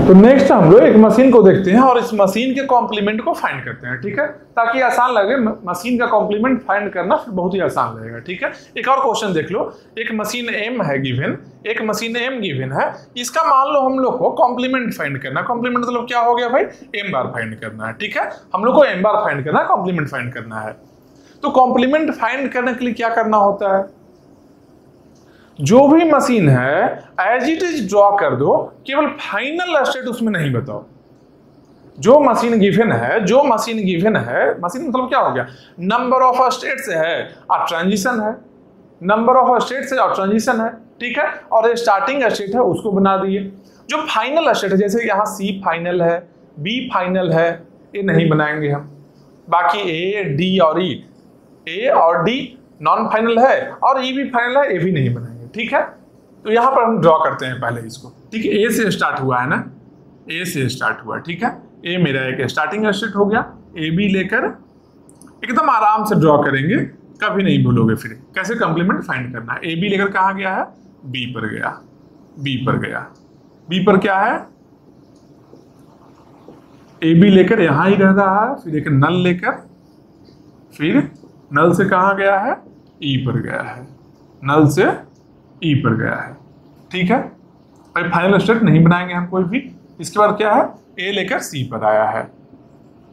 तो नेक्स्ट हम लोग एक मशीन को देखते हैं और इस मशीन के कॉम्प्लीमेंट को फाइंड करते हैं, ठीक है, ताकि आसान लगे। मशीन का कॉम्प्लीमेंट फाइंड करना फिर बहुत ही आसान लगेगा, ठीक है। एक और क्वेश्चन देख लो, एक मशीन एम है गिवन, एक मशीन एम गिवन है, इसका मान लो हम लोग को कॉम्प्लीमेंट फाइंड करना। कॉम्प्लीमेंट मतलब क्या हो गया भाई, एम बार फाइंड करना है, ठीक है। हम लोग को एम बार फाइंड करना है, कॉम्प्लीमेंट फाइंड करना है। तो कॉम्प्लीमेंट फाइंड करने के लिए क्या करना होता है, जो भी मशीन है एज इट इज ड्रॉ कर दो, केवल फाइनल स्टेट उसमें नहीं बताओ। जो मशीन गिवन है, जो मशीन गिवन है, मशीन मतलब क्या हो गया, नंबर ऑफ स्टेट्स है और ट्रांजिशन है, नंबर ऑफ स्टेट्स है और ट्रांजिशन है, ठीक है। और स्टार्टिंग स्टेट है उसको बना दिए। जो फाइनल स्टेट है, जैसे यहाँ सी फाइनल है, बी फाइनल है, ये नहीं बनाएंगे हम। बाकी ए डी और ई, ए और डी नॉन फाइनल है और ई भी फाइनल है, ए भी नहीं बनाएंगे, ठीक है। तो यहां पर हम ड्रॉ करते हैं पहले इसको, ठीक है। ए से स्टार्ट हुआ है ना, ए से स्टार्ट हुआ, ठीक है। ए मेरा एक स्टार्टिंग स्टेट हो गया, ए बी लेकर एकदम आराम से ड्रॉ करेंगे, कभी नहीं भूलोगे। फिर कैसे कॉम्प्लीमेंट फाइंड करना है। ए बी लेकर कहां गया है, बी पर गया, बी पर गया, बी पर क्या है, ए बी लेकर यहां ही रह रहा है, फिर एक नल लेकर, फिर नल से कहां गया है, ई पर गया है, नल से ई पर गया है, ठीक है। भाई फाइनल स्टेट नहीं बनाएंगे हम कोई भी। इसके बाद क्या है, ए लेकर सी पर आया है,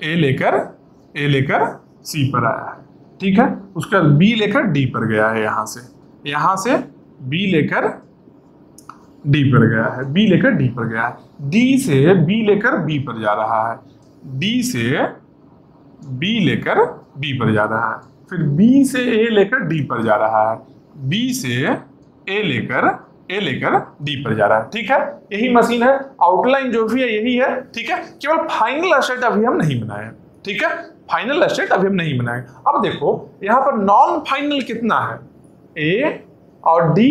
ए लेकर सी पर आया है, ठीक है। उसके बाद बी लेकर डी पर गया है, यहां से बी लेकर डी पर गया है, बी लेकर डी पर गया है, डी से बी लेकर बी पर जा रहा है, डी से बी लेकर बी पर जा रहा है, फिर बी से ए लेकर डी पर जा रहा है, बी से ए लेकर डी पर जा रहा है, ठीक है। यही मशीन है, आउटलाइन जो भी है यही है, ठीक है। केवल फाइनल स्टेट अभी हम नहीं बनाए, ठीक है, फाइनल स्टेट अभी हम नहीं बनाए। अब देखो यहां पर नॉन फाइनल कितना है, ए और डी,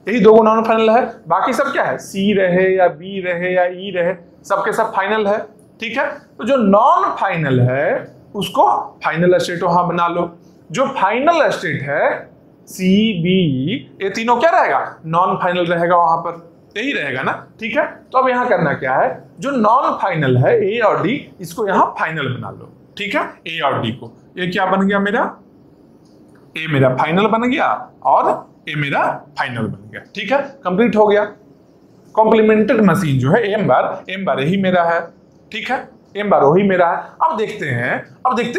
यही दो नॉन फाइनल है। बाकी सब क्या है, सी रहे या बी रहे या ई रहे, सबके सब फाइनल है, ठीक है। तो जो नॉन फाइनल है उसको फाइनल स्टेट वहां बना लो। जो फाइनल स्टेट है सी बी, ये तीनों क्या रहेगा, नॉन फाइनल रहेगा, वहां पर यही रहेगा ना, ठीक है। तो अब यहां करना क्या है, जो नॉन फाइनल है ए और डी, इसको यहां फाइनल बना लो, ठीक है। ए और डी को, ये क्या बन गया मेरा, ए मेरा फाइनल बन गया और ए मेरा फाइनल बन गया, ठीक है। कंप्लीट हो गया। कॉम्प्लीमेंटेड मशीन जो है एम बार यही मेरा है, ठीक है, एम बार वही मेरा है। अब देखते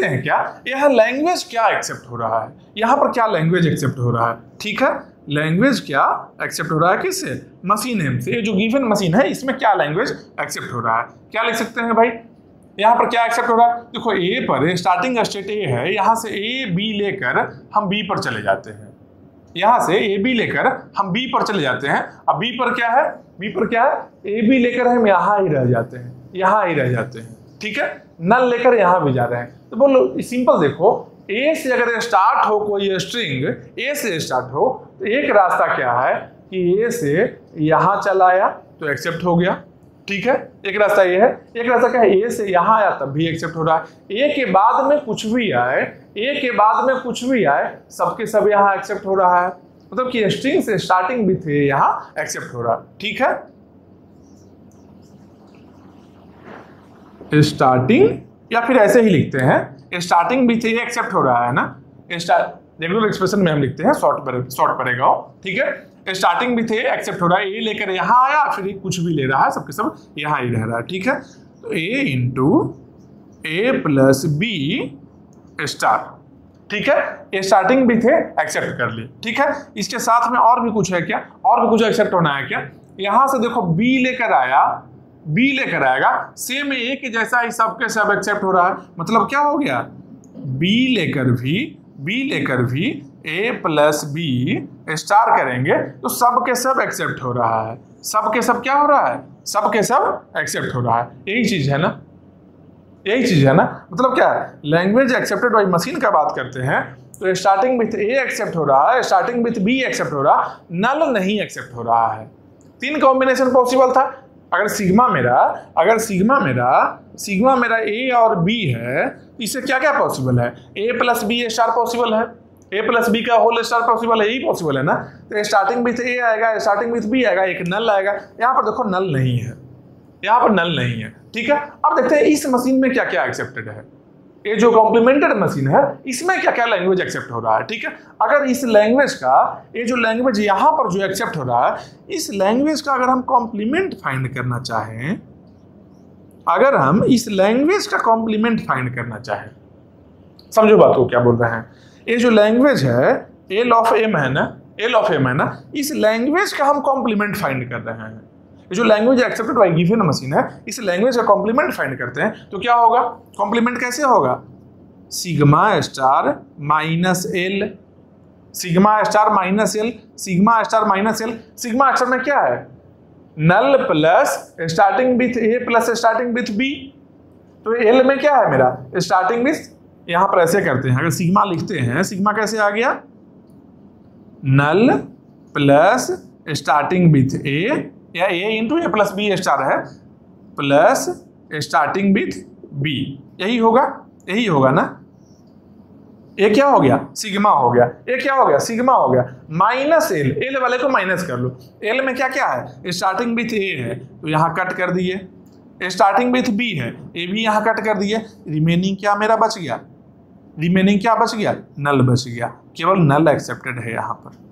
हैं क्या यह लैंग्वेज क्या एक्सेप्ट हो रहा है, यहां पर क्या लैंग्वेज एक्सेप्ट हो रहा है, ठीक है। लैंग्वेज क्या एक्सेप्ट हो रहा है, किससे, मशीन एम से। ये जो गिवन मशीन है इसमें क्या लैंग्वेज एक्सेप्ट हो रहा है, क्या लिख सकते हैं भाई, यहाँ पर क्या एक्सेप्ट हो रहा है। देखो ए पर स्टार्टिंग स्टेट ए है, यहां से ए बी लेकर हम बी पर चले जाते हैं, यहां से ए बी लेकर हम बी पर चले जाते हैं। अब बी पर क्या है, ए बी लेकर हम यहां ही रह जाते हैं, ठीक है। नल लेकर यहां भी जा रहे हैं। तो बोलो सिंपल, देखो ए से अगर स्टार्ट हो कोई स्ट्रिंग, ए से स्टार्ट हो, तो एक रास्ता क्या है कि ए से यहां चला आया तो एक्सेप्ट हो गया, ठीक है। एक रास्ता ये है। एक रास्ता क्या है, ए से यहां आया तब भी एक्सेप्ट हो रहा है। ए के बाद में कुछ भी आए, सबके सब यहां एक्सेप्ट हो रहा है। मतलब कि स्ट्रिंग से स्टार्टिंग भी थे यहां एक्सेप्ट हो रहा है, ठीक है। स्टार्टिंग, या फिर ऐसे ही लिखते हैं, स्टार्टिंग भी थे ये एक्सेप्ट हो रहा है ना। रेगुलर एक्सप्रेशन में हम लिखते हैं, शॉर्ट पड़ेगा, ठीक है। स्टार्टिंग भी थे एक्सेप्ट हो रहा है, ए लेकर यहां आया, फिर कुछ भी ले रहा है, सबके सब यहां ही रह रहा है, ठीक है। तो ए इंटू ए प्लस बी स्टार, ठीक है। स्टार्टिंग भी थे एक्सेप्ट कर लिए, ठीक है। इसके साथ में और भी कुछ है क्या, और भी कुछ एक्सेप्ट होना है क्या। यहां से देखो बी लेकर आएगा, सेम ए के जैसा ही सबके सब एक्सेप्ट हो रहा है। मतलब क्या हो गया, बी लेकर भी ए प्लस बी स्टार करेंगे तो सबके सब एक्सेप्ट हो रहा है, सबके सब क्या हो रहा है, सबके सब एक्सेप्ट हो रहा है। यही चीज है ना, मतलब क्या है, लैंग्वेज एक्सेप्टेड बाय मशीन का बात करते हैं तो स्टार्टिंग विथ ए एक्सेप्ट हो रहा है, स्टार्टिंग विथ बी एक्सेप्ट हो रहा, नल नहीं एक्सेप्ट हो रहा है। 3 कॉम्बिनेशन पॉसिबल था। अगर सिग्मा मेरा ए और बी है, इससे क्या क्या पॉसिबल है, A plus B star possible है, ए प्लस बी का होल स्टार पॉसिबल है, यही पॉसिबल है ना। तो स्टार्टिंग विथ ए आएगा, स्टार्टिंग विथ बी आएगा, एक नल आएगा। यहाँ पर देखो नल नहीं है, यहाँ पर नल नहीं है। ठीक है, अब देखते हैं इस मशीन में क्या क्या एक्सेप्टेड है। ये जो कॉम्प्लीमेंटेड मशीन है इसमें क्या क्या लैंग्वेज एक्सेप्ट हो रहा है। ठीक है, अगर इस लैंग्वेज का, ये जो लैंग्वेज यहाँ पर जो एक्सेप्ट हो रहा है, इस लैंग्वेज का अगर हम कॉम्प्लीमेंट फाइंड करना चाहें, अगर हम इस लैंग्वेज का कॉम्प्लीमेंट फाइंड करना चाहें, समझो बात को क्या बोल रहे हैं। ये जो लैंग्वेज है एल ऑफ एम है ना, एल ऑफ एम है ना, इस लैंग्वेज का हम कॉम्प्लीमेंट फाइंड कर रहे हैं। ये जो language accepted bye given machine है, इस लैंग्वेज का कॉम्प्लीमेंट फाइंड करते हैं तो क्या होगा, कॉम्प्लीमेंट कैसे होगा, sigma star minus L, sigma star minus L, sigma star minus L. Sigma star में क्या है, null plus starting with A plus starting with B, तो एल में क्या है मेरा, स्टार्टिंग विथ, यहां पर ऐसे करते हैं, अगर सिग्मा लिखते हैं, सिग्मा कैसे आ गया, नल प्लस स्टार्टिंग विथ ए, या ए इंटू ए प्लस बी स्टार है, प्लस स्टार्टिंग विथ बी, यही होगा, यही होगा ना। ये क्या हो गया, सिग्मा हो गया, ये क्या हो गया, सिग्मा हो गया, माइनस एल, एल वाले को माइनस कर लो। एल में क्या क्या है, स्टार्टिंग विथ ए है तो यहाँ कट कर दिए, स्टार्टिंग विथ बी है, ए भी यहाँ कट कर दिए, रिमेनिंग क्या मेरा बच गया, रिमेनिंग क्या बच गया, नल बच गया, केवल नल एक्सेप्टेड है यहाँ पर।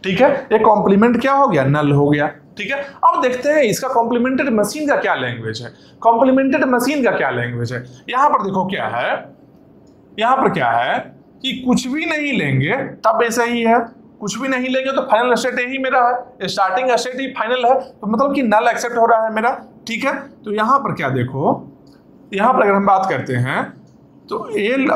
ठीक है, ये कॉम्प्लीमेंट क्या हो गया, नल हो गया। ठीक है, अब देखते हैं इसका कॉम्प्लीमेंटेड मशीन का क्या लैंग्वेज है, कॉम्प्लीमेंटेड मशीन का क्या लैंग्वेज है। यहां पर देखो क्या है, यहां पर क्या है कि कुछ भी नहीं लेंगे तब ऐसा ही है, कुछ भी नहीं लेंगे तो फाइनल स्टेट यही मेरा है, स्टार्टिंग स्टेट ही फाइनल है, तो मतलब कि नल एक्सेप्ट हो रहा है मेरा। ठीक है, तो यहां पर क्या देखो, यहां पर अगर हम बात करते हैं तो एल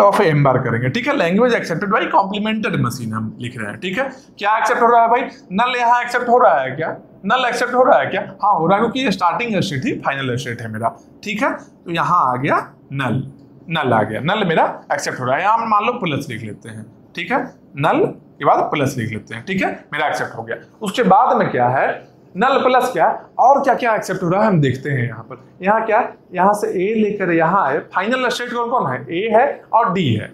ऑफ एम बार करेंगे। ठीक है, language accepted by complemented machine हम लिख रहे हैं। ठीक है, क्या एक्सेप्ट हो रहा है भाई, नल यहाँ एक्सेप्ट हो रहा है क्या, नल एक्सेप्ट हो रहा है क्या, हाँ हो रहा है, क्योंकि ये स्टार्टिंग स्टेट ही फाइनल स्टेट है मेरा। ठीक है, तो यहाँ आ गया नल, नल आ गया, नल मेरा एक्सेप्ट हो रहा है, यहाँ मान लो प्लस लिख लेते हैं। ठीक है, नल के बाद प्लस लिख लेते हैं। ठीक है, मेरा एक्सेप्ट हो गया। उसके बाद में क्या है, नल प्लस क्या और क्या क्या एक्सेप्ट हो रहा है हम देखते हैं। यहाँ पर, यहाँ क्या, यहाँ से ए लेकर यहाँ है, फाइनल स्टेट कौन कौन है, ए है और डी है,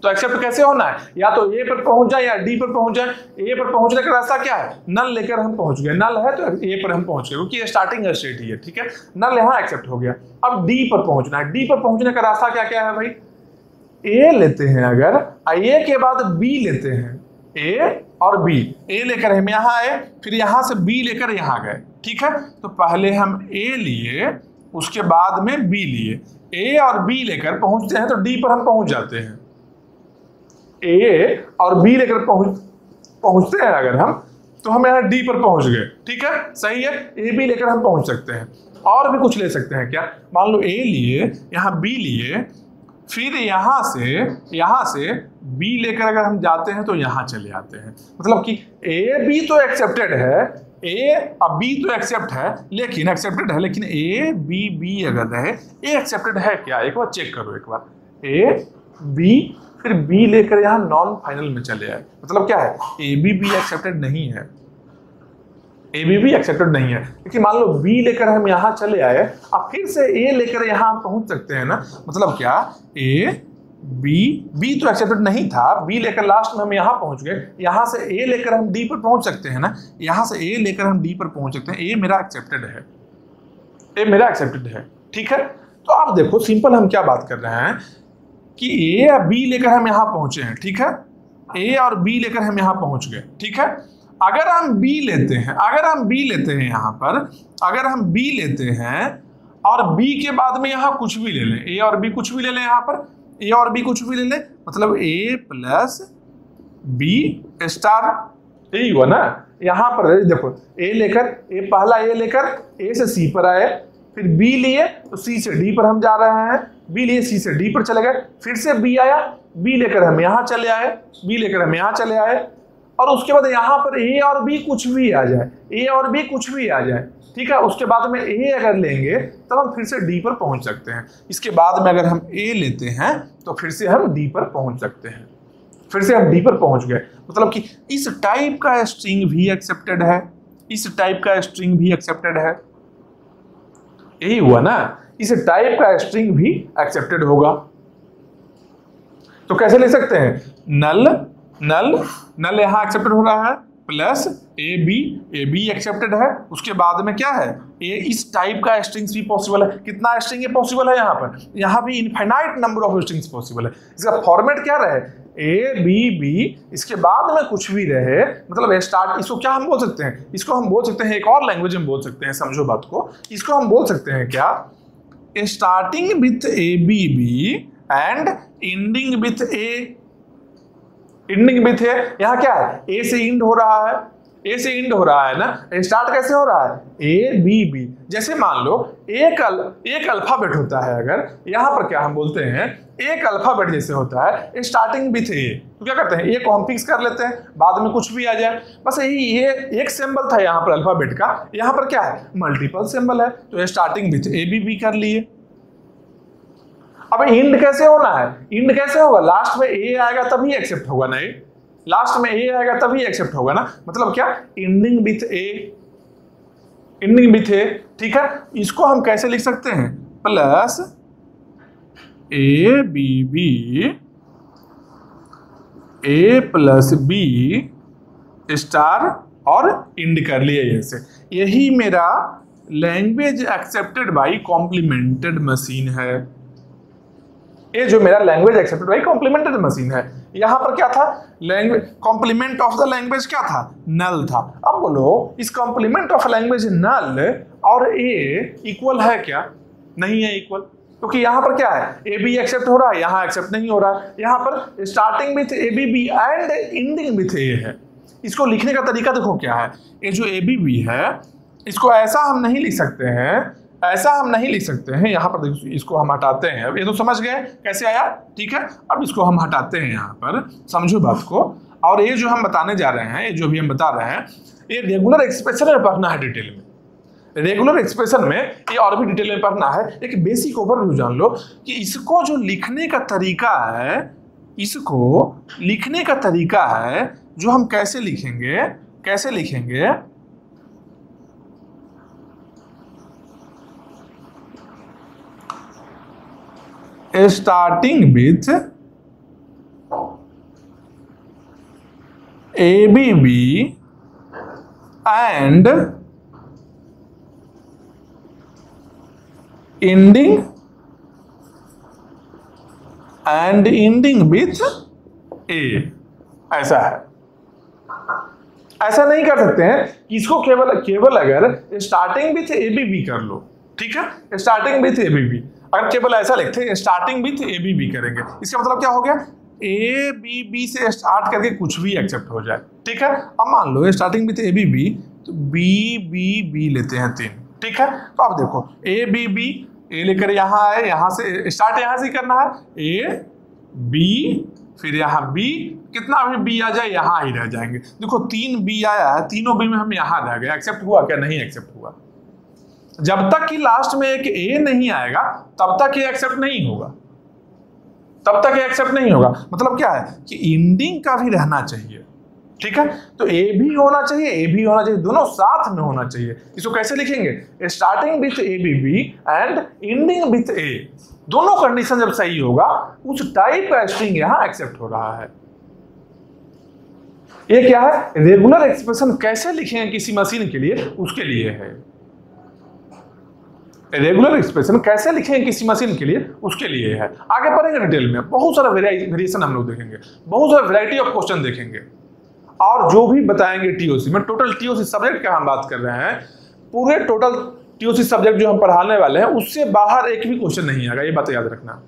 तो एक्सेप्ट कैसे होना है, या तो ए पर पहुंच जाए या डी पर पहुंच जाए। ए पर पहुंचने का रास्ता क्या है, नल लेकर हम पहुंच गए, नल है तो ए पर हम पहुंच गए, क्योंकि ये स्टार्टिंग स्टेट ही है। ठीक है, नल यहाँ एक्सेप्ट हो गया। अब डी पर पहुंचना है, डी पर पहुंचने का रास्ता क्या क्या है भाई, ए लेते हैं, अगर ए के बाद बी लेते हैं, ए और बी, ए लेकर हम यहाँ आए, फिर यहाँ से बी लेकर यहाँ गए। ठीक है, तो पहले हम ए लिए, उसके बाद में बी लिए, ए और बी लेकर पहुंचते हैं तो डी पर हम पहुंच जाते हैं। ए और बी लेकर पहुंचते हैं अगर हम, तो हम यहाँ डी पर पहुंच गए। ठीक है, सही है, ए बी लेकर हम पहुंच सकते हैं। और भी कुछ ले सकते हैं क्या, मान लो ए लिए, यहाँ बी लिए, फिर यहाँ से बी लेकर अगर हम जाते हैं तो यहाँ चले आते हैं, मतलब कि ए बी तो एक्सेप्टेड है, ए अब बी तो एक्सेप्ट है, लेकिन एक्सेप्टेड है, लेकिन ए बी बी अगर रहे, ए एक्सेप्टेड है क्या, एक बार चेक करो, एक बार ए बी, फिर बी लेकर यहाँ नॉन फाइनल में चले आए, मतलब क्या है, ए बी बी एक्सेप्टेड नहीं है, ए बी भी एक्सेप्टेड नहीं है, लेकिन मान लो बी लेकर हम यहाँ चले आए, अब फिर से ए लेकर यहाँ हम पहुंच सकते हैं ना, मतलब क्या, ए बी तो एक्सेप्टेड नहीं था, बी लेकर लास्ट में हम यहाँ पहुंच गए, यहाँ से ए लेकर हम डी पर पहुंच सकते हैं ना, यहाँ से ए लेकर हम डी पर पहुंच सकते हैं, ए मेरा एक्सेप्टेड है, ए मेरा एक्सेप्टेड है। ठीक है, तो आप देखो सिंपल हम क्या बात कर रहे हैं कि ए या बी लेकर हम यहाँ पहुंचे हैं। ठीक है, ए और बी लेकर हम यहाँ पहुंच गए। ठीक है, अगर हम बी लेते हैं, यहाँ पर अगर हम बी लेते हैं और बी के बाद में यहाँ कुछ भी ले लें, ए और बी कुछ भी ले लें, यहाँ पर ए और बी कुछ भी ले लें, मतलब ए प्लस बी स्टार, यही हुआ ना। यहाँ पर देखो ए लेकर, ए पहला ए लेकर ए से सी पर आए, फिर बी लिए तो सी से डी पर हम जा रहे हैं, बी लिए सी से डी पर चले गए, फिर से बी आया, बी लेकर हम यहाँ चले आए, बी लेकर हम यहाँ चले आए, और उसके बाद यहाँ पर ए और बी कुछ भी आ जाए, ए और बी कुछ भी आ जाए। ठीक है, उसके बाद में ए अगर लेंगे तब हम फिर से डी पर पहुंच सकते हैं। इसके बाद में अगर हम ए लेते हैं तो फिर से हम डी पर पहुंच सकते हैं, फिर से हम डी पर पहुंच गए, मतलब कि इस टाइप का स्ट्रिंग भी एक्सेप्टेड है, इस टाइप का स्ट्रिंग भी एक्सेप्टेड है, यही हुआ ना, इस टाइप का स्ट्रिंग भी एक्सेप्टेड होगा। तो कैसे ले सकते हैं, नल नल नल यहाँ एक्सेप्टेड हो रहा है, प्लस ए बी एक्सेप्टेड है, उसके बाद में क्या है इस टाइप का स्ट्रिंग्स भी पॉसिबल है। कितना स्ट्रिंग पॉसिबल है यहाँ भी infinite number of strings possible है। इसका फॉर्मेट क्या रहे ए बी इसके बाद में कुछ भी रहे, मतलब स्टार्ट, इसको क्या हम बोल सकते हैं, इसको हम बोल सकते हैं एक और लैंग्वेज में बोल सकते हैं, समझो बात को, इसको हम बोल सकते हैं क्या, starting with A B and ending with A, यहाँ क्या है ए से इंड हो रहा है, ए से इंड हो रहा है ना, स्टार्ट कैसे हो रहा है ए बी। जैसे मान लो एक अल्फाबेट होता है, अगर यहाँ पर क्या हम बोलते हैं एक अल्फाबेट जैसे होता है स्टार्टिंग विथ ए, तो क्या करते हैं ए को हम फिक्स कर लेते हैं, बाद में कुछ भी आ जाए, बस यही ये एक सिंबल था यहाँ पर अल्फाबेट का, यहाँ पर क्या है मल्टीपल सिंबल है, तो स्टार्टिंग विथ ए बी कर लिए। अब इंड कैसे होना है, इंड कैसे होगा, लास्ट में ए आएगा तभी एक्सेप्ट होगा, नहीं लास्ट में ए आएगा तभी एक्सेप्ट होगा ना, मतलब क्या एंडिंग विथ ए, ठीक है। इसको हम कैसे लिख सकते हैं, plus A plus B star और इंड कर लिए ऐसे। यही मेरा language accepted by complemented machine है, ये जो मेरा language accepted by complemented machine है। यहां पर क्या था, language complement of the language क्या था, नल था। अब बोलो इस कॉम्प्लीमेंट ऑफ लैंग्वेज नल और ए इक्वल है क्या, नहीं है इक्वल, क्योंकि यहाँ पर क्या है ए बी एक्सेप्ट हो रहा है, यहाँ एक्सेप्ट नहीं हो रहा है। यहाँ पर starting with A B and ending with A है। इसको लिखने का तरीका देखो क्या है, ये जो ए बी है इसको ऐसा हम नहीं लिख सकते हैं, ऐसा हम नहीं लिख सकते हैं। यहाँ पर देखो इसको हम हटाते हैं, अब ये तो समझ गए कैसे आया, ठीक है। अब इसको हम हटाते हैं यहाँ पर, समझो बात को। और ये जो हम बताने जा रहे हैं, ये जो भी हम बता रहे हैं, ये रेगुलर एक्सप्रेशन में पढ़ना है डिटेल में, रेगुलर एक्सप्रेशन में ये और भी डिटेल में पढ़ना है। एक बेसिक ओवरव्यू जान लो कि इसको जो लिखने का तरीका है, इसको लिखने का तरीका है जो हम कैसे लिखेंगे, starting with A B and ending with A, ऐसा है। ऐसा नहीं कर सकते हैं कि इसको केवल अगर स्टार्टिंग विथ ए बी कर लो, ठीक है, स्टार्टिंग विथ ए बी, अगर केवल ऐसा लिखते हैं स्टार्टिंग विथ ए बी करेंगे, इसका मतलब क्या हो गया ए बी से स्टार्ट करके कुछ भी एक्सेप्ट हो जाए, ठीक है। अब मान लो स्टार्टिंग विथ ए बी, तो बी लेते हैं 3, ठीक है। तो अब देखो ए बी ए लेकर यहाँ आए, यहाँ से स्टार्ट यहाँ से करना है, ए बी फिर यहाँ बी, कितना भी बी आ जाए यहाँ ही रह जाएंगे। देखो 3 बी आया है, तीनों बी में हम यहाँ रह गए, एक्सेप्ट हुआ क्या, नहीं एक्सेप्ट हुआ। जब तक कि लास्ट में एक ए नहीं आएगा तब तक ये एक्सेप्ट नहीं होगा, मतलब क्या है कि एंडिंग का भी रहना चाहिए, ठीक है। तो ए भी होना चाहिए, दोनों साथ में होना चाहिए। इसको कैसे लिखेंगे, starting with A B and ending with A, दोनों कंडीशन जब सही होगा उस टाइप का स्ट्रिंग यहां एक्सेप्ट हो रहा है। ये क्या है, रेगुलर एक्सप्रेशन कैसे लिखेंगे किसी मशीन के लिए, उसके लिए है। रेगुलर एक्सप्रेशन कैसे लिखेंगे किसी मशीन के लिए, उसके लिए है। आगे बढ़ेंगे डिटेल में, बहुत सारा वेरिएशन हम लोग देखेंगे, बहुत सारा वैरायटी ऑफ क्वेश्चन देखेंगे, और जो भी बताएंगे टीओसी में, टोटल टीओसी सब्जेक्ट का हम बात कर रहे हैं, पूरे टोटल टीओसी सब्जेक्ट जो हम पढ़ाने वाले हैं उससे बाहर एक भी क्वेश्चन नहीं आएगा, ये बात याद रखना।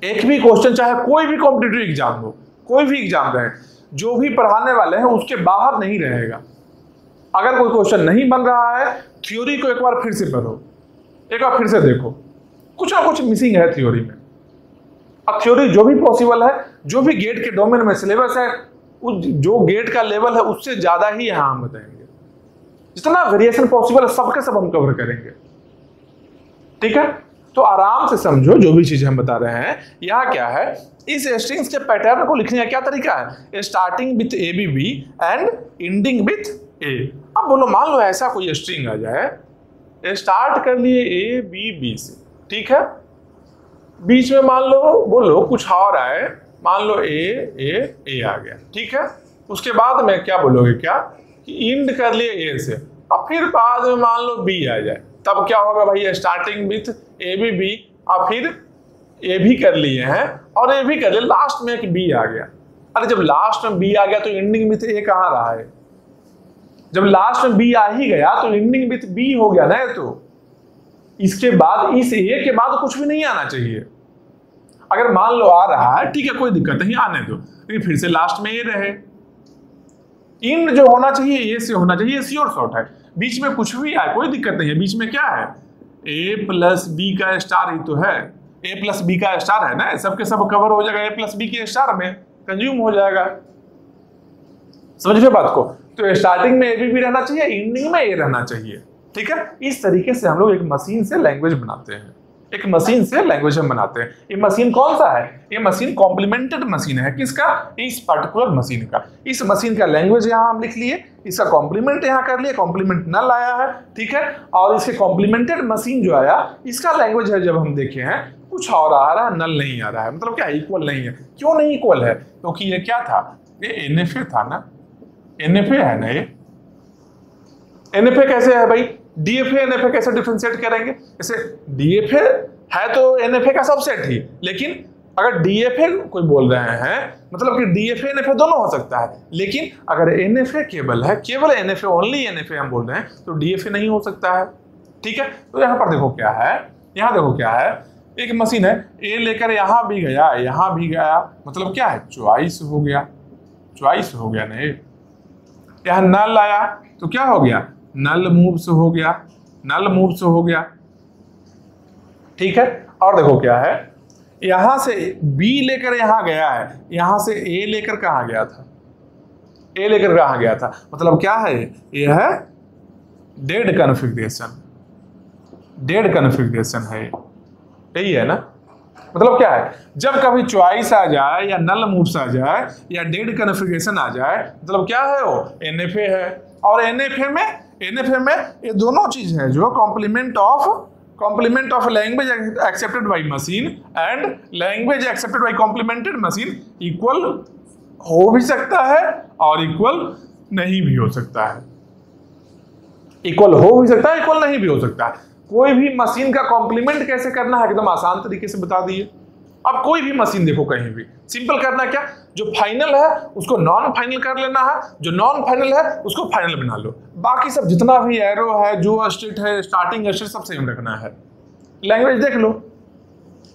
एक भी क्वेश्चन चाहे कोई भी कॉम्पिटिटिव एग्जाम हो, कोई भी एग्जाम रहे, जो भी पढ़ाने वाले हैं उसके बाहर नहीं रहेगा। अगर कोई क्वेश्चन नहीं बन रहा है, थ्योरी को एक बार फिर से पढ़ो, एक बार फिर से देखो, कुछ ना कुछ मिसिंग है थ्योरी में। अब थ्योरी जो भी पॉसिबल है, जो भी गेट के डोमेन में सिलेबस है, जो गेट का लेवल है उससे ज्यादा ही यहां हम बताएंगे। जितना वेरिएशन पॉसिबल है सबके सब हम कवर करेंगे, ठीक है। तो आराम से समझो जो भी चीजें हम बता रहे हैं। यहाँ क्या है, इस स्ट्रिंग्स के पैटर्न को लिखने का क्या तरीका है, starting with A B and ending with A. अब बोलो मान लो ऐसा कोई स्ट्रिंग आ जाए, स्टार्ट कर लिए ए बी से, ठीक है, बीच में मान लो बोलो कुछ और आए, मान लो ए आ गया, ठीक है। उसके बाद में क्या बोलोगे, क्या कि इंड कर लिए ए से, अब फिर बाद में मान लो बी आ जाए, तब क्या होगा भाई, starting with A B B, और फिर ए भी कर लिए हैं और ए भी कर लिए, लास्ट में एक बी आ गया। अरे जब लास्ट में बी आ गया तो एंडिंग विथ ए कहाँ रहा है, जब लास्ट में बी आ ही गया तो एंडिंग विथ बी हो गया ना। तो इसके बाद इस ए के बाद कुछ भी नहीं आना चाहिए। अगर मान लो आ रहा है, ठीक है कोई दिक्कत नहीं, आने दो, लेकिन फिर से लास्ट में ए रहे। इंड जो होना चाहिए ए से होना चाहिए, श्योर शॉर्ट है, बीच में कुछ भी आए कोई दिक्कत नहीं है। बीच में क्या है, ए प्लस बी का स्टार ही तो है, ए प्लस बी का स्टार है ना, सबके सब कवर हो जाएगा ए प्लस बी के स्टार में, कंज्यूम हो जाएगा। समझ रहे बात को? तो स्टार्टिंग में ए भी रहना चाहिए, एंडिंग में ए रहना चाहिए, ठीक है। इस तरीके से हम लोग एक मशीन से लैंग्वेज बनाते हैं, एक मशीन से लैंग्वेज हम बनाते हैं। ये मशीन कौन सा है, ये मशीन कॉम्प्लीमेंटेड मशीन है, किसका, इस पर्टिकुलर मशीन का। इस मशीन का लैंग्वेज यहाँ हम लिख लिए, इसका कॉम्प्लीमेंट यहाँ कर लिए, कॉम्प्लीमेंट नल आया है, ठीक है। और इसके कॉम्प्लीमेंटेड मशीन जो आया, इसका लैंग्वेज है जब हम देखे हैं कुछ और आ रहा है, नल नहीं आ रहा है, मतलब क्या इक्वल नहीं है। क्यों नहीं इक्वल है, क्योंकि ये क्या था, ये NFA था ना, NFA है ना, ये NFA कैसे है भाई, DFA NFA कैसे डिफरेंशिएट करेंगे, जैसे DFA है तो NFA का सबसेट ही, लेकिन अगर DFA कोई बोल रहे हैं मतलब कि DFA NFA दोनों हो सकता है, लेकिन अगर NFA केवल है, केवल NFA ओनली NFA हम बोल रहे हैं, तो DFA नहीं हो सकता है, ठीक है। तो यहाँ पर देखो क्या है, यहाँ देखो क्या है, एक मशीन है, ए लेकर यहाँ भी गया, यहाँ भी गया, मतलब क्या है, चॉइस हो गया, चॉइस हो गया ना। यहाँ नल आया तो क्या हो गया, नल मूव्स हो गया, नल मूव्स हो गया, ठीक है। और देखो क्या है, यहां से बी लेकर यहां गया है, यहां से ए लेकर कहां गया था, ए लेकर कहां गया था, मतलब क्या है, ये है डेड कॉन्फ़िगरेशन, डेड कॉन्फ़िगरेशन है, यही है ना। मतलब क्या है, जब कभी चॉइस आ जाए या नल मूव्स आ जाए या डेड कॉन्फ़िगरेशन आ जाए, मतलब क्या है वो, NFA है। और NFA में ये दोनों चीज है जो complement of language accepted by machine and language accepted by complemented machine equal हो भी सकता है और इक्वल नहीं भी हो सकता है, इक्वल हो भी सकता है, इक्वल नहीं भी हो सकता है। कोई भी मशीन का कॉम्प्लीमेंट कैसे करना है एकदम आसान तरीके से बता दिए। अब कोई भी मशीन देखो कहीं भी, सिंपल करना क्या, जो फाइनल है उसको नॉन फाइनल कर लेना है, जो नॉन फाइनल है उसको फाइनल बना लो, बाकी सब जितना भी एरो है, जो स्टेट है, स्टार्टिंग स्टेट सब सेम रखना है। लैंग्वेज देख लो,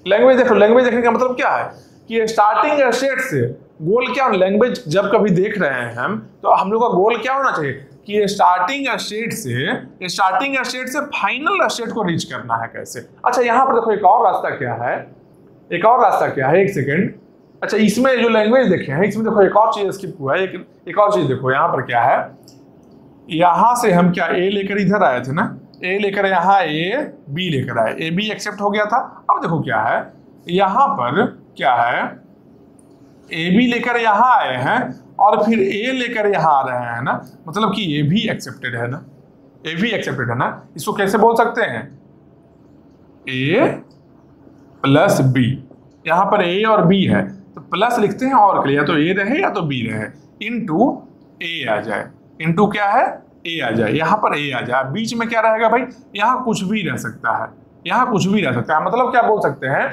लैंग्वेज देखो, लैंग्वेज देखने का मतलब क्या है कि स्टार्टिंग स्टेट से गोल क्या, लैंग्वेज जब कभी देख रहे हैं हम तो हम लोग का गोल क्या होना चाहिए कि स्टार्टिंग स्टेट से फाइनल स्टेट को रीच करना है कैसे। अच्छा यहाँ पर देखो एक और रास्ता क्या है, एक और रास्ता क्या है, एक सेकेंड। अच्छा इसमें जो लैंग्वेज देखे हैं इसमें देखो एक और चीज स्किप हुआ है, एक और चीज देखो यहाँ पर क्या है, यहाँ से हम क्या ए लेकर इधर आए थे ना, ए लेकर यहाँ ए बी लेकर आए, ए बी एक्सेप्ट हो गया था। अब देखो क्या है, यहाँ पर क्या है, ए बी लेकर यहाँ आए हैं और फिर ए लेकर यहाँ आ रहे हैं ना, मतलब कि ए भी एक्सेप्टेड है ना, ए भी एक्सेप्टेड है ना। इसको कैसे बोल सकते हैं, ए प्लस बी, यहाँ पर ए और बी है तो प्लस लिखते हैं और के लिए, या तो ए रहे या तो बी रहे, इनटू ए आ जाए, इनटू क्या है, ए आ जाए, यहाँ पर ए आ जाए, बीच में क्या रहेगा भाई, यहाँ कुछ भी रह सकता है, यहाँ कुछ भी रह सकता है। मतलब क्या बोल सकते हैं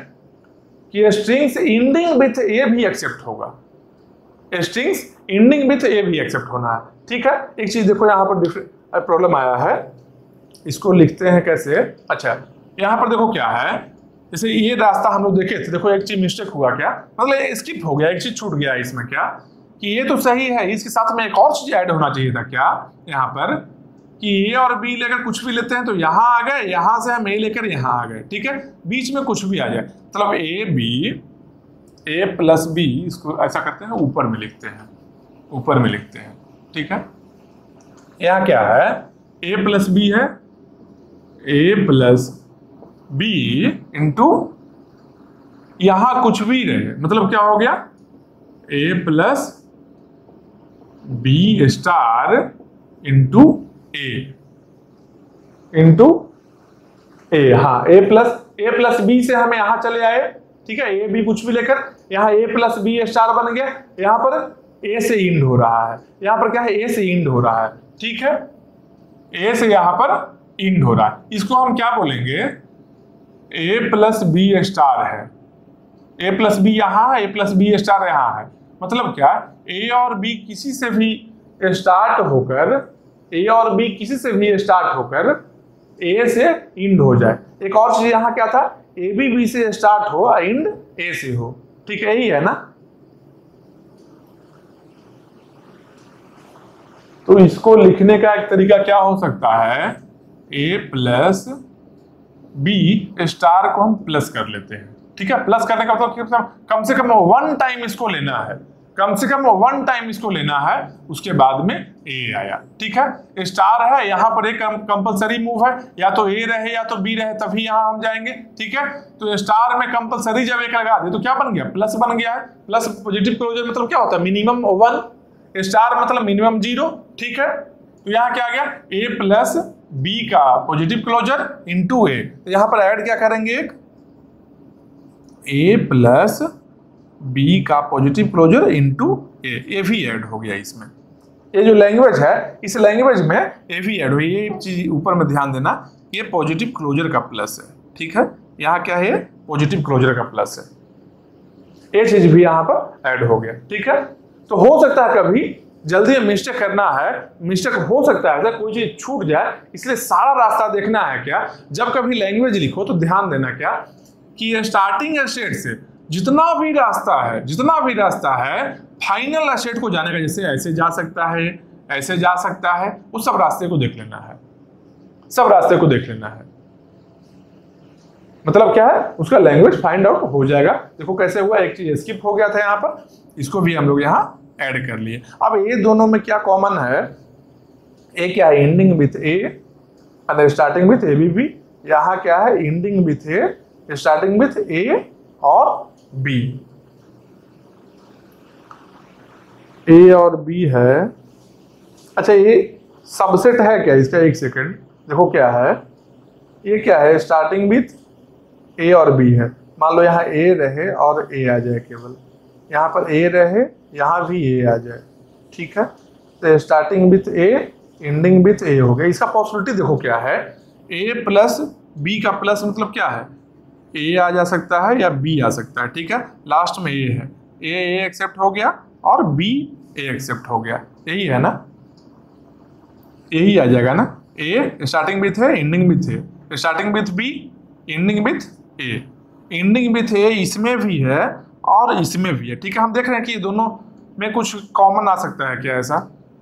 कि स्ट्रिंग्स एंडिंग विथ ए भी एक्सेप्ट होगा, स्ट्रिंग्स एंडिंग विथ ए भी एक्सेप्ट होना है, ठीक है। एक चीज देखो यहाँ पर प्रॉब्लम आया है, इसको लिखते हैं कैसे। अच्छा यहाँ पर देखो क्या है, जैसे ये रास्ता हम लोग देखे थे, देखो एक चीज मिस्टेक हुआ क्या, मतलब स्किप हो गया, एक चीज छूट गया इसमें, क्या कि ये तो सही है, इसके साथ में एक और चीज ऐड होना चाहिए था, क्या यहाँ पर कि ए और बी लेकर कुछ भी लेते हैं तो यहाँ आ गए, यहाँ से हम ए लेकर यहाँ आ गए, ठीक है, बीच में कुछ भी आ जाए, मतलब A B, A plus B, इसको ऐसा करते हैं ऊपर में लिखते हैं, ऊपर में लिखते हैं, ठीक है। यहाँ क्या है, ए प्लस बी है, ए प्लस बी इंटू यहां कुछ भी रहे, मतलब क्या हो गया, ए प्लस बी स्टार इंटू ए, हाँ ए प्लस बी से हम यहां चले आए, ठीक है, ए बी कुछ भी लेकर यहाँ ए प्लस बी स्टार बन गया, यहाँ पर ए से इंड हो रहा है, यहाँ पर क्या है, ए से इंड हो रहा है, ठीक है, ए से यहाँ पर इंड हो रहा है, इसको हम क्या बोलेंगे, ए प्लस बी स्टार है, ए प्लस बी यहाँ है, ए प्लस बी स्टार यहाँ है, मतलब क्या, ए और बी किसी से भी स्टार्ट होकर, ए और बी किसी से भी स्टार्ट होकर ए से इंड हो जाए। एक और चीज यहाँ क्या था, ए भी बी से स्टार्ट हो, इंड ए से हो, ठीक है, यही है ना। तो इसको लिखने का एक तरीका क्या हो सकता है, ए प्लस बी स्टार को हम प्लस कर लेते हैं, ठीक है। प्लस करने का मतलब कम से कम वन टाइम इसको लेना है, कम से कम वन टाइम इसको लेना है, उसके बाद में ए आया, ठीक है। स्टार है, यहाँ पर एक कंपलसरी मूव है, या तो ए रहे या तो बी रहे तभी यहाँ हम जाएंगे, ठीक है। तो स्टार में कंपलसरी जब एक लगा दे तो क्या बन गया, प्लस बन गया है। प्लस पॉजिटिव क्लोजर मतलब क्या होता है, मिनिमम 1, स्टार मतलब मिनिमम 0, ठीक है। तो यहाँ क्या आ गया, ए प्लस बी का पॉजिटिव क्लोजर इंटू ए, तो यहाँ पर ऐड क्या करेंगे, एक ए प्लस बी का पॉजिटिव क्लोजर इंटू ए भी ऐड हो गया इसमें। ये जो लैंग्वेज है, इस लैंग्वेज में ए भी ऐड हुई, ये चीज ऊपर में ध्यान देना, ये पॉजिटिव क्लोजर का प्लस है, ठीक है। यहाँ क्या है, पॉजिटिव क्लोजर का प्लस है, ये चीज भी यहाँ पर ऐड हो गया, ठीक है। तो हो सकता है कभी जल्दी मिस्टेक करना है, मिस्टेक हो सकता है कोई चीज छूट जाए, इसलिए सारा रास्ता देखना है क्या, जब कभी लैंग्वेज लिखो तो ध्यान देना क्या कि स्टार्टिंग स्टेट से जितना भी रास्ता है फाइनल स्टेट को जाने का, जैसे ऐसे जा सकता है, ऐसे जा सकता है, उस सब रास्ते को देख लेना है, सब रास्ते को देख लेना है। मतलब क्या है, उसका लैंग्वेज फाइंड आउट हो जाएगा। देखो कैसे हुआ, एक चीज स्किप हो गया था यहाँ पर, इसको भी हम लोग यहाँ ऐड कर लिए। अब ये दोनों में क्या कॉमन है, ए क्या है, ending with A and starting with A B, यहाँ क्या है, ending with A starting with A और बी, ए और बी है। अच्छा ये सबसेट है क्या इसका, एक सेकंड देखो क्या है, ये क्या है, स्टार्टिंग विथ ए और बी है। मान लो यहाँ ए रहे और ए आ जाए, केवल यहाँ पर ए रहे, यहाँ भी ए आ जाए, ठीक है। तो starting with A ending with A हो गया। इसका पॉसिबिलिटी देखो क्या है, ए प्लस बी का प्लस मतलब क्या है, ए आ जा सकता है या बी आ सकता है, ठीक है। लास्ट में ए है, ए एक्सेप्ट हो गया और बी ए एक्सेप्ट हो गया, यही है ना, यही आ जाएगा ना। ए स्टार्टिंग विथ है, एंडिंग विथ है, starting with B ending with A, ending with A इसमें भी है और इसमें भी है, ठीक है। हम देख रहे हैं कि ये दोनों में कुछ कॉमन आ सकता है क्या, ऐसा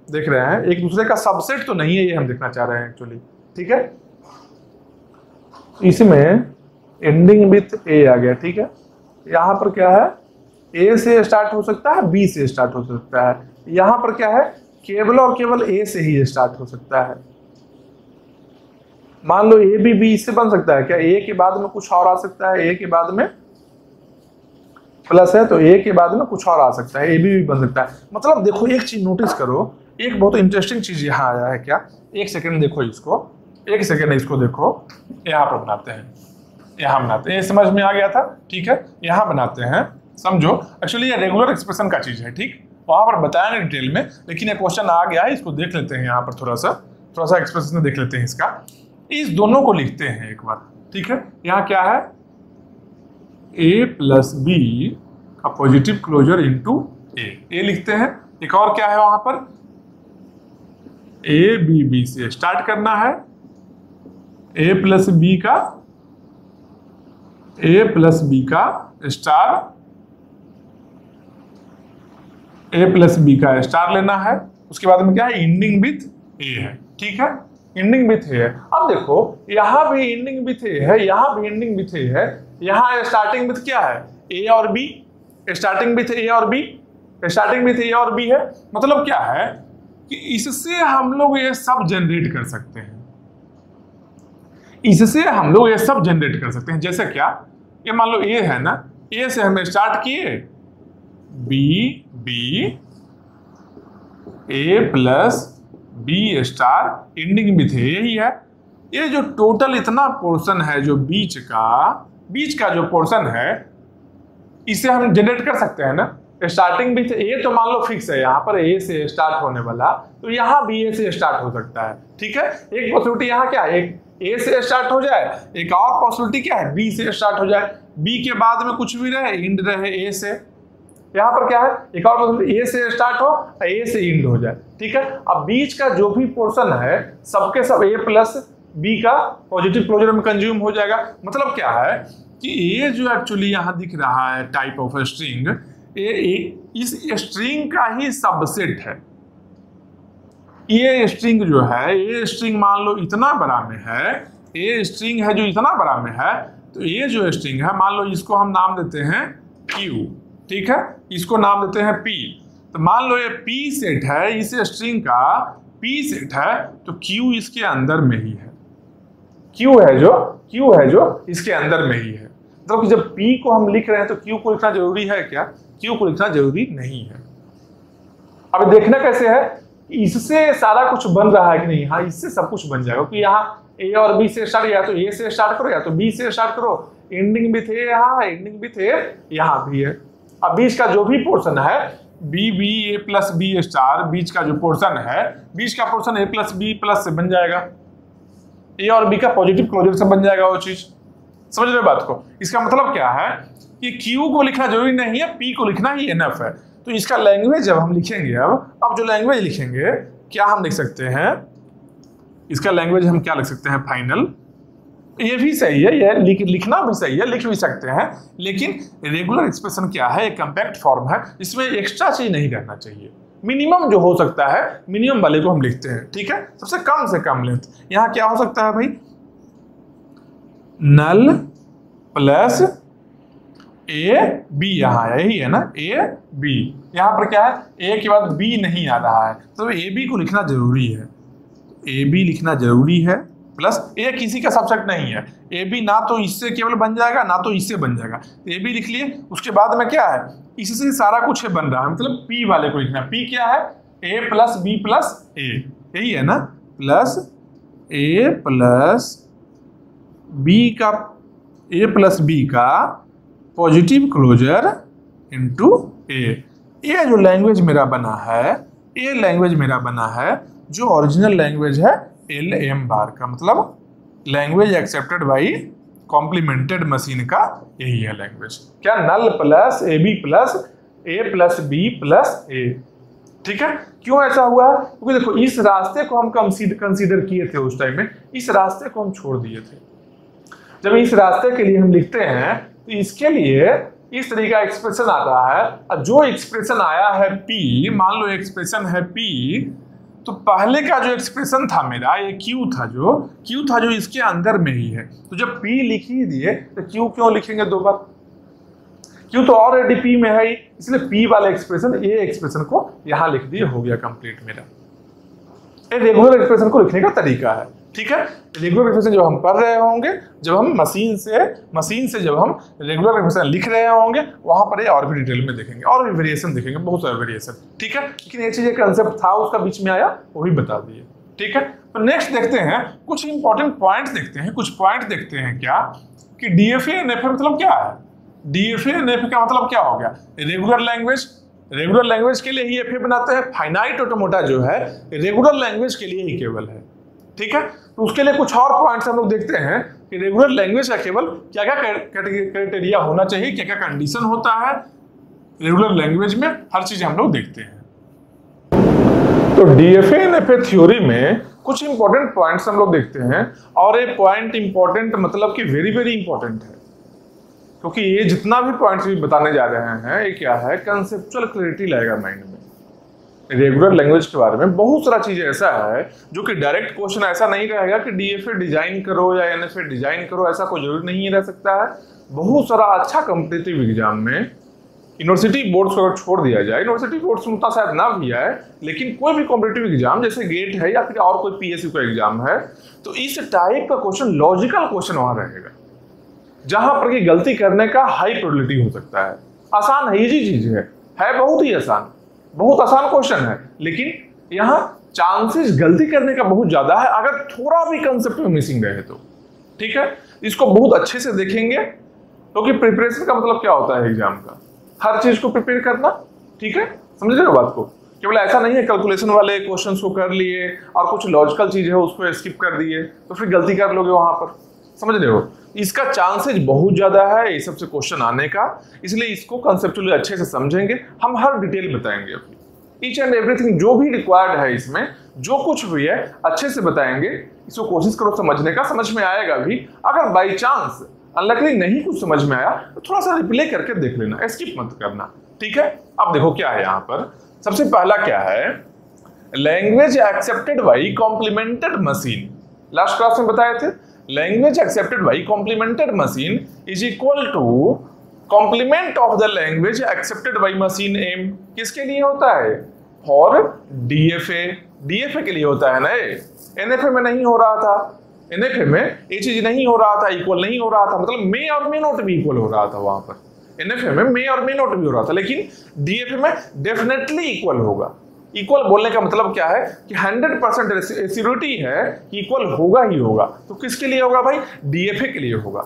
देख रहे हैं, एक दूसरे का सबसेट तो नहीं है, ये हम देखना चाह रहे हैं एक्चुअली, ठीक है। इसमें एंडिंग विथ ए आ गया, ठीक है। यहाँ पर क्या है, ए से स्टार्ट हो सकता है, बी से स्टार्ट हो सकता है, यहाँ पर क्या है, केवल और केवल ए से ही स्टार्ट हो सकता है। मान लो ए भी बी इससे बन सकता है क्या, ए के बाद में कुछ और आ सकता है, ए के बाद में प्लस है तो ए के बाद में कुछ और आ सकता है, ए भी बन सकता है। मतलब देखो एक चीज नोटिस करो, एक बहुत इंटरेस्टिंग चीज यहाँ आया है क्या, एक सेकंड देखो इसको, एक सेकंड इसको देखो, यहाँ पर बनाते हैं, यहाँ बनाते हैं, ये समझ में आ गया था, ठीक है। यहाँ बनाते हैं, समझो एक्चुअली ये रेगुलर एक्सप्रेशन का चीज है, ठीक, वहां पर बताया नहीं डिटेल में, लेकिन ये क्वेश्चन आ गया है, इसको देख लेते हैं, यहाँ पर थोड़ा सा एक्सप्रेशन देख लेते हैं इसका। इस दोनों को लिखते हैं एक बार, ठीक है। यहाँ क्या है, ए प्लस बी का पॉजिटिव क्लोजर इंटू ए लिखते हैं। एक और क्या है वहां पर, ए बी से स्टार्ट करना है, ए प्लस बी का स्टार, ए प्लस बी का स्टार लेना है। उसके बाद में क्या है, एंडिंग विथ ए है, ठीक है, एंडिंग विथ ए है। अब देखो यहाँ भी एंडिंग विथ ए है, यहाँ भी एंडिंग विथ ए है, यहाँ स्टार्टिंग विथ क्या है, ए और बी, स्टार्टिंग विथ ए और बी, स्टार्टिंग विथ ए और बी है। मतलब क्या है कि इससे हम लोग ये सब जनरेट कर सकते हैं, इससे हम लोग ये सब जनरेट कर सकते हैं। जैसे क्या, ये मान लो ए है ना, ए से हम स्टार्ट किए, B A plus B star ending with A, यही है। ये जो टोटल इतना पोर्शन है, जो बीच का जो पोर्शन है, इसे हम जनरेट कर सकते हैं ना। स्टार्टिंग भी ए तो मान लो फिक्स है, यहाँ पर ए से स्टार्ट होने वाला, तो यहाँ भी ए से स्टार्ट हो सकता है। ठीक है, एक पॉसिबिलिटी यहाँ क्या है, एक ए से स्टार्ट हो जाए, एक और पॉसिबिलिटी क्या है, बी से स्टार्ट हो जाए, बी के बाद में कुछ भी रहे, इंड रहे ए से। यहाँ पर क्या है, एक और पॉसिबिलिटी ए से स्टार्ट हो, ए से इंड हो जाए। ठीक है, अब बीच का जो भी पोर्शन है सबके सब ए प्लस बी का पॉजिटिव क्लोजर में कंज्यूम हो जाएगा। मतलब क्या है कि ये जो एक्चुअली यहाँ दिख रहा है टाइप ऑफ स्ट्रिंग, इस स्ट्रिंग का ही सबसेट है। ये स्ट्रिंग जो है, ये स्ट्रिंग मान लो इतना बड़ा में है, ये स्ट्रिंग है जो इतना बड़ा में है, तो ये जो स्ट्रिंग है मान लो इसको हम नाम देते हैं Q। ठीक है, इसको नाम देते हैं P। तो मान लो ये P सेट है, इस स्ट्रिंग का P सेट है, तो Q इसके अंदर में ही है। Q है जो इसके अंदर में ही है। मतलब कि जब P को हम लिख रहे हैं तो Q को लिखना जरूरी है क्या? Q को लिखना जरूरी नहीं है। अब देखना कैसे है, इससे सारा कुछ बन रहा है कि नहीं। हाँ, इससे सब कुछ बन जाएगा, क्योंकि यहाँ A और B से स्टार्ट, या तो A से स्टार्ट करो या तो B से स्टार्ट करो, एंडिंग भी थे यहाँ, एंडिंग भी थे यहाँ भी है। अब बीच का जो भी पोर्शन है B B A plus B star, बीच का जो पोर्शन है, बीच का पोर्शन ए प्लस बी प्लस से बन जाएगा, ए और बी का पॉजिटिव क्लोजर से बन जाएगा वो चीज। समझ रहे बात को? इसका मतलब क्या है कि Q को लिखना जरूरी नहीं है, P को लिखना ही एनफ है। तो इसका लैंग्वेज जब हम लिखेंगे, अब जो लैंग्वेज लिखेंगे क्या हम लिख सकते हैं, इसका लैंग्वेज हम क्या लिख सकते हैं, फाइनल। ये भी सही है, ये लिखना भी सही है, लिख भी सकते हैं, लेकिन रेगुलर एक्सप्रेशन क्या है, एक कम्पैक्ट फॉर्म है, इसमें एक्स्ट्रा चीज नहीं रहना चाहिए। मिनिमम जो हो सकता है, मिनिमम वाले को हम लिखते हैं। ठीक है, सबसे कम से कम लेंथ। यहाँ क्या हो सकता है भाई, नल प्लस ए बी, यहाँ यही है ना, ए बी। यहाँ पर क्या है, ए के बाद बी नहीं आ रहा है, तो ए बी को लिखना जरूरी है। ए बी लिखना जरूरी है, प्लस ए किसी का सबसेट नहीं है। ए बी ना तो इससे केवल बन जाएगा, ना तो इससे बन जाएगा। ए बी लिख लिए, उसके बाद में क्या है, इससे सारा कुछ बन रहा है, मतलब पी वाले को लिखना। पी क्या है, ए प्लस बी प्लस ए, यही है ना, प्लस ए प्लस बी का, ए प्लस बी का पॉजिटिव क्लोजर इनटू ए। ये जो लैंग्वेज मेरा बना है, ये लैंग्वेज मेरा बना है जो ओरिजिनल लैंग्वेज है LM बार का, मतलब language accepted by complemented machine का यही है लैंग्वेज। क्या, null plus A B plus A plus B plus A. ठीक है, क्यों ऐसा हुआ? क्योंकि देखो इस रास्ते को हम कंसीडर किए थे उस टाइम में, इस रास्ते को हम छोड़ दिए थे। जब इस रास्ते के लिए हम लिखते हैं तो इसके लिए इस तरीके का एक्सप्रेशन आता है। जो एक्सप्रेशन आया है P, मान लो एक्सप्रेशन है P, तो पहले का जो एक्सप्रेशन था मेरा, ये Q था जो इसके अंदर में ही है। तो जब P लिख ही दिए तो Q क्यों लिखेंगे दो बार? Q तो ऑलरेडी P में है ही, इसलिए P वाला एक्सप्रेशन, ये एक्सप्रेशन को यहाँ लिख दिए, हो गया कंप्लीट मेरा। ये रेगुलर एक्सप्रेशन को लिखने का तरीका है। ठीक है, रेगुलर एक्सप्रेशन जब हम पढ़ रहे होंगे, जब हम मशीन से जब हम रेगुलर एक्सप्रेशन लिख रहे होंगे, वहां पर ये और भी डिटेल में देखेंगे, और भी वेरिएशन देखेंगे, बहुत सारे वेरिएशन। ठीक है, लेकिन ये चीज, कंसेप्ट था उसका बीच में आया, वो भी बता दिए। ठीक है, तो नेक्स्ट देखते हैं कुछ इंपॉर्टेंट पॉइंट्स देखते हैं, कुछ पॉइंट देखते हैं क्या कि DFA NFA मतलब क्या है। DFA NFA का मतलब क्या हो गया, रेगुलर लैंग्वेज के लिए ही FA बनाते हैं। फाइनाइट ऑटोमेटा जो है रेगुलर लैंग्वेज के लिए ही केवल है। ठीक है, तो उसके लिए कुछ और पॉइंट्स हम लोग देखते हैं कि रेगुलर लैंग्वेज का केवल क्या क्या क्राइटेरिया होना चाहिए, क्या क्या कंडीशन होता है रेगुलर लैंग्वेज में, हर चीज हम लोग देखते हैं। तो DFA NFA थ्योरी में कुछ इंपॉर्टेंट पॉइंट्स हम लोग देखते हैं, और ये पॉइंट इंपॉर्टेंट मतलब कि वेरी वेरी इंपॉर्टेंट है, क्योंकि ये जितना भी पॉइंट्स भी बताने जा रहे हैं, ये क्या है, कंसेप्चुअल क्लैरिटी लाएगा माइंड में। रेगुलर लैंग्वेज के बारे में बहुत सारा चीज ऐसा है जो कि डायरेक्ट क्वेश्चन ऐसा नहीं रहेगा कि DFA डिजाइन करो या NFA डिजाइन करो, ऐसा कोई जरूरी नहीं रह सकता है। बहुत सारा अच्छा कॉम्पिटिटिव एग्जाम में यूनिवर्सिटी बोर्ड्स को अगर छोड़ दिया जाए, यूनिवर्सिटी बोर्ड्स में उतना शायद ना भी आए, लेकिन कोई भी कॉम्पिटिटिव एग्जाम जैसे गेट है या फिर और कोई PSU का एग्जाम है, तो इस टाइप का क्वेश्चन, लॉजिकल क्वेश्चन वहां रहेगा, जहां पर कि गलती करने का हाई प्रोबेबिलिटी हो सकता है। आसान है, इजी चीज है बहुत ही आसान, बहुत आसान क्वेश्चन है, लेकिन यहाँ चांसेस गलती करने का बहुत ज्यादा है अगर थोड़ा भी कंसेप्ट में मिसिंग रहे तो। ठीक है, इसको बहुत अच्छे से देखेंगे, क्योंकि प्रिपरेशन का मतलब क्या होता है एग्जाम का, हर चीज को प्रिपेयर करना, ठीक है, समझ रहे हो बात को। केवल ऐसा नहीं है कैलकुलेशन वाले क्वेश्चंस को कर लिए और कुछ लॉजिकल चीज है उसको स्किप कर दिए तो फिर गलती कर लोगे वहां पर, समझ रहे हो। इसका चांसेज बहुत ज्यादा है ये सबसे क्वेश्चन आने का, इसलिए इसको कंसेप्चुअली अच्छे से समझेंगे, हम हर डिटेल बताएंगे अपनी, ईच एंड एवरीथिंग जो भी रिक्वायर्ड है इसमें, जो कुछ भी है अच्छे से बताएंगे। इसको कोशिश करो समझने का, समझ में आएगा भी। अगर बाई चांस अनलकीली नहीं कुछ समझ में आया तो थोड़ा सा रिप्ले करके देख लेना, स्किप मत करना, ठीक है। अब देखो क्या है यहाँ पर, सबसे पहला क्या है, language accepted by complemented machine. Last class में बताए थे language accepted by complemented machine is equal to complement of the language accepted by machine M. किसके लिए होता है, फॉर डीएफए, डीएफए के लिए होता है ना, एनएफए में नहीं हो रहा था, एनएफए में ये चीज नहीं हो रहा था, इक्वल नहीं हो रहा था, मतलब मे और मे नॉट भी इक्वल हो रहा था वहां पर, एनएफए में मे और मे नॉट भी हो रहा था, लेकिन डीएफए में डेफिनेटली इक्वल होगा। इक्वल बोलने का मतलब क्या है कि 100% एश्योरिटी है कि इक्वल होगा ही होगा। तो किसके लिए होगा भाई, डीएफए के लिए होगा।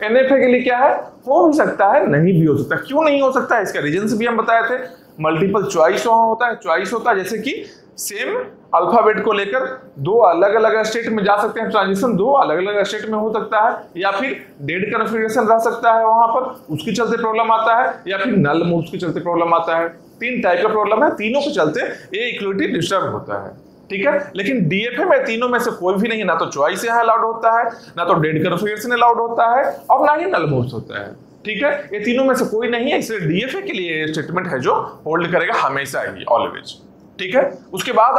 एनएफए के लिए क्या है, हो भी सकता है नहीं भी हो सकता। क्यों नहीं हो सकता है, इसका रीजंस भी हम बताए थे। मल्टीपल चॉइस होता है, चॉइस होता है जैसे कि सेम अल्फाबेट को लेकर दो अलग अलग स्टेट में जा सकते हैं, ट्रांजिशन दो अलग अलग स्टेट में हो सकता है, या फिर डेड कन्फिगरेशन रह सकता है वहां पर, उसके चलते प्रॉब्लम आता है, या फिर नल मूव्स के चलते प्रॉब्लम आता है। तीन टाइप का प्रॉब्लम है, तीनों के चलते ये इक्वलिटी डिस्टर्ब होता है, ठीक है। लेकिन डीएफए में तीनों में से कोई भी नहीं, ना तो चॉइस यहाँ अलाउड होता है, ना तो डेड कन्फिगरेशन अलाउड होता है, और ना ही नल मूव्स होता है, ठीक है। ये तीनों में से कोई नहीं है, इसलिए डीएफए के लिए स्टेटमेंट है जो होल्ड करेगा हमेशा ही, ऑलवेज, ठीक है। उसके बाद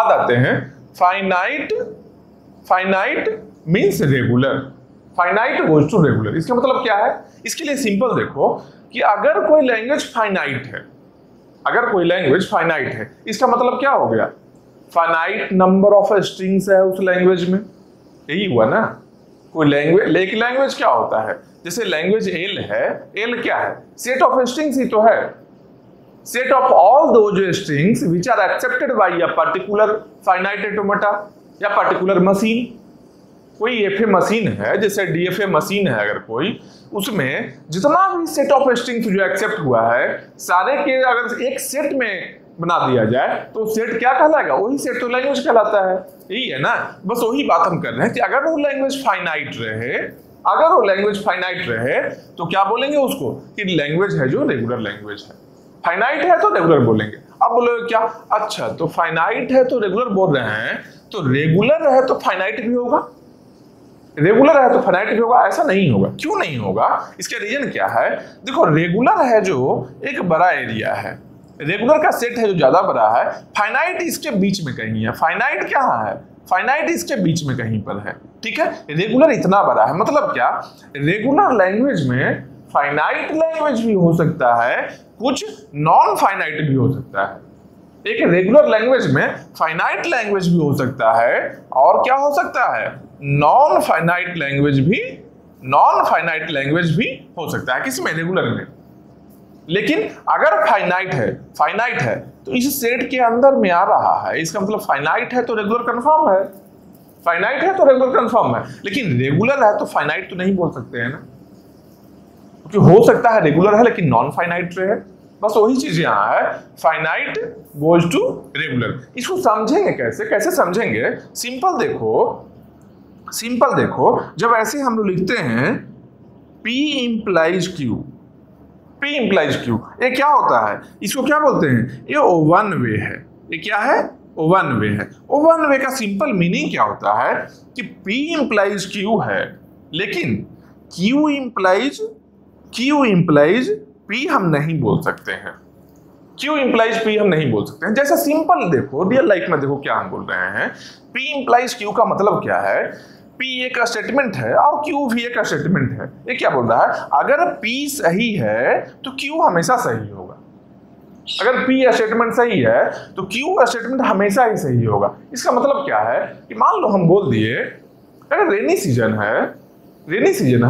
आते हैं finite, finite means regular, finite goes to regular. इसका मतलब क्या है, इसके लिए सिंपल देखो कि अगर कोई लैंग्वेज फाइनाइट है, अगर कोई लैंग्वेज फाइनाइट है, इसका मतलब क्या हो गया, फाइनाइट नंबर ऑफ स्ट्रिंग्स है उस लैंग्वेज में, यही हुआ ना। कोई लैंग्वेज, लेकिन लैंग्वेज क्या होता है, जैसे लैंग्वेज एल है, एल क्या है, सेट ऑफ स्ट्रिंग्स ही तो है, set of all those strings which are accepted by a particular finite automata या पर्टिकुलर मशीन। कोई एफए मशीन है, जैसे डीएफए मशीन है, अगर कोई, उसमें जितना भी सेट ऑफ स्ट्रिंग्स जो एक्सेप्ट हुआ है सारे के अगर एक सेट में बना दिया जाए तो सेट क्या कहलाएगा, वही सेट तो लैंग्वेज कहलाता है, यही है ना। बस वही बात हम कर रहे हैं कि अगर वो लैंग्वेज फाइनाइट रहे, अगर वो लैंग्वेज फाइनाइट रहे तो क्या बोलेंगे उसको कि लैंग्वेज है जो रेगुलर लैंग्वेज है। फाइनाइट है तो रेगुलर बोलेंगे। अब बोलोगे क्या, अच्छा तो फाइनाइट है तो रेगुलर बोल रहे हैं, तो रेगुलर है तो फाइनाइट भी होगा, रेगुलर है तो फाइनाइट भी होगा, ऐसा नहीं होगा। क्यों नहीं होगा, इसका रीजन क्या है, देखो रेगुलर है जो एक बड़ा एरिया है, रेगुलर का सेट है जो ज्यादा बड़ा है, फाइनाइट इसके बीच में कहीं है, फाइनाइट क्या है, फाइनाइट इसके बीच में कहीं पर है, ठीक है। रेगुलर इतना बड़ा है, मतलब क्या, रेगुलर लैंग्वेज में फाइनाइट लैंग्वेज भी हो सकता है, कुछ नॉन फाइनाइट भी हो सकता है। एक रेगुलर लैंग्वेज में फाइनाइट लैंग्वेज भी हो सकता है, और क्या हो सकता है, नॉन फाइनाइट लैंग्वेज भी, नॉन फाइनाइट लैंग्वेज भी हो सकता है, किसमें, रेगुलर में। लेकिन अगर फाइनाइट है तो इस सेट के अंदर में आ रहा है, इसका मतलब फाइनाइट है तो रेगुलर कंफर्म है, फाइनाइट है तो रेगुलर कंफर्म है। लेकिन रेगुलर है तो फाइनाइट तो नहीं बोल सकते हैं ना, क्योंकि हो सकता है रेगुलर है लेकिन नॉन फाइनाइट रहे। बस वही चीज यहाँ है, फाइनाइट गोज टू रेगुलर। इसको समझेंगे कैसे, कैसे समझेंगे, सिंपल देखो, जब ऐसे हम लोग लिखते हैं P implies Q, P implies Q, ये क्या होता है, इसको क्या बोलते हैं, ये वन वे है, ये क्या है, वन वे है। वन वे का सिंपल मीनिंग क्या होता है कि P implies Q है, लेकिन Q implies P हम नहीं बोल सकते हैं, Q implies P हम नहीं बोल सकते हैं। जैसा सिंपल देखो, रियल लाइफ में देखो क्या हम बोल रहे हैं, P implies Q का मतलब क्या है, P एक स्टेटमेंट है और Q भी एक स्टेटमेंट है। ये क्या बोल रहा है, अगर P सही है तो Q हमेशा सही होगा, अगर P स्टेटमेंट सही है तो Q स्टेटमेंट हमेशा ही सही होगा। इसका मतलब क्या है कि मान लो हम बोल दिए, अगर रेनी सीजन है,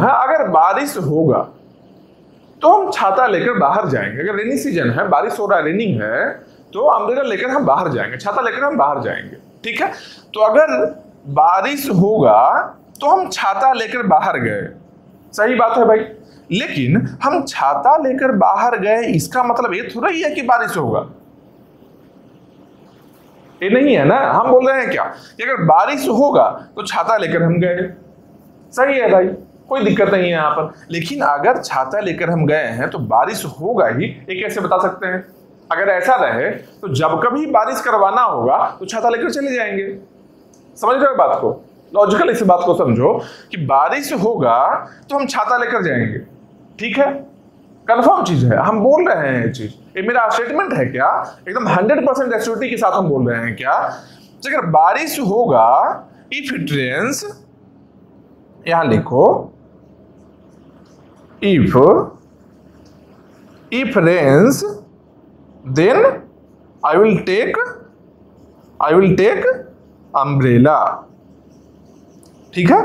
अगर बारिश होगा तो हम छाता लेकर बाहर जाएंगे। अगर रेनी सीजन है, बारिश हो रहा है, रेनिंग है, तो अम्ब्रेला लेकर हम बाहर जाएंगे, छाता लेकर हम बाहर जाएंगे, ठीक है। तो अगर बारिश होगा तो हम छाता लेकर बाहर गए, सही बात है भाई। लेकिन हम छाता लेकर बाहर गए, इसका मतलब ये थोड़ा ही है कि बारिश होगा। ये नहीं है ना। हम बोल रहे हैं क्या कि अगर बारिश होगा तो छाता लेकर हम गए, सही है भाई, कोई दिक्कत नहीं है यहाँ पर। लेकिन अगर छाता लेकर हम गए हैं तो बारिश होगा ही, ये कैसे बता सकते हैं? अगर ऐसा रहे तो जब कभी बारिश करवाना होगा तो छाता लेकर चले जाएंगे। समझ रहे हो बात को? लॉजिकल इस बात को समझो कि बारिश होगा तो हम छाता लेकर जाएंगे, ठीक है, कंफर्म चीज है, हम बोल रहे हैं ये चीज, ये मेरा स्टेटमेंट है क्या, एकदम 100% एश्योरिटी के साथ हम बोल रहे हैं क्या, अगर बारिश होगा, इफ इट रेन्स, यहां लिखो if rains then I will take umbrella, ठीक है,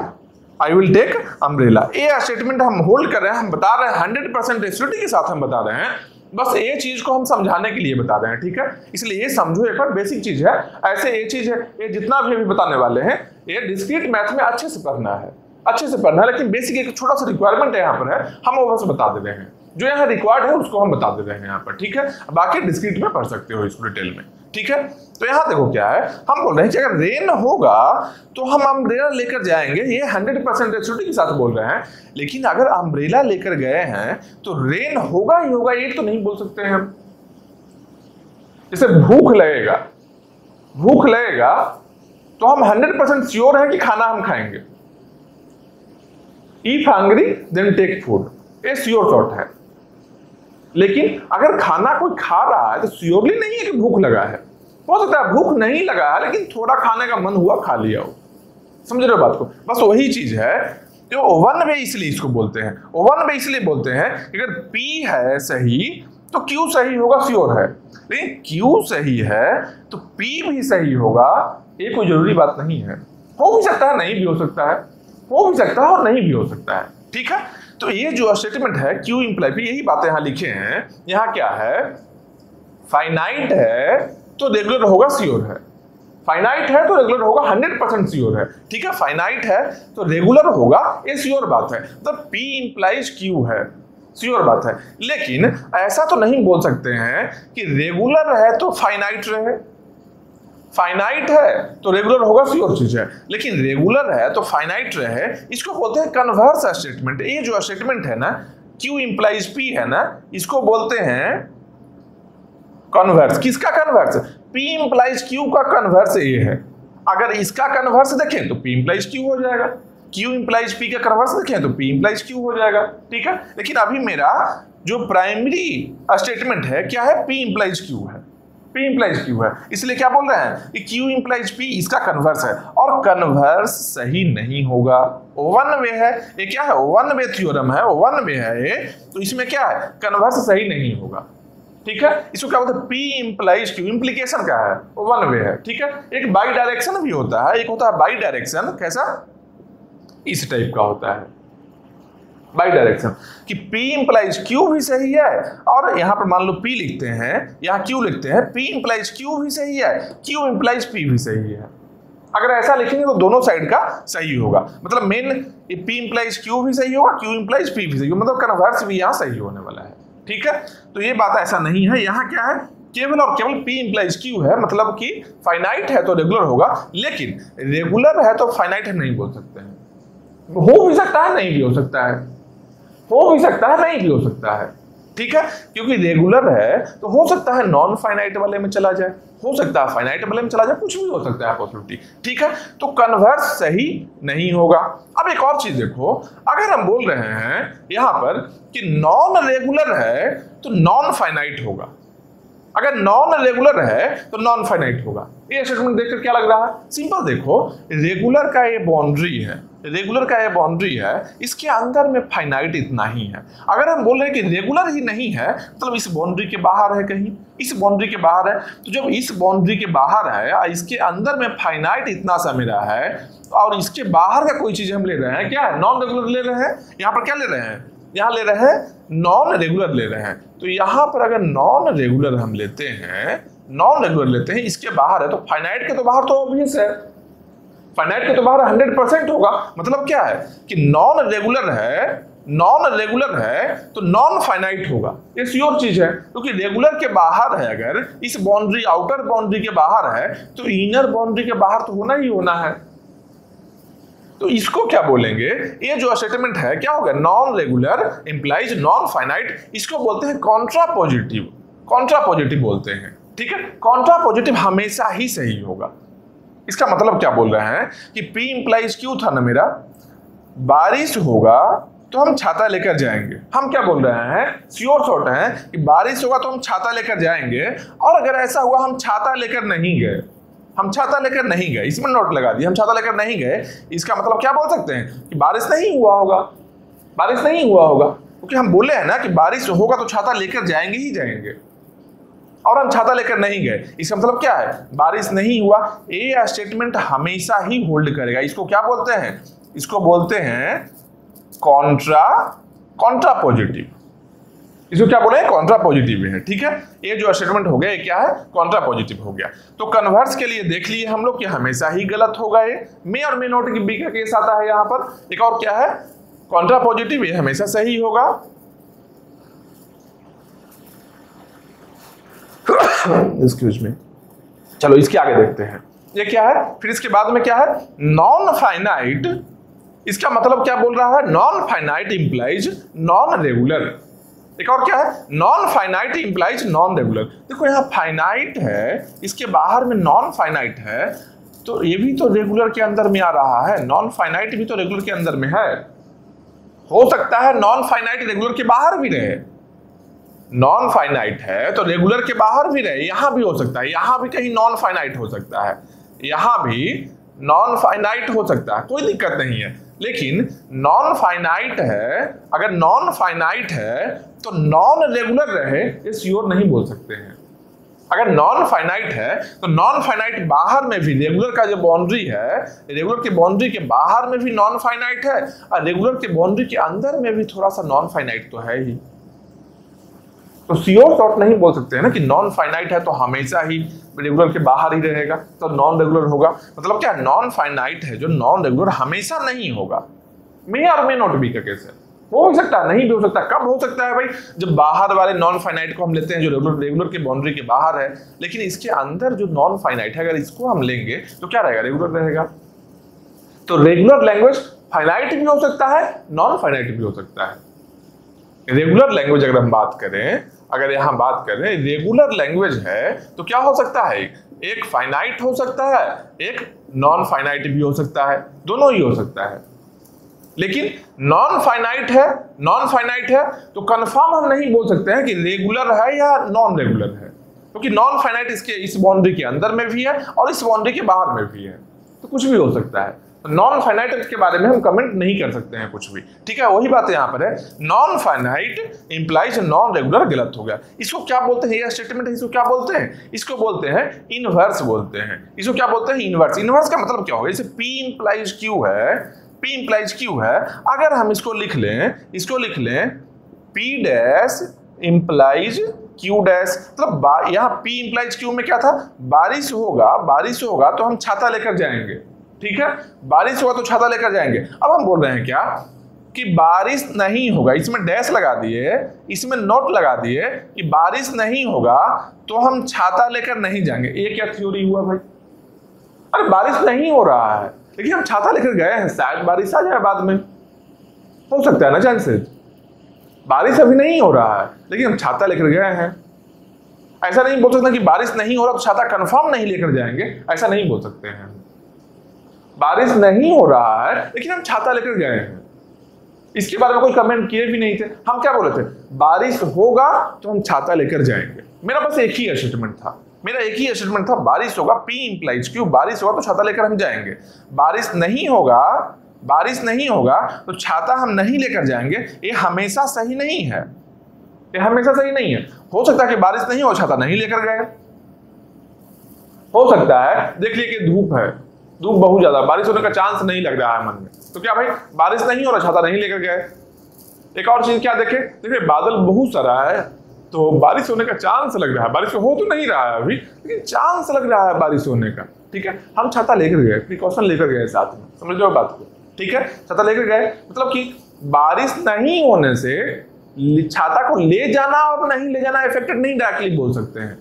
आई विल टेक अम्ब्रेला। ये स्टेटमेंट हम होल्ड कर रहे हैं, हम बता रहे हैं 100% एश्योरिटी के साथ हम बता रहे हैं, बस ये चीज को हम समझाने के लिए बता रहे हैं, ठीक है। इसलिए ये समझो, एक बार बेसिक चीज है, ऐसे ये चीज है, ये जितना भी अभी बताने वाले हैं ये डिस्क्रीट मैथ में अच्छे से पढ़ना है, अच्छे से पढ़ना है, लेकिन बेसिक एक छोटा सा रिक्वायरमेंट यहाँ पर है, हम वो बस बता दे रहे हैं, जो यहाँ रिक्वायर्ड है उसको हम बता दे रहे हैं यहाँ पर, ठीक है। बाकी डिस्क्रीट में पढ़ सकते हो इसको डिटेल में, ठीक है। तो यहाँ देखो क्या है, हम बोल रहे हैं कि अगर रेन होगा तो हम अम्ब्रेला लेकर जाएंगे, ये 100% एश्योरिटी के साथ बोल रहे हैं। लेकिन अगर अम्ब्रेला लेकर गए हैं तो रेन होगा ही होगा, ये तो नहीं बोल सकते हैं हम। जैसे भूख लगेगा तो हम 100% श्योर हैं कि खाना हम खाएंगे। If hungry then take food, ये श्योर शॉट है। लेकिन अगर खाना कोई खा रहा है तो श्योरली नहीं है कि भूख लगा है, हो सकता है भूख नहीं लगा है लेकिन थोड़ा खाने का मन हुआ, खा लिया हो। समझ रहे हो बात को? बस वही चीज है जो वन वे इसलिए इसको बोलते हैं, वन वे इसलिए बोलते हैं कि अगर पी है सही तो क्यू सही होगा, श्योर है, लेकिन क्यू सही है तो पी भी सही होगा, ये कोई जरूरी बात नहीं है। हो भी सकता है, नहीं भी हो सकता है, हो भी सकता है और नहीं भी हो सकता है, ठीक है। तो ये जो स्टेटमेंट है क्यू इंप्लाई पी, यही बातें यहां लिखे हैं। यहां क्या है, फाइनाइट है तो रेगुलर होगा, श्योर है, फाइनाइट है तो रेगुलर होगा, 100% श्योर है, ठीक है। फाइनाइट है तो रेगुलर होगा, ये श्योर बात है, तो P इंप्लाइज Q है, श्योर बात है। लेकिन ऐसा तो नहीं बोल सकते हैं कि रेगुलर है तो फाइनाइट रहे, फाइनाइट है तो रेगुलर होगा, श्योर चीज है, लेकिन रेगुलर है तो फाइनाइट रहे, इसको बोलते हैं कन्वर्स स्टेटमेंट। ये जो स्टेटमेंट है ना, Q इंप्लाइज P है ना, इसको बोलते हैं कन्वर्स। किसका कन्वर्स? P इंप्लाइज Q का कन्वर्स ये है। अगर इसका कन्वर्स देखें तो P इंप्लाइज Q हो जाएगा, Q इंप्लाइज P का कन्वर्स देखें तो P इंप्लाइज Q हो जाएगा, ठीक है। लेकिन अभी मेरा जो प्राइमरी स्टेटमेंट है क्या है, P इंप्लाइज Q है, P इंप्लाइज Q है, इसलिए क्या बोल रहे हैं कि Q इंप्लाइज P इसका कन्वर्स है, और कन्वर्स सही नहीं होगा, वन वे है, ये क्या है, वन वे थ्योरम है, वन वे है ये, तो इसमें क्या है, कन्वर्स सही नहीं होगा, ठीक है। इसको क्या बोलते हैं, P इंप्लाइज Q, इंप्लीकेशन क्या है, वन वे है, ठीक है। एक बाई डायरेक्शन भी होता है, एक होता है बाई डायरेक्शन, कैसा, इस टाइप का होता है बाई डायरेक्शन, कि P इंप्लाइज Q भी सही है, और यहां पर मान लो P लिखते हैं, यहां Q लिखते हैं, P इंप्लाइज Q भी सही है, Q इंप्लाइज P भी सही है। अगर ऐसा लिखेंगे तो दोनों साइड का सही होगा, मतलब मेन P इंप्लाइज Q भी सही होगा, Q इंप्लाइज P भी सही होगा, मतलब कन्वर्स भी यहां सही होने वाला है, ठीक है। तो ये बात ऐसा नहीं है, यहां क्या है, केवल और केवल P इंप्लाइज Q है, मतलब कि फाइनाइट है तो रेगुलर होगा, लेकिन रेगुलर है तो फाइनाइट नहीं बोल सकते हैं। हो भी सकता है, नहीं भी हो सकता है, हो भी सकता है, नहीं भी हो सकता है, ठीक है। क्योंकि रेगुलर है तो हो सकता है नॉन फाइनाइट वाले में चला जाए, हो सकता है फाइनाइट वाले में चला जाए, कुछ भी हो सकता है पॉसिबिलिटी, ठीक है। तो कन्वर्स सही नहीं होगा। अब एक और चीज देखो, अगर हम बोल रहे हैं यहां पर कि नॉन रेगुलर है तो नॉन फाइनाइट होगा, अगर नॉन रेगुलर है तो नॉन फाइनाइट होगा। ये स्टेटमेंट देखकर क्या लग रहा है, सिंपल देखो, रेगुलर का ये बाउंड्री है, रेगुलर का ये बाउंड्री है, इसके अंदर में फाइनाइट इतना ही है। अगर हम बोल रहे हैं कि रेगुलर ही नहीं है, मतलब इस बाउंड्री के बाहर है, कहीं इस बाउंड्री के बाहर है, तो जब इस बाउंड्री के बाहर है, इसके अंदर में फाइनाइट इतना सा मेरा है, और इसके बाहर का कोई चीज हम ले रहे हैं, क्या है, नॉन रेगुलर ले रहे हैं। यहाँ पर क्या ले रहे हैं, यहाँ ले रहे हैं नॉन रेगुलर ले रहे हैं। तो यहाँ पर अगर नॉन रेगुलर हम लेते हैं, नॉन रेगुलर लेते हैं, इसके बाहर है, तो फाइनाइट के तो बाहर तो ऑब्वियस है, फाइनाइट के तो बाहर 100% होगा। मतलब क्या है कि नॉन रेगुलर है नॉन रेगुलर है तो नॉन फाइनाइट होगा, ये श्योर चीज है, क्योंकि रेगुलर के बाहर है, अगर इस बाउंड्री आउटर बाउंड्री के बाहर है तो इनर बाउंड्री के बाहर तो होना ही होना है। तो इसको क्या बोलेंगे, ये जो स्टेटमेंट है क्या होगा, non regular implies non finite, इसको बोलते हैं कॉन्ट्रा पॉजिटिव, कॉन्ट्रा पॉजिटिव बोलते हैं। ठीक है, कॉन्ट्रा पॉजिटिव हमेशा ही सही होगा। इसका मतलब क्या बोल रहे हैं कि P इंप्लाइज क्यू था ना मेरा, बारिश होगा तो हम छाता लेकर जाएंगे। हम क्या बोल रहे हैं, श्योर शॉर्ट है कि बारिश होगा तो हम छाता लेकर जाएंगे, और अगर ऐसा हुआ हम छाता लेकर नहीं गए, हम छाता लेकर नहीं गए, इसमें नोट लगा दिया, हम छाता लेकर नहीं गए, इसका मतलब क्या बोल सकते हैं कि बारिश नहीं हुआ होगा, बारिश नहीं हुआ होगा, क्योंकि हम बोले हैं ना कि बारिश होगा तो छाता लेकर जाएंगे ही जाएंगे, और हम छाता लेकर नहीं गए, इसका मतलब क्या है, बारिश नहीं हुआ। ये स्टेटमेंट हमेशा ही होल्ड करेगा। इसको क्या बोलते हैं, इसको बोलते हैं कॉन्ट्रा पॉजिटिव। इसको क्या बोले, कॉन्ट्रा पॉजिटिव है। ठीक है, ये जो स्टेटमेंट हो गया ये क्या है, कॉन्ट्रा पॉजिटिव हो गया। तो कन्वर्स के लिए देख लिए हम लोग कि हमेशा ही गलत होगा, ये मे और मे नॉट की बी का केस आता है यहाँ पर। एक और क्या है, कॉन्ट्रा पॉजिटिव, ये हमेशा सही होगा। एक्सक्यूज मी, चलो इसके आगे देखते हैं ये क्या है। फिर इसके बाद में क्या है, नॉन फाइनाइट, इसका मतलब क्या बोल रहा है, non finite implies non regular. एक और क्या है, non finite implies non regular. देखो यहाँ फाइनाइट है, इसके बाहर में नॉन फाइनाइट है, तो ये भी तो रेगुलर के अंदर में आ रहा है, नॉन फाइनाइट भी तो रेगुलर के अंदर में है। हो सकता है नॉन फाइनाइट रेगुलर के बाहर भी रहे, नॉन फाइनाइट है तो रेगुलर के बाहर भी रहे, यहां भी हो सकता है, यहां भी कहीं नॉन फाइनाइट हो सकता है, यहां भी नॉन फाइनाइट हो सकता है, कोई दिक्कत नहीं है। लेकिन नॉन फाइनाइट है, अगर नॉन फाइनाइट है तो नॉन रेगुलर रहे, ये श्योर नहीं बोल सकते हैं। अगर नॉन फाइनाइट है तो नॉन फाइनाइट बाहर में भी, रेगुलर का जो बाउंड्री है, रेगुलर के बाउंड्री के बाहर में भी नॉन फाइनाइट है, और रेगुलर के बाउंड्री के अंदर में भी थोड़ा सा नॉन फाइनाइट तो है ही। तो श्योर शॉर्ट नहीं बोल सकते हैं ना कि नॉन फाइनाइट है तो हमेशा ही रेगुलर के बाहर ही रहेगा, तो नॉन रेगुलर होगा। मतलब क्या, नॉन फाइनाइट है जो नॉन रेगुलर हमेशा नहीं होगा। मे और मे नॉट बी का केस है, हो सकता है, नहीं भी हो सकता। कब हो सकता है भाई, जब बाहर वाले नॉन फाइनाइट को हम लेते हैं जो रेगुलर के बाउंड्री के बाहर है, लेकिन इसके अंदर जो नॉन फाइनाइट है अगर इसको हम लेंगे तो क्या रहेगा, रेगुलर रहेगा। तो रेगुलर लैंग्वेज फाइनाइट भी हो सकता है, नॉन फाइनाइट भी हो सकता है। रेगुलर लैंग्वेज अगर हम बात करें, अगर यहां बात करें रेगुलर लैंग्वेज है तो क्या हो सकता है, एक फाइनाइट हो सकता है, एक नॉन फाइनाइट भी हो सकता है, दोनों ही हो सकता है। लेकिन नॉन फाइनाइट है, नॉन फाइनाइट है तो कंफर्म हम नहीं बोल सकते हैं कि रेगुलर है या नॉन रेगुलर है, क्योंकि नॉन फाइनाइट इसके इस बाउंड्री के अंदर में भी है और इस बाउंड्री के बाहर में भी है, तो कुछ भी हो सकता है। नॉन फाइनाइट के बारे में हम कमेंट नहीं कर सकते हैं कुछ भी। ठीक है, वही बात यहाँ पर है, non finite implies non regular गलत हो गया। इसको क्या बोलते हैं, ये स्टेटमेंट है, इसको क्या बोलते हैं, इसको बोलते हैं इनवर्स बोलते हैं। इसको क्या बोलते हैं, इनवर्स। इनवर्स का मतलब क्या होगा, जैसे P इंप्लाइज Q है, P इंप्लाइज Q है, अगर हम इसको लिख लें, P dash implies Q dash, मतलब यहाँ P इंप्लाइज Q में क्या था, बारिश होगा तो हम छाता लेकर जाएंगे। ठीक है, बारिश होगा तो छाता लेकर जाएंगे। अब हम बोल रहे हैं क्या कि बारिश नहीं होगा, इसमें डैश लगा दिए, इसमें नोट लगा दिए कि बारिश नहीं होगा तो हम छाता लेकर नहीं जाएंगे। ये क्या थ्योरी हुआ भाई, अरे बारिश नहीं हो रहा है लेकिन हम छाता लेकर गए हैं, शायद बारिश आ जाए बाद में, हो सकता है ना चांसेस। बारिश अभी नहीं हो रहा है लेकिन हम छाता लेकर गए हैं। ऐसा नहीं बोल सकते कि बारिश नहीं हो रहा तो छाता कंफर्म नहीं लेकर जाएंगे, ऐसा नहीं बोल सकते हैं। बारिश नहीं हो रहा है लेकिन हम छाता लेकर गए हैं, इसके बारे में कोई कमेंट किए भी नहीं थे। हम क्या बोले थे, बारिश होगा तो हम छाता लेकर जाएंगे। मेरा बस एक ही स्टेटमेंट था, बारिश होगा, P इंप्लाइज Q, बारिश होगा तो छाता लेकर हम जाएंगे। बारिश नहीं होगा तो छाता हम नहीं लेकर जाएंगे। ये हमेशा सही नहीं है, हो सकता है कि बारिश नहीं हो, छाता नहीं लेकर गए, हो सकता है देख लिए कि धूप है, धूप बहुत ज्यादा, बारिश होने का चांस नहीं लग रहा है मन में, तो क्या भाई बारिश नहीं हो रहा, छाता नहीं लेकर गए। एक और चीज क्या देखिए बादल बहुत सारा है तो बारिश होने का चांस लग रहा है, बारिश हो तो नहीं रहा है अभी लेकिन चांस लग रहा है बारिश होने का। ठीक है, हम छाता लेकर गए, प्रिकॉशन लेकर गए साथ में, समझ लो बात को। ठीक है, छाता लेकर गए मतलब कि बारिश नहीं होने से छाता को ले जाना और नहीं ले जाना इफेक्टेड नहीं डायरेक्टली बोल सकते हैं।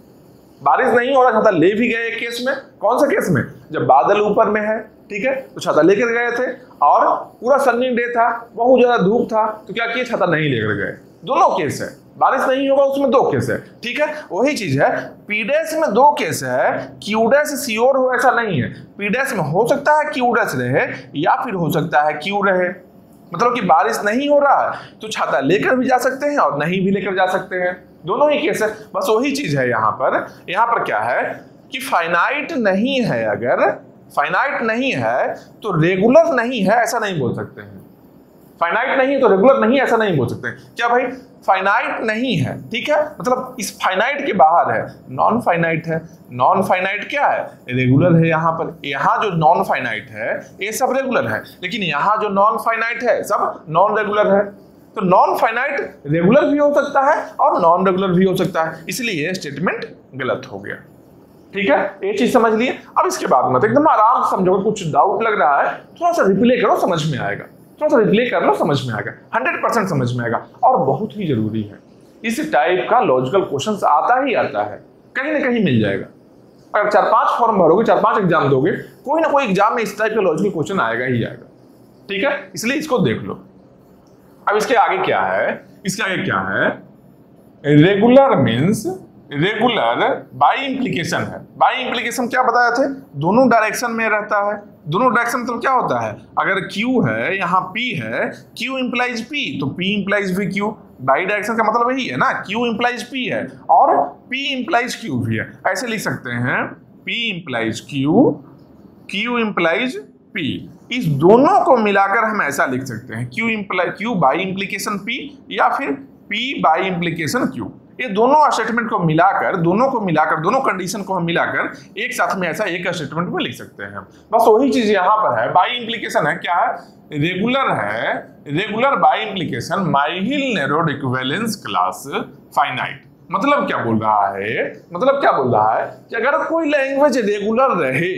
बारिश नहीं हो रहा, छाता ले भी गए। केस में, कौन सा केस में? जब बादल ऊपर में है, ठीक है, तो छाता लेकर गए थे और पूरा सन्नी डे था, बहुत ज्यादा धूप था, तो क्या किए? छाता नहीं लेकर गए। दोनों केस है, बारिश नहीं होगा उसमें दो केस है, ठीक है। वही चीज है पी डैश में दो केस है, क्यू डैश श्योर हो ऐसा नहीं है। पी डैश में हो सकता है क्यू डैश रहे या फिर हो सकता है क्यू रहे, मतलब कि बारिश नहीं हो रहा है तो छाता लेकर भी जा सकते हैं और नहीं भी लेकर जा सकते हैं, दोनों ही केस है। बस वही चीज है यहाँ पर क्या है कि फाइनाइट नहीं है, अगर फाइनाइट नहीं है तो रेगुलर नहीं है ऐसा नहीं बोल सकते हैं। फाइनाइट नहीं है तो रेगुलर नहीं ऐसा नहीं बोल सकते हैं। क्या भाई? फाइनाइट नहीं है, ठीक है, मतलब इस फाइनाइट के बाहर है, नॉन फाइनाइट है। नॉन फाइनाइट क्या है? रेगुलर है। यहाँ पर, यहाँ जो नॉन फाइनाइट है ये सब रेगुलर है, लेकिन यहाँ जो नॉन फाइनाइट है सब नॉन रेगुलर है। तो नॉन फाइनाइट रेगुलर भी हो सकता है और नॉन रेगुलर भी हो सकता है, इसलिए स्टेटमेंट गलत हो गया, ठीक है। ये चीज समझ लिए। अब इसके बाद मत एकदम आराम से समझोगे, कुछ डाउट लग रहा है थोड़ा सा रिप्ले करो, समझ में आएगा। थोड़ा सा रिप्ले कर लो, समझ में आएगा, 100% समझ में आएगा। और बहुत ही जरूरी है, इस टाइप का लॉजिकल क्वेश्चन आता ही आता है, कहीं ना कहीं मिल जाएगा। अगर 4-5 फॉर्म भरोगे, 4-5 एग्जाम दोगे, कोई ना कोई एग्जाम में इस टाइप का लॉजिकल क्वेश्चन आएगा ही आएगा, ठीक है। इसलिए इसको देख लो। अब इसके आगे क्या है? इसके आगे क्या है? Regular means regular by implication है। बाई इंप्लीकेशन क्या बताया थे? दोनों डायरेक्शन में रहता है। दोनों डायरेक्शन मतलब क्या होता है? अगर Q है, यहाँ P है, Q इंप्लाइज P, तो P इंप्लाइज भी Q। बाई डायरेक्शन का मतलब यही है ना, Q इंप्लाइज P है और P इंप्लाइज Q भी है। ऐसे लिख सकते हैं, P implies Q, Q implies P। इस दोनों को मिलाकर हम ऐसा लिख सकते हैं, Q बाई इंप्लीकेशन P या फिर P बाई इंप्लीकेशन Q। ये दोनों स्टेटमेंट को मिलाकर, दोनों कंडीशन को हम मिलाकर एक साथ में ऐसा एक स्टेटमेंट में लिख सकते हैं। बस वही चीज यहाँ पर है। बाई इंप्लीकेशन है, क्या है? रेगुलर है। Regular by implication Myhill Nerode equivalence class finite. मतलब क्या बोल रहा है? मतलब क्या बोल रहा है कि अगर कोई लैंग्वेज रेगुलर रहे,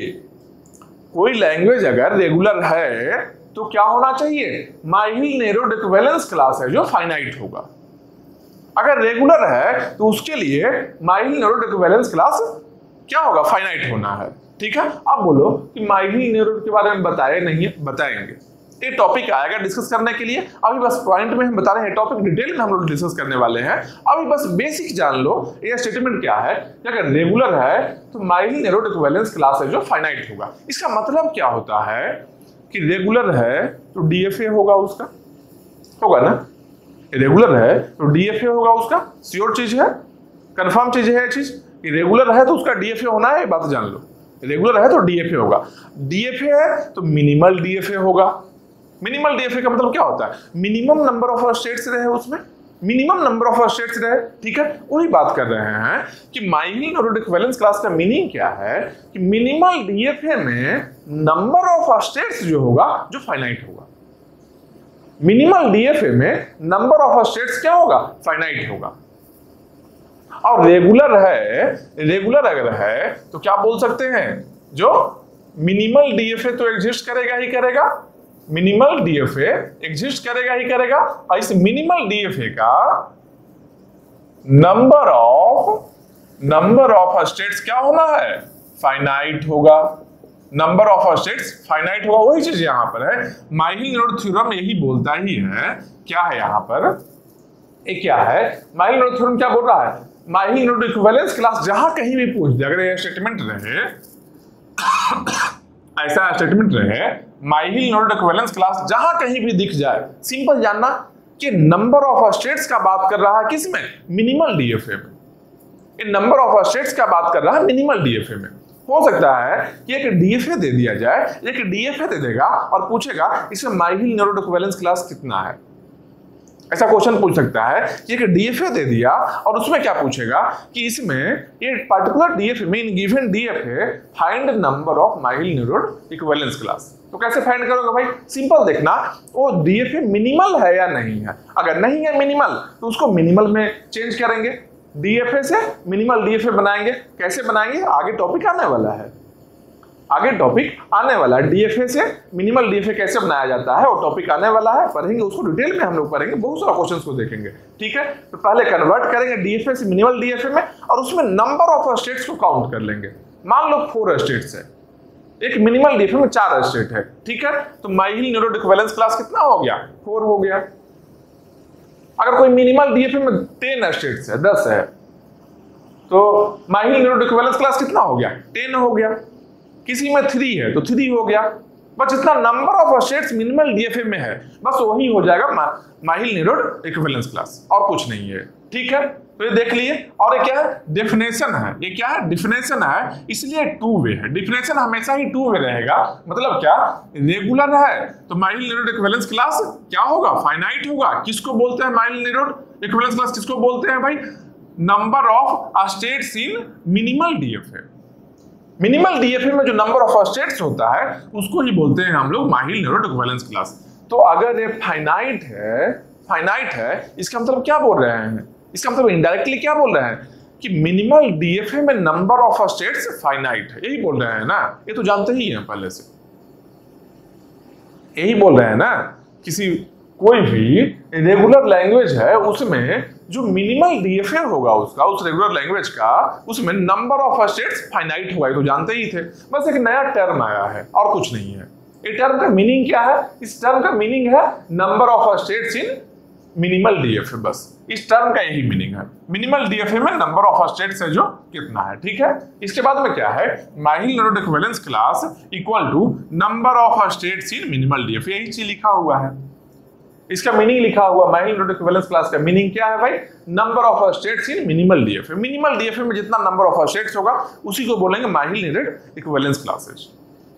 कोई लैंग्वेज अगर रेगुलर है तो क्या होना चाहिए? माइहिल नैरोड इक्विवेलेंस क्लास है जो फाइनाइट होगा। अगर रेगुलर है तो उसके लिए माइहिल नैरोड इक्विवेलेंस क्लास क्या होगा? फाइनाइट होना है, ठीक है। अब बोलो कि माइहिल नैरोड के बारे में बताए नहीं है, बताएंगे। ये टॉपिक आएगा डिस्कस करने के लिए। अभी बस पॉइंट में हम बता रहे हैं, टॉपिक डिटेल में हम लोग डिस्कस करने वाले हैं। अभी बस बेसिक जान लो ये स्टेटमेंट क्या है कि अगर रेगुलर है तो माइहिल नैरोड इक्विवेलेंस क्लास है जो फाइनाइट होगा। इसका मतलब क्या होता है कि रेगुलर है तो डीएफए होगा, उसका होगा ना। रेगुलर है तो डीएफए होगा उसका, श्योर चीज है, कंफर्म चीज है। चीज कि रेगुलर है तो उसका डीएफए होना है, बात जान लो। रेगुलर है तो डीएफए होगा। डीएफए है तो मिनिमल डीएफए होगा। मिनिमल डीएफए का मतलब क्या होता है? मिनिमम नंबर ऑफ स्टेट्स रहे उसमें, मिनिमम नंबर ऑफ स्टेट्स रहे, ठीक है। वही बात कर रहे हैं कि माइहिल नैरोड इक्विवेलेंस क्लास का मीनिंग क्या है कि मिनिमल डीएफए में नंबर ऑफ स्टेट्स जो होगा जो फाइनाइट होगा। मिनिमल डीएफए में नंबर ऑफ स्टेट्स क्या होगा? फाइनाइट होगा। और रेगुलर है, रेगुलर अगर है तो क्या बोल सकते हैं? जो मिनिमल डीएफए तो एग्जिस्ट करेगा ही करेगा, मिनिमल डीएफए एग्जिस्ट करेगा ही करेगा। और इस मिनिमल डीएफए का नंबर ऑफ स्टेट्स क्या होना है? फाइनाइट होगा। नंबर ऑफ स्टेट्स फाइनाइट होगा। वही चीज यहां पर है। माइहिल नैरोड थ्योरम यही बोलता ही है। क्या है यहां पर? ये क्या है? माइहिल नैरोड थ्योरम क्या बोल रहा है? माइहिल नैरोड इक्विवेलेंस क्लास जहां कहीं भी पूछ दे, अगर ये स्टेटमेंट रहे ऐसा स्टेटमेंट रहे, माइहिल नैरोड इक्विवेलेंस क्लास जहां कहीं भी दिख जाए, सिंपल जानना कि नंबर ऑफ स्टेट्स का बात कर रहा है किसमें? मिनिमल डीएफए में। ये नंबर ऑफ स्टेट्स का बात कर रहा है मिनिमल डीएफए में। हो सकता है कि एक डीएफए दे दिया जाए, एक डीएफए दे देगा और पूछेगा इसमें माइहिल नैरोड इक्विवेलेंस क्लास कितना है। ऐसा क्वेश्चन पूछ सकता है कि एक डीएफए दे दिया और उसमें क्या पूछेगा कि इसमें ये पर्टिकुलर डीएफए में, in given DFA find number of Myhill Nerode equivalence class. तो कैसे फाइंड करोगे भाई? सिंपल देखना, वो डीएफए मिनिमल है या नहीं है। अगर नहीं है मिनिमल तो उसको मिनिमल में चेंज करेंगे, डीएफए से मिनिमल डीएफए बनाएंगे। कैसे बनाएंगे? आगे टॉपिक आने वाला है। आगे टॉपिक आने वाला है डीएफए से मिनिमल डीएफए कैसे बनाया जाता है, वो टॉपिक आने वाला है, पढ़ेंगे उसको डिटेल में हम लोग पढ़ेंगे, बहुत सारा क्वेश्चंस को देखेंगे। ठीक है, तो पहले कन्वर्ट करेंगे डीएफए से मिनिमल डीएफए में और उसमें नंबर ऑफ स्टेट्स को काउंट कर लेंगे। मान लो 4 स्टेट्स है, एक मिनिमल डीएफए में 4 स्टेट है। ठीक है, तो माइहिल नेरोड इक्विवेलेंस क्लास कितना हो गया, 4 हो गया। अगर कोई मिनिमल डीएफए में 10 स्टेट्स है, 10 है, तो माइहिल नेरोड इक्विवेलेंस क्लास कितना हो गया, 10 हो गया। किसी में 3 है तो 3 हो गया। बस जितना number of states minimal DFA में है बस वही हो जाएगा माइहिल नेरोड इक्विवेलेंस क्लास, और कुछ नहीं है। ठीक है, तो ये देख लिए। और ये क्या है, डेफिनेशन है। ये क्या है, डेफिनेशन है, इसलिए 2 वे है। डेफिनेशन हमेशा ही 2 वे रहेगा। मतलब क्या, रेगुलर है तो माइहिल नेरोड इक्विवेलेंस क्लास क्या होगा, फाइनाइट होगा। किसको बोलते हैं माइहिल नेरोड इक्विवेलेंस क्लास, किसको बोलते हैं भाई, number of states in minimal DFA. Minimal DFA में जो नंबर ऑफ स्टेट्स होता है उसको ही बोलते हैं हम लोग माइहिल नेरोड इक्विवेलेंस क्लास। तो अगर ये फाइनाइट है, इसका मतलब क्या बोल रहे हैं, इसका मतलब इनडायरेक्टली क्या बोल रहे हैं कि मिनिमल डीएफए में नंबर ऑफ स्टेट्स फाइनाइट है, यही बोल रहे हैं ना। ये तो जानते ही हैं पहले से, यही बोल रहे हैं ना। किसी कोई भी रेगुलर लैंग्वेज है उसमें जो मिनिमल डीएफए होगा उसका, उस रेगुलर लैंग्वेज का, उसमें नंबर ऑफ स्टेट्स फाइनाइट होगा। ये तो जानते ही थे, बस एक नया टर्म आया है और कुछ नहीं है। ये टर्म का मीनिंग क्या है, इस टर्म का मीनिंग है number of states in minimal DFA. बस इस टर्म का यही मीनिंग है, मिनिमल डीएफए में नंबर ऑफ स्टेट्स है जो कितना है। ठीक है, इसके बाद में क्या है, Myhill Nerode equivalence class equal to number of states in minimal DFA, यही चीज लिखा हुआ है। इसका मीनिंग लिखा हुआ माइहिल नेरोड इक्विवेलेंस क्लास का मीनिंग क्या है भाई, number of states in minimal DFA. Minimal DFA में जितना नंबर ऑफ स्टेट्स होगा उसी को बोलेंगे माइहिल नेरोड इक्विवेलेंस क्लासेस।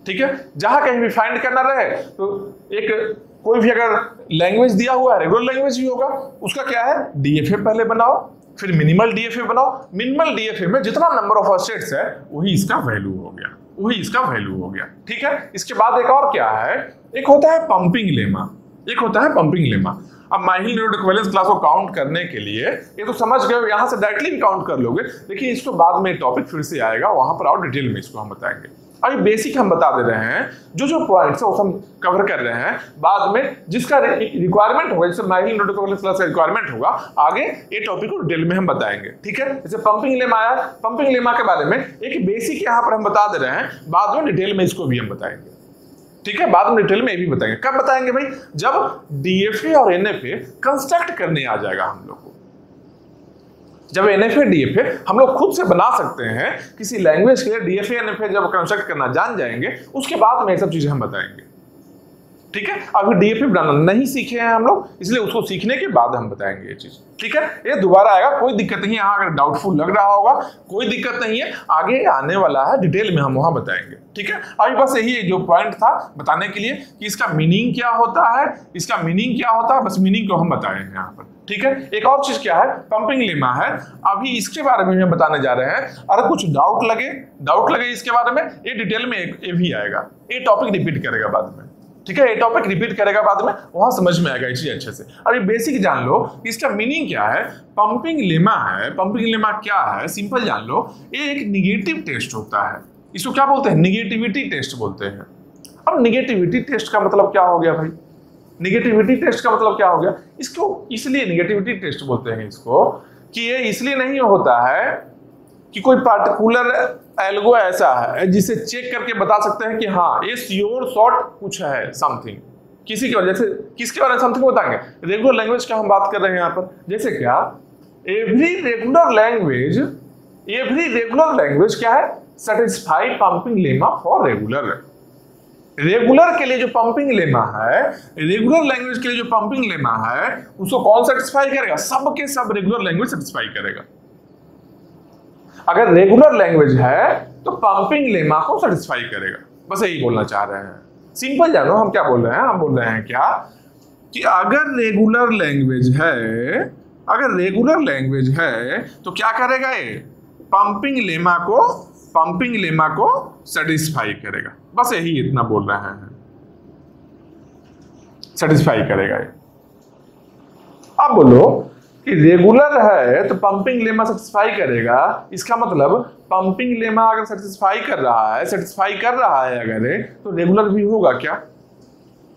ठीक है, जहां कहीं भी फाइंड करना रहे तो एक कोई भी अगर लैंग्वेज दिया हुआ है, रेगुलर लैंग्वेज ही होगा, उसका क्या है, डीएफए पहले बनाओ, फिर मिनिमल डीएफए बनाओ। मिनिमल डीएफए में जितना नंबर ऑफ स्टेट्स है वही इसका वैल्यू हो गया, वही इसका वैल्यू हो गया। ठीक है, इसके बाद एक और क्या है, एक होता है पंपिंग लेमा, एक होता है पंपिंग लेमा। अब माइहिल नेरोड इक्विवेलेंस क्लास को काउंट करने के लिए ये तो समझ गए, यहां से डायरेक्टली भी काउंट कर लोगे। देखिए इसको बाद में टॉपिक फिर से आएगा, वहां पर और डिटेल में इसको हम बताएंगे। अभी बेसिक हम बता दे रहे हैं, जो जो पॉइंट्स है वो हम कवर कर रहे हैं। बाद में जिसका रिक्वायरमेंट होगा, जैसे माइहिल नेरोड इक्विवेलेंस क्लास का रिक्वायरमेंट होगा, आगे ये टॉपिक को डिटेल में हम बताएंगे। ठीक है, जैसे पंपिंग लेमा आया, पंपिंग लेमा के बारे में एक बेसिक यहाँ पर हम बता दे रहे हैं, बाद में डिटेल में इसको भी हम बताएंगे। ठीक है, बाद में डिटेल में ये भी बताएंगे। कब बताएंगे भाई, जब डीएफए और एनएफए कंस्ट्रक्ट करने आ जाएगा हम लोग को। जब एनएफए डीएफए हम लोग खुद से बना सकते हैं किसी लैंग्वेज के लिए, डीएफए एनएफए जब कंस्ट्रक्ट करना जान जाएंगे उसके बाद में ये सब चीजें हम बताएंगे। ठीक है, अभी डीएफए बनाना नहीं सीखे हैं हम लोग, इसलिए उसको सीखने के बाद हम बताएंगे ये चीज। ठीक है, ये दोबारा आएगा, कोई दिक्कत नहीं है। यहाँ अगर डाउटफुल लग रहा होगा कोई दिक्कत नहीं है, आगे आने वाला है, डिटेल में हम वहां बताएंगे। ठीक है, अभी बस यही जो पॉइंट था बताने के लिए कि इसका मीनिंग क्या होता है, इसका मीनिंग क्या होता है, बस मीनिंग को हम बताएंगे यहाँ पर। ठीक है, एक और चीज क्या है, पंपिंग लेमा है, अभी इसके बारे में हम बताने जा रहे हैं। अगर कुछ डाउट लगे इसके बारे में, ये डिटेल में ये भी आएगा, ये टॉपिक रिपीट करेगा बाद में। ठीक है, ये टॉपिक रिपीट करेगा बाद में, वहां समझ में आएगा ये चीज अच्छे से। अभी बेसिक जान लो इसका मीनिंग क्या है, पंपिंग लेमा है। पंपिंग लेमा क्या है, सिंपल जान लो, ये एक निगेटिव टेस्ट होता है। इसको क्या बोलते हैं, निगेटिविटी टेस्ट बोलते हैं। अब निगेटिविटी टेस्ट का मतलब क्या हो गया भाई, निगेटिविटी टेस्ट का मतलब क्या हो गया, इसको इसलिए निगेटिविटी टेस्ट बोलते हैं इसको कि ये इसलिए नहीं होता है कि कोई पार्टिकुलर एल्गो ऐसा है जिसे चेक करके बता सकते हैं कि हाँ ये श्योर शॉर्ट कुछ है समथिंग, किसी की वजह से। किसके बारे में समथिंग बताएंगे, रेगुलर लैंग्वेज का हम बात कर रहे हैं यहाँ पर। जैसे क्या, एवरी रेगुलर लैंग्वेज क्या है, satisfy pumping lemma for regular. Regular के लिए जो पंपिंग लेमा है, रेगुलर लैंग्वेज के लिए जो पंपिंग लेमा है, उसको कौन सेटिस्फाई करेगा, सब के सब रेगुलर लैंग्वेज सेटिस्फाई करेगा। अगर रेगुलर लैंग्वेज है तो पंपिंग लेमा को सेटिस्फाई करेगा, बस यही बोलना चाह रहे हैं। सिंपल जानो हम क्या बोल रहे हैं, हम बोल रहे हैं क्या कि अगर रेगुलर लैंग्वेज है तो क्या करेगा, ये पंपिंग लेमा को सेटिस्फाई करेगा, बस यही इतना बोल रहे हैं, सेटिस्फाई करेगा ये। अब बोलो कि रेगुलर है तो पंपिंग लेमा सेटिस्फाई करेगा, इसका मतलब पंपिंग लेमा अगर सेटिस्फाई कर रहा है अगर, तो रेगुलर भी होगा क्या?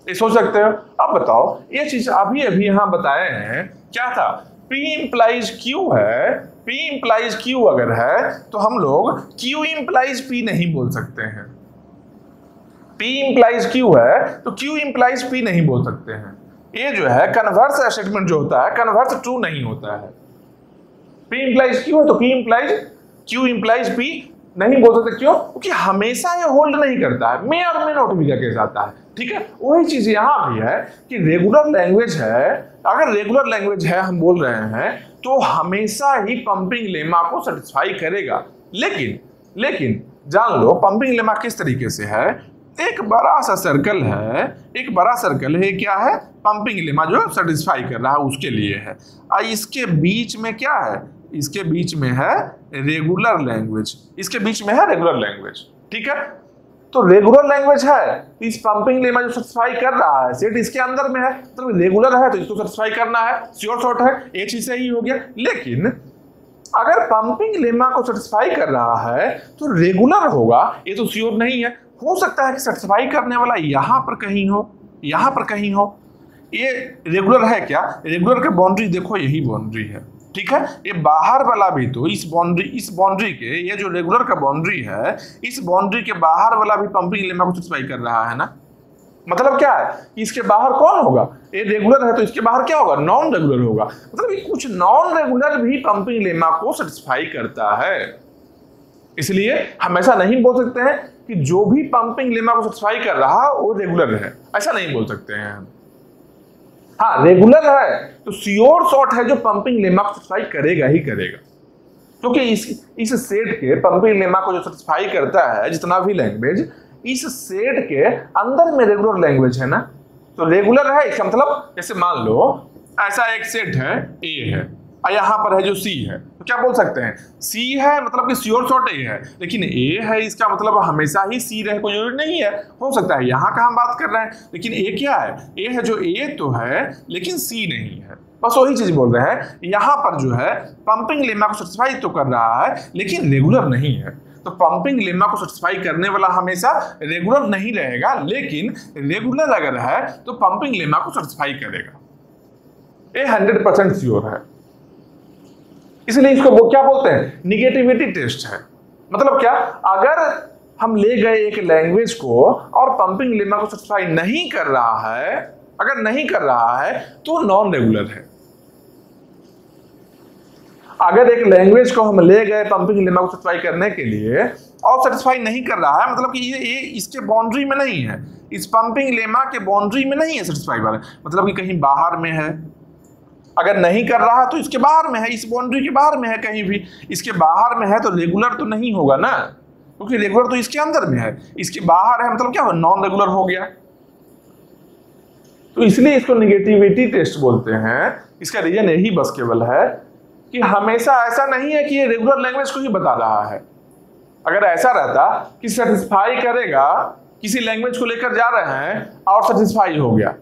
ये सोच सकते हो। अब बताओ, ये चीज अभी अभी यहां बताए हैं, क्या था? P इंप्लाइज Q है, P इंप्लाइज Q अगर है तो हम लोग Q इंप्लाइज P नहीं बोल सकते हैं। P इंप्लाइज Q है तो Q इंप्लाइज P नहीं बोल सकते हैं। ये जो है कन्वर्स स्टेटमेंट जो होता है, कन्वर्स ट्रू नहीं होता है। P इंप्लाइज Q है तो P implies Q implies P नहीं बोल सकते। क्यों? क्योंकि हमेशा ये होल्ड नहीं करता है, मे और मे नॉट भी का केस आता है। ठीक है, वही चीज यहां भी है कि रेगुलर लैंग्वेज है, अगर रेगुलर लैंग्वेज है हम बोल रहे हैं तो हमेशा ही पंपिंग लेमा को सेटिस्फाई करेगा। लेकिन जान लो पंपिंग लेमा किस तरीके से है। एक बड़ा सा सर्कल है, क्या है? पंपिंग लेमा जो सेटिस्फाई कर रहा है उसके लिए है। इसके बीच में क्या है? इसके बीच में है रेगुलर लैंग्वेज, ठीक है। तो रेगुलर लैंग्वेज है, इस पंपिंग लेमा जो सेटिस्फाई कर रहा है सेट इसके अंदर में है, तो रेगुलर है तो इसको सेटिस्फाई करना है, श्योर शॉर्ट है, एक चीज सही हो गया। लेकिन अगर पंपिंग लेमा को सेटिस्फाई कर रहा है तो रेगुलर होगा, ये तो श्योर नहीं है। हो सकता है कि सेटिस्फाई करने वाला यहां पर कहीं हो। ये रेगुलर है क्या? रेगुलर के बाउंड्री देखो, यही बाउंड्री है, ठीक है। ये बाहर वाला भी तो इस बाउंड्री के, ये जो रेगुलर का बाउंड्री है, इस बाउंड्री के बाहर वाला भी पंपिंग लेमा को सेटिस्फाई कर रहा है ना। मतलब क्या है? इसके बाहर कौन होगा? ये रेगुलर है तो इसके बाहर क्या होगा? नॉन रेगुलर होगा। मतलब ये कुछ नॉन रेगुलर भी पंपिंग लेमा को सेटिस्फाई करता है। इसलिए हम ऐसा नहीं बोल सकते हैं कि जो भी पंपिंग लेमा को सेटिस्फाई कर रहा है वो रेगुलर है, ऐसा नहीं बोल सकते हैं हम। हाँ, रेगुलर है तो श्योर शॉर्ट है जो पंपिंग लेमा को सेटिस्फाई करेगा ही करेगा, क्योंकि इस सेट के पंपिंग लेमा को जो सेटिस्फाई करता है जितना भी लैंग्वेज, इस सेट के अंदर में रेगुलर लैंग्वेज है ना, तो रेगुलर है। इसका मतलब जैसे मान लो ऐसा एक सेट है ए है और यहां पर है जो सी है, तो क्या बोल सकते हैं? सी है मतलब कि श्योर शॉर्ट ए है, लेकिन ए है इसका मतलब हमेशा ही सी रहे कोई जरूरी नहीं है। हो सकता है यहाँ का हम बात कर रहे हैं, लेकिन ए क्या है? ए है जो ए तो है लेकिन सी नहीं है, बस वही चीज बोल रहे हैं। यहाँ पर जो है पंपिंग लेमा को सेटिस्फाई तो कर रहा है लेकिन रेगुलर नहीं है, तो पंपिंग लेमा को सेटिस्फाई करने वाला हमेशा रेगुलर नहीं रहेगा, लेकिन रेगुलर अगर है तो पंपिंग लेमा को सेटिस्फाई करेगा। ये 100% श्योर है, इसलिए इसको वो क्या बोलते हैं? निगेटिविटी टेस्ट है। मतलब क्या? अगर हम ले गए एक लैंग्वेज को और पंपिंग लेमा को सेटिस्फाई नहीं कर रहा है, अगर नहीं कर रहा है तो नॉन रेगुलर है। अगर एक लैंग्वेज को हम ले गए पंपिंग लेमा को सेटिस्फाई करने के लिए और सेटिस्फाई नहीं कर रहा है, मतलब कि ये इसके बाउंड्री में नहीं है, इस पंपिंग लेमा के बाउंड्री में नहीं है सेटिस्फाई वाला, मतलब कि कहीं बाहर में है। अगर नहीं कर रहा तो इसके बाहर में है, इस बाउंड्री के बाहर में है, कहीं भी इसके बाहर में है तो रेगुलर तो नहीं होगा ना, क्योंकि रेगुलर तो इसके अंदर में है, इसके बाहर है मतलब क्या हो? नॉन रेगुलर हो गया। तो इसलिए इसको निगेटिविटी टेस्ट बोलते हैं। इसका रीजन यही बस केवल है कि हमेशा ऐसा नहीं है कि ये रेगुलर लैंग्वेज को ही बता रहा है। अगर ऐसा रहता कि सेटिस्फाई करेगा, किसी लैंग्वेज को लेकर जा रहे हैं और सेटिस्फाई हो गया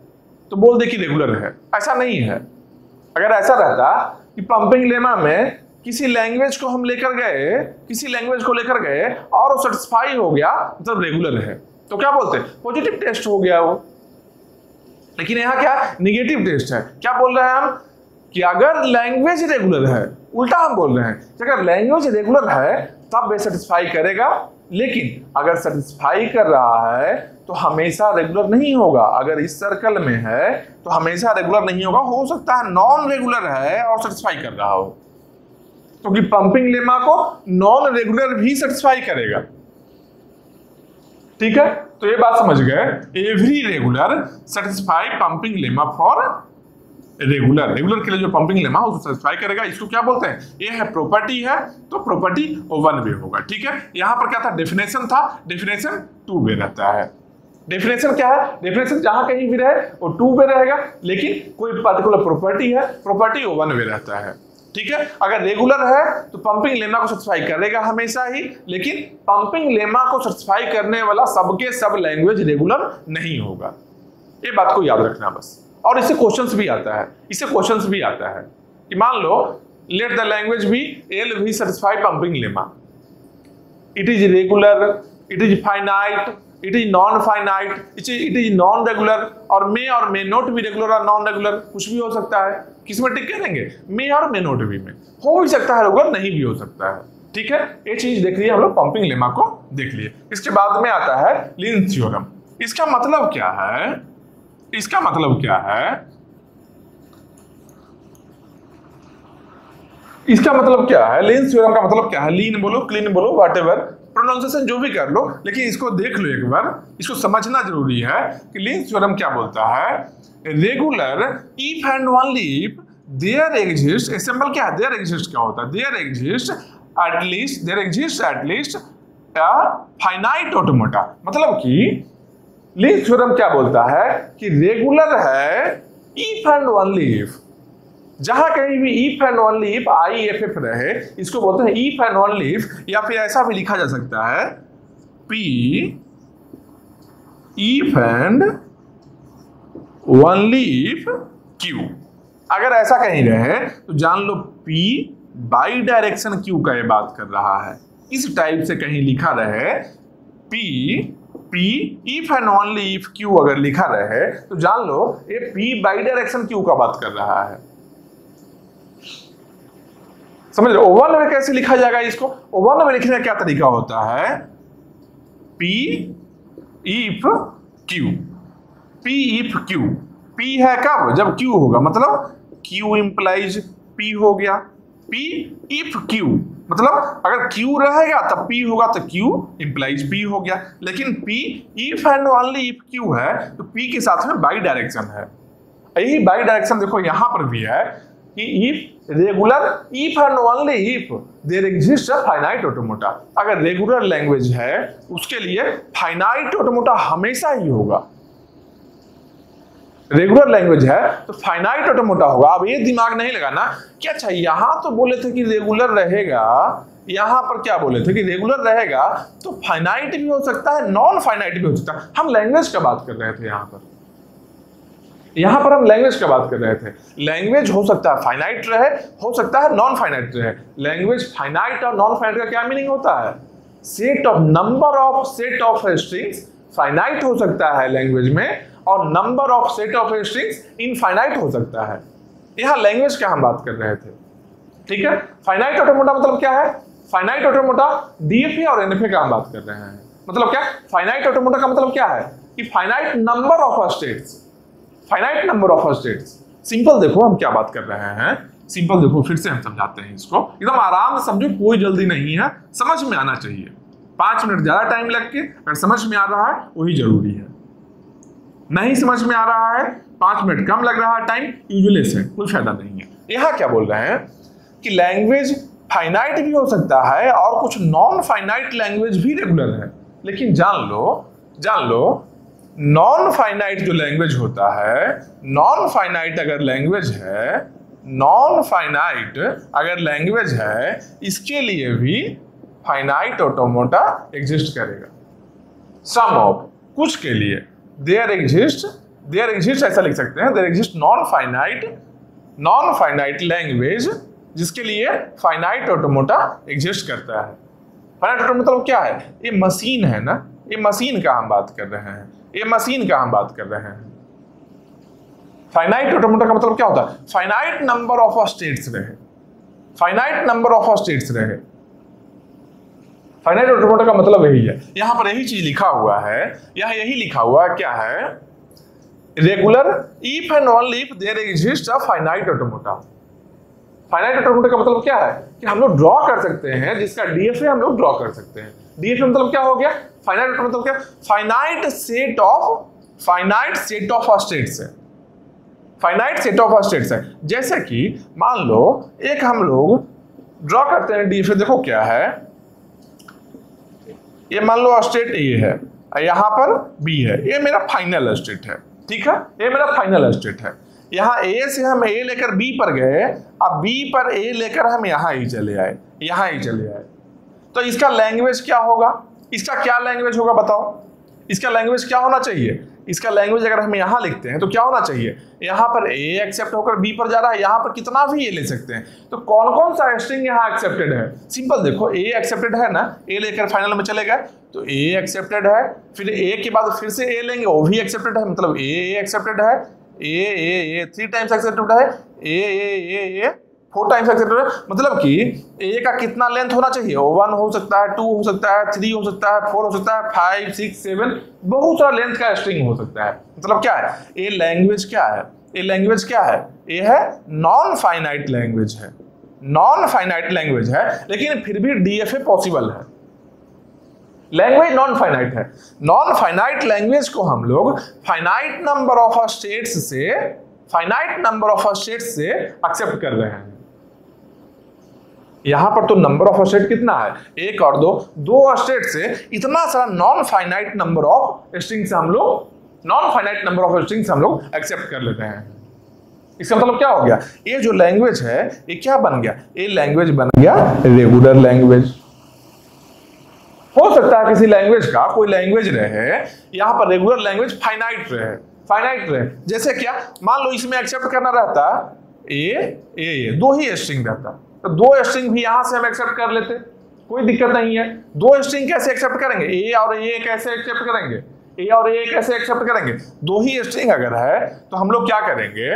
तो बोल दे कि रेगुलर है, ऐसा नहीं है। अगर ऐसा रहता कि पंपिंग लेमा में किसी लैंग्वेज को हम लेकर गए और वो सेटिस्फाई हो गया मतलब रेगुलर है, तो क्या बोलते हैं? पॉजिटिव टेस्ट हो गया वो। लेकिन यहाँ क्या? निगेटिव टेस्ट है। क्या बोल रहे हैं हम? कि अगर लैंग्वेज रेगुलर है, उल्टा हम बोल रहे हैं कि अगर लैंग्वेज रेगुलर है तब वे सेटिस्फाई करेगा, लेकिन अगर सेटिस्फाई कर रहा है तो हमेशा रेगुलर नहीं होगा। अगर इस सर्कल में है तो हमेशा रेगुलर नहीं होगा, हो सकता है नॉन रेगुलर है और सेटिस्फाई कर रहा हो, क्योंकि पंपिंग लेमा को नॉन रेगुलर भी सेटिस्फाई करेगा। ठीक है, तो ये बात समझ गए। Every regular satisfy pumping lemma for regular के लिए जो पंपिंग लेमा उसको सेटिस्फाई करेगा। इसको क्या बोलते हैं? ये है प्रॉपर्टी है, तो प्रॉपर्टी 1 वे होगा। ठीक है, यहां पर क्या था? डेफिनेशन था, डेफिनेशन 2 वे रहता है। डेफिनेशन क्या है? डेफिनेशन जहां कहीं भी रहे वो 2 वे रहेगा, लेकिन कोई पर्टिकुलर प्रॉपर्टी है, प्रॉपर्टी 1 वे रहता है। ठीक है, अगर रेगुलर है तो पंपिंग लेमा को सेटिस्फाई करेगा हमेशा ही, लेकिन पंपिंग लेमा को सेटिस्फाई करने वाला सबके सब लैंग्वेज रेगुलर नहीं होगा। ये बात को याद रखना बस। और इससे क्वेश्चंस भी आता है, कि मान लो let the language be L V satisfy pumping lemma, it is regular, it is finite, it is non finite, it is non regular, और मे नॉट बी रेगुलर और नॉन रेगुलर, कुछ भी हो सकता है। किस में टिक करेंगे? मे और मे नॉट बी में। हो भी सकता है रेगुलर, नहीं भी हो सकता है। ठीक है, ये चीज देख लिए हम लोग, पंपिंग लेमा को देख लिए। इसके बाद में आता है लिंस थ्योरम। इसका मतलब क्या है? इसका मतलब क्या है? इसका मतलब क्या है? लिंस थ्योरम का मतलब क्या है? लीन बोलो, क्लीन बोलो, व्हाटएवर प्रोनाउंसिएशन जो भी कर लो, लेकिन इसको देख लो एक बार, इसको समझना जरूरी है कि लिंस थ्योरम क्या बोलता है। Regular if and only if there exist, symbol क्या है? देयर एग्जिस्ट क्या होता है? There exist at least a finite automata. मतलब कि लिंस थ्योरम क्या बोलता है कि रेगुलर है इफ एंड ओनली इफ, जहां कहीं भी if and only if IFF रहे, इसको बोलते हैं इफ एंड ओनली इफ, या फिर ऐसा भी लिखा जा सकता है P if and only if Q। अगर ऐसा कहीं रहे तो जान लो P बाई डायरेक्शन Q का ये बात कर रहा है। इस टाइप से कहीं लिखा रहे P if and only if Q अगर लिखा रहे तो जान लो ये P बाई डायरेक्शन Q का बात कर रहा है। समझ लो। ओवन में कैसे लिखा जाएगा इसको? ओवन में लिखने का क्या तरीका होता है? P if Q, P if Q। P है कब? जब Q होगा, मतलब Q इंप्लाइज P हो गया। P इफ Q मतलब अगर Q रहेगा तब P होगा, तो Q इंप्लाइज P हो गया। लेकिन P if and only if Q है तो P के साथ में बाई डायरेक्शन है। यही बाई डायरेक्शन देखो यहां पर भी है कि if regular if and only if there exist a finite automata. अगर रेगुलर लैंग्वेज है उसके लिए फाइनाइट ऑटोमेटा हमेशा ही होगा। रेगुलर लैंग्वेज है तो फाइनाइट ऑटोमेटा होगा। अब ये दिमाग नहीं लगाना कि अच्छा यहां तो बोले थे कि रेगुलर रहेगा, यहां पर क्या बोले थे कि रेगुलर रहेगा, तो फाइनाइट भी हो सकता है, नॉन फाइनाइट भी हो सकता है। हम लैंग्वेज का बात कर रहे थे यहां पर हम लैंग्वेज का बात कर रहे थे। लैंग्वेज हो सकता है फाइनाइट रहे, हो सकता है नॉन फाइनाइट रहे। लैंग्वेज फाइनाइट और नॉन फाइनाइट का क्या मीनिंग होता है? Set of number of set of strings finite हो सकता है लैंग्वेज में, और number of set of strings infinite हो सकता है। यहां लैंग्वेज का हम बात कर रहे थे। ठीक है, फाइनाइट ऑटोमेटा मतलब क्या है? फाइनाइट ऑटोमेटा DFA और NFA का हम बात कर रहे हैं। मतलब क्या? फाइनाइट ऑटोमेटा का मतलब क्या है कि finite number of states, finite number of states. Simple देखो हम क्या बात कर रहे हैं, सिंपल देखो फिर से हम समझाते हैं इसको, एकदम आराम से समझो, कोई जल्दी नहीं है, समझ में आना चाहिए। 5 मिनट ज्यादा टाइम लग के अगर समझ में आ रहा है वही जरूरी है। नहीं समझ में आ रहा है, 5 मिनट कम लग रहा है टाइम, यूजलेस है, कोई फायदा नहीं है। यहां क्या बोल रहे हैं कि लैंग्वेज फाइनाइट भी हो सकता है और कुछ नॉन फाइनाइट लैंग्वेज भी रेगुलर है। लेकिन जान लो नॉन फाइनाइट जो लैंग्वेज होता है, नॉन फाइनाइट अगर लैंग्वेज है, नॉन फाइनाइट अगर लैंग्वेज है, इसके लिए भी फाइनाइट ऑटोमेटा एग्जिस्ट करेगा। सम ऑफ, कुछ के लिए देयर एग्जिस्ट ऐसा लिख सकते हैं, there exist non finite language जिसके लिए फाइनाइट ऑटोमेटा एग्जिस्ट करता है। फाइनाइट ऑटोमेटा मतलब क्या है? ये मशीन है ना, ये मशीन का हम बात कर रहे हैं, ये मशीन का हम बात कर रहे हैं। फाइनाइट ऑटोमेटा का मतलब क्या होता है? फाइनाइट नंबर ऑफ स्टेट्स रहे, फाइनाइट नंबर ऑफ स्टेट्स रहे। फाइनाइट ऑटोमेटा का मतलब यही है। यहां पर यही चीज लिखा हुआ है, यहां यही लिखा हुआ है, क्या है? Regular if and only if there exist a finite automata. Finite automata का मतलब क्या है कि हम लोग ड्रॉ कर सकते हैं, जिसका DFA हम लोग ड्रॉ कर सकते हैं। DFA मतलब क्या हो गया? फाइनाइट ऑटोमेटा मतलब क्या? फाइनाइट सेट ऑफ स्टेट्स है, फाइनाइट सेट ऑफ स्टेट्स है। जैसे कि मान लो एक हम लोग ड्रॉ करते हैं DFA, देखो क्या है, ये मान लो स्टेट A है, यहां पर B है, ये मेरा फाइनल स्टेट है। ठीक है, ये मेरा फाइनल स्टेट है। यहां A से हम A लेकर B पर गए, अब B पर A लेकर हम यहां ही चले आए, तो इसका लैंग्वेज क्या होगा? इसका क्या लैंग्वेज होगा बताओ? इसका लैंग्वेज क्या होना चाहिए? इसका लैंग्वेज अगर हम यहाँ लिखते हैं तो क्या होना चाहिए, यहाँ पर ए एक्सेप्ट होकर बी पर जा रहा है, यहाँ पर कितना भी ए ले सकते हैं। तो कौन कौन सा स्ट्रिंग यहाँ एक्सेप्टेड है, सिंपल देखो, ए एक्सेप्टेड है ना, ए लेकर फाइनल में चले गए तो ए एक्सेप्टेड है, फिर ए के बाद फिर से ए लेंगे वो भी एक्सेप्टेड है, मतलब ए एक्सेप्टेड है, ए 3 टाइम्स एक्सेप्टेड है, ए 4 टाइम्स एक्सेप्टेड है, मतलब कि ए का कितना लेंथ होना चाहिए, 1 हो सकता है, 2 हो सकता है, 3 हो सकता है, 4 हो सकता है, 5 6 7 बहुत सारा लेंथ का स्ट्रिंग हो सकता है। मतलब क्या है, ए लैंग्वेज क्या है, ए लैंग्वेज क्या है, ए है नॉन फाइनाइट लैंग्वेज है, नॉन फाइनाइट लैंग्वेज है, लेकिन फिर भी डीएफए पॉसिबल है। लैंग्वेज नॉन फाइनाइट है, नॉन फाइनाइट लैंग्वेज को हम लोग फाइनाइट नंबर ऑफ स्टेट्स से एक्सेप्ट कर रहे हैं। यहां पर तो नंबर ऑफ स्टेट कितना है, 1 और 2 स्टेट से इतना सारा non finite number of strings हम लोग एक्सेप्ट कर लेते हैं। इसका मतलब क्या हो गया, ये जो लैंग्वेज है ये क्या बन गया, ये लैंग्वेज बन गया रेगुलर लैंग्वेज। हो सकता है किसी लैंग्वेज का कोई लैंग्वेज रहे, यहां पर रेगुलर लैंग्वेज फाइनाइट रहे, जैसे क्या, मान लो इसमें एक्सेप्ट करना रहता ए 2 ही स्ट्रिंग रहता, तो 2 स्ट्रिंग भी यहां से हम एक्सेप्ट कर लेते, कोई दिक्कत नहीं है। 2 स्ट्रिंग कैसे एक्सेप्ट करेंगे, ए और ए कैसे एक्सेप्ट करेंगे, 2 ही स्ट्रिंग अगर है तो हम लोग क्या करेंगे,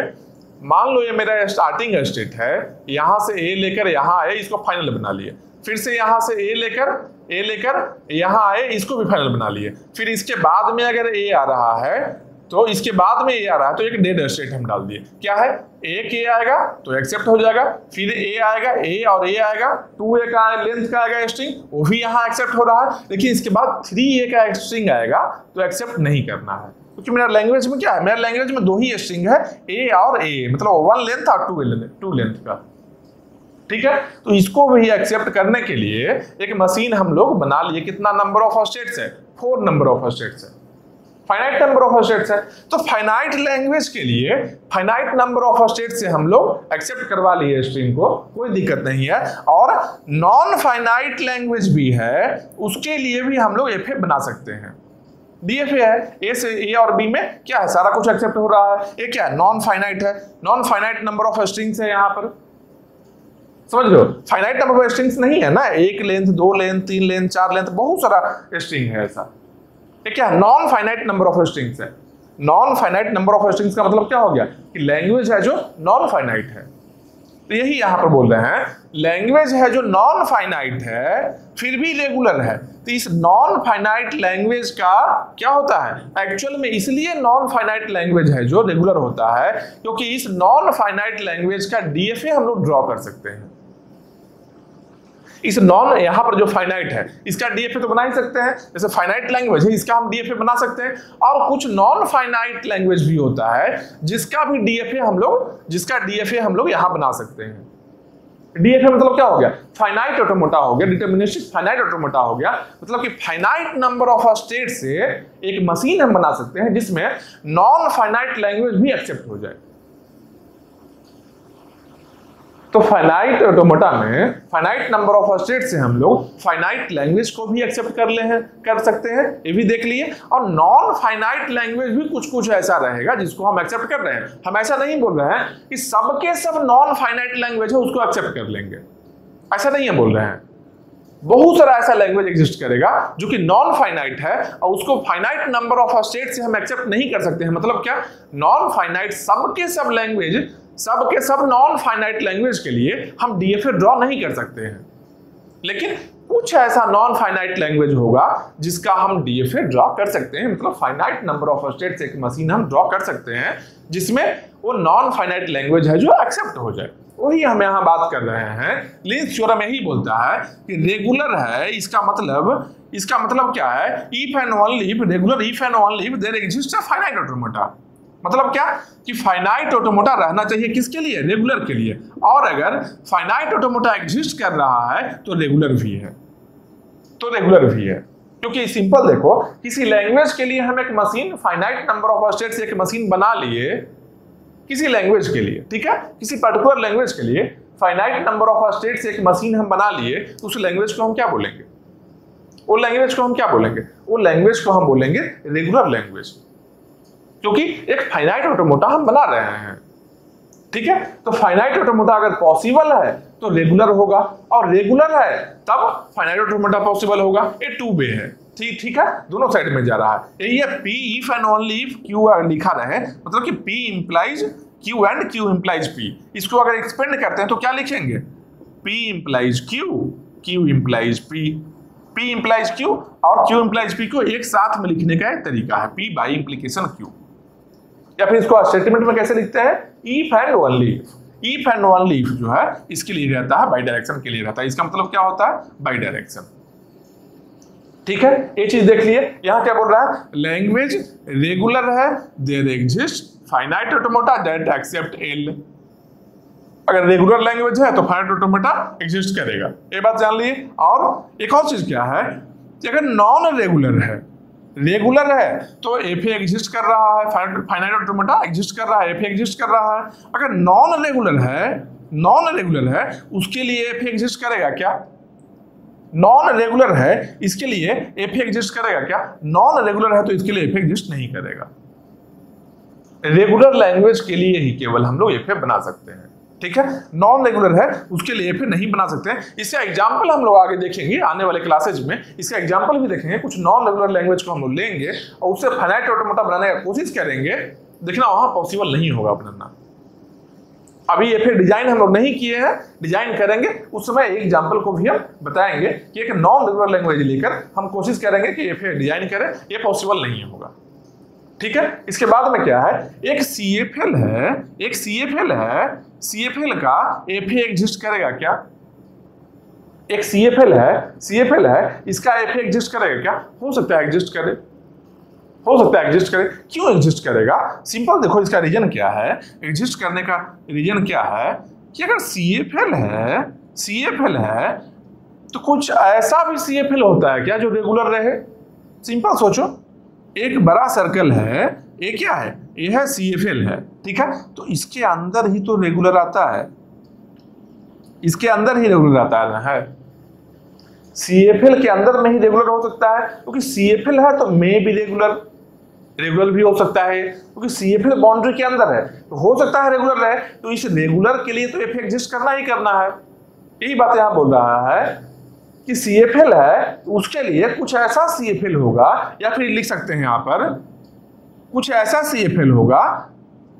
मान लो ये मेरा स्टार्टिंग स्टेट है, यहां से ए लेकर यहां आए, इसको फाइनल बना लिए, फिर से यहां से ए लेकर यहां आए, इसको भी फाइनल बना लिए, फिर इसके बाद में अगर ए आ रहा है तो इसके बाद में ए आ रहा है तो एक डेड स्टेट हम डाल दिए, क्या है, एक ए आएगा तो एक्सेप्ट हो जाएगा, फिर ए आएगा, ए और ए आएगा, 2a का लेंथ का आएगा स्ट्रिंग, वो भी यहाँ एक्सेप्ट हो रहा है, लेकिन इसके बाद 3a का स्ट्रिंग आएगा तो एक्सेप्ट नहीं करना है, क्योंकि मेरा लैंग्वेज में क्या है, मेरा लैंग्वेज में 2 ही स्ट्रिंग है, ए और ए, मतलब 1 लेंथ और 2 लेंथ का, ठीक है। तो इसको भी एक्सेप्ट करने के लिए एक मशीन हम लोग बना लिए, कितना नंबर ऑफ स्टेट्स है, 4 नंबर ऑफ स्टेट्स है, फाइनाइट नंबर ऑफ स्टेट्स है। तो फाइनाइट लैंग्वेज के लिए फाइनाइट नंबर ऑफ स्टेट्स से हम लोग एक्सेप्ट करवा लिए स्ट्रिंग को, कोई दिक्कत नहीं है। और नॉन फाइनाइट लैंग्वेज भी है, उसके लिए भी हम लोग एफए बना सकते हैं। डीएफए है, ए से ए और बी में क्या है, सारा कुछ एक्सेप्ट हो रहा है, ये क्या है, नॉन फाइनाइट है, non finite number of strings है, यहाँ पर समझ लो, फाइनाइट नंबर ऑफ स्ट्रिंग्स नहीं है ना, 1 लेंथ 2 लेंथ 3 लेंथ 4 लेंथ, बहुत सारा स्ट्रिंग है ऐसा, ये क्या है, non finite number of strings है। Non finite number of strings का मतलब क्या हो गया कि lैंग्वेज है जो नॉन फाइनाइट है। तो यही यहां पर बोल रहे हैं, लैंग्वेज है जो नॉन फाइनाइट है फिर भी रेगुलर है। तो इस नॉन फाइनाइट लैंग्वेज का क्या होता है, एक्चुअल में इसलिए नॉन फाइनाइट लैंग्वेज है जो रेगुलर होता है, क्योंकि इस नॉन फाइनाइट लैंग्वेज का डीएफए हम लोग ड्रॉ कर सकते हैं। इस नॉन, यहां पर जो फाइनाइट है इसका डीएफए तो बना ही सकते हैं, जैसे फाइनाइट लैंग्वेज है इसका हम डीएफए बना सकते हैं, और कुछ नॉन फाइनाइट लैंग्वेज भी होता है जिसका डीएफए हम लोग यहां बना सकते हैं। डीएफए मतलब क्या हो गया, फाइनाइट ऑटोमेटा हो गया, डिटरमिनिस्टिक फाइनाइट ऑटोमेटा हो गया, मतलब कि फाइनाइट नंबर ऑफ स्टेट से एक मशीन हम बना सकते हैं जिसमें नॉन फाइनाइट लैंग्वेज भी एक्सेप्ट हो जाए। तो फाइनाइट ऑटोमेटा में फाइनाइट नंबर ऑफ स्टेट से हम लोग फाइनाइट लैंग्वेज को भी एक्सेप्ट कर सकते हैं, ये भी देख लिए। और नॉन फाइनाइट लैंग्वेज भी कुछ ऐसा रहेगा जिसको हम एक्सेप्ट कर रहे हैं। हम ऐसा नहीं बोल रहे हैं कि सबके सब नॉन फाइनाइट लैंग्वेज है उसको एक्सेप्ट कर लेंगे, ऐसा नहीं है बोल रहे हैं। बहुत सारा ऐसा लैंग्वेज एग्जिस्ट करेगा जो कि नॉन फाइनाइट है और उसको फाइनाइट नंबर ऑफ स्टेट से हम एक्सेप्ट नहीं कर सकते हैं। मतलब क्या, नॉन फाइनाइट सबके सब लैंग्वेज, सबके सब नॉन फाइनाइट लैंग्वेज के लिए हम डीएफए ड्रॉ नहीं कर सकते हैं, लेकिन कुछ ऐसा नॉन फाइनाइट लैंग्वेज होगा जिसका हम डीएफए ड्रॉ कर सकते हैं। मतलब फाइनाइट नंबर ऑफ स्टेट से एक मशीन हम ड्रॉ कर सकते हैं जिसमें वो नॉन फाइनाइट लैंग्वेज है जो एक्सेप्ट हो जाए। वही हम यहाँ बात कर रहे हैं। लिंस थ्योरम यही बोलता है कि रेगुलर है, इसका मतलब क्या है, if and only if regular, if and only if there exist a finite automata. मतलब क्या कि फाइनाइट ऑटोमेटा रहना चाहिए किसके लिए, रेगुलर के लिए। और अगर फाइनाइट ऑटोमेटा एग्जिस्ट कर रहा है तो रेगुलर भी है, क्योंकि सिंपल देखो, किसी लैंग्वेज के लिए हम एक machine finite number of state से एक मशीन बना लिए किसी लैंग्वेज के लिए, ठीक है, किसी पर्टिकुलर लैंग्वेज के लिए फाइनाइट नंबर ऑफ स्टेट से एक मशीन हम बना लिए, उस लैंग्वेज को हम क्या बोलेंगे, वो लैंग्वेज को हम बोलेंगे रेगुलर लैंग्वेज। क्योंकि एक फाइनाइट ऑटोमोटा हम बना रहे हैं, ठीक है। तो फाइनाइट ऑटोमोटा अगर पॉसिबल है तो रेगुलर होगा, और रेगुलर है तब फाइनाइट ऑटोमोटा पॉसिबल होगा। ये टू वे है, ठीक है, दोनों साइड में जा रहा है। यही है P if and only if Q लिखा रहे, मतलब कि P implies Q and Q implies P. इसको अगर एक्सपेंड करते हैं तो क्या लिखेंगे, P implies Q, Q implies P, P implies Q और क्यू इंप्लाइज पी को एक साथ में लिखने का एक तरीका है, पी बाई इंप्लीकेशन क्यू। या फिर इसको स्टेटमेंट में कैसे लिखते हैं, if and only if. If and only if जो है इसके लिए रहता है, बाई डायरेक्शन के लिए रहता है। इसका मतलब क्या होता है, बाई डायरेक्शन, ठीक है। ये चीज देख लिए। यहां क्या बोल रहा है, लैंग्वेज रेगुलर है, there exist finite automata that accept L. अगर रेगुलर लैंग्वेज है तो फाइनाइट ऑटोमोटा एग्जिस्ट करेगा, ये बात जान लिए। और एक और चीज क्या है कि अगर नॉन रेगुलर है, रेगुलर है तो एफ एग्जिस्ट कर रहा है, फाइनाइट ऑटोमोटा एग्जिस्ट कर रहा है, एफ एग्जिस्ट कर रहा है। अगर नॉन रेगुलर है, नॉन रेगुलर है उसके लिए एफ एग्जिस्ट करेगा क्या, नॉन रेगुलर है इसके लिए एफ एग्जिस्ट करेगा क्या, नॉन रेगुलर है तो इसके लिए एफ एग्जिस्ट नहीं करेगा। रेगुलर लैंग्वेज के लिए ही केवल हम लोग एफ बना सकते हैं, ठीक है। नॉन रेगुलर है उसके लिए एफ नहीं बना सकते हैं। इसका एग्जांपल हम लोग आगे देखेंगे, आने वाले क्लासेज में इसका एग्जांपल भी देखेंगे। कुछ नॉन रेगुलर लैंग्वेज को हम लोग लेंगे और उससे फाइनाइट ऑटोमोटा बनाने का कोशिश करेंगे, देखना वहां पॉसिबल नहीं होगा बनाना। अभी ये फिर डिजाइन हम लोग नहीं किए हैं, डिजाइन करेंगे उस समय एक एग्जांपल को भी हम बताएंगे कि एक नॉन रेगुलर लैंग्वेज लेकर हम कोशिश करेंगे कि ये फिर डिजाइन करें, ये पॉसिबल नहीं होगा, ठीक है। इसके बाद में क्या है, एक CFL है, एक CFL है, CFL का FA एग्जिस्ट करेगा क्या, एक CFL है, CFL है, इसका FA एग्जिस्ट करेगा क्या, हो सकता है एग्जिस्ट करे, हो सकता है एग्जिस्ट करे। क्यों एग्जिस्ट करेगा, सिंपल देखो इसका रीजन क्या है, एग्जिस्ट करने का रीजन क्या है कि अगर CFL है, CFL है तो कुछ ऐसा भी CFL होता है क्या जो रेगुलर रहे। सिंपल सोचो, एक बड़ा सर्कल है, ये क्या है, ये है CFL है, ठीक है। तो इसके अंदर ही तो रेगुलर आता है, इसके अंदर ही रेगुलर आता है, CFL के अंदर में ही रेगुलर हो सकता है, क्योंकि CFL है तो मे भी रेगुलर, रेगुलर भी हो सकता है क्योंकि CFL बाउंड्री के अंदर है, तो हो सकता है रेगुलर रहे। तो इस रेगुलर के लिए तो एफ एग्जिस्ट करना ही करना है। यही बात यहां बोल रहा है कि CFL है तो उसके लिए कुछ ऐसा CFL होगा, या फिर लिख सकते हैं यहां पर कुछ ऐसा CFL होगा,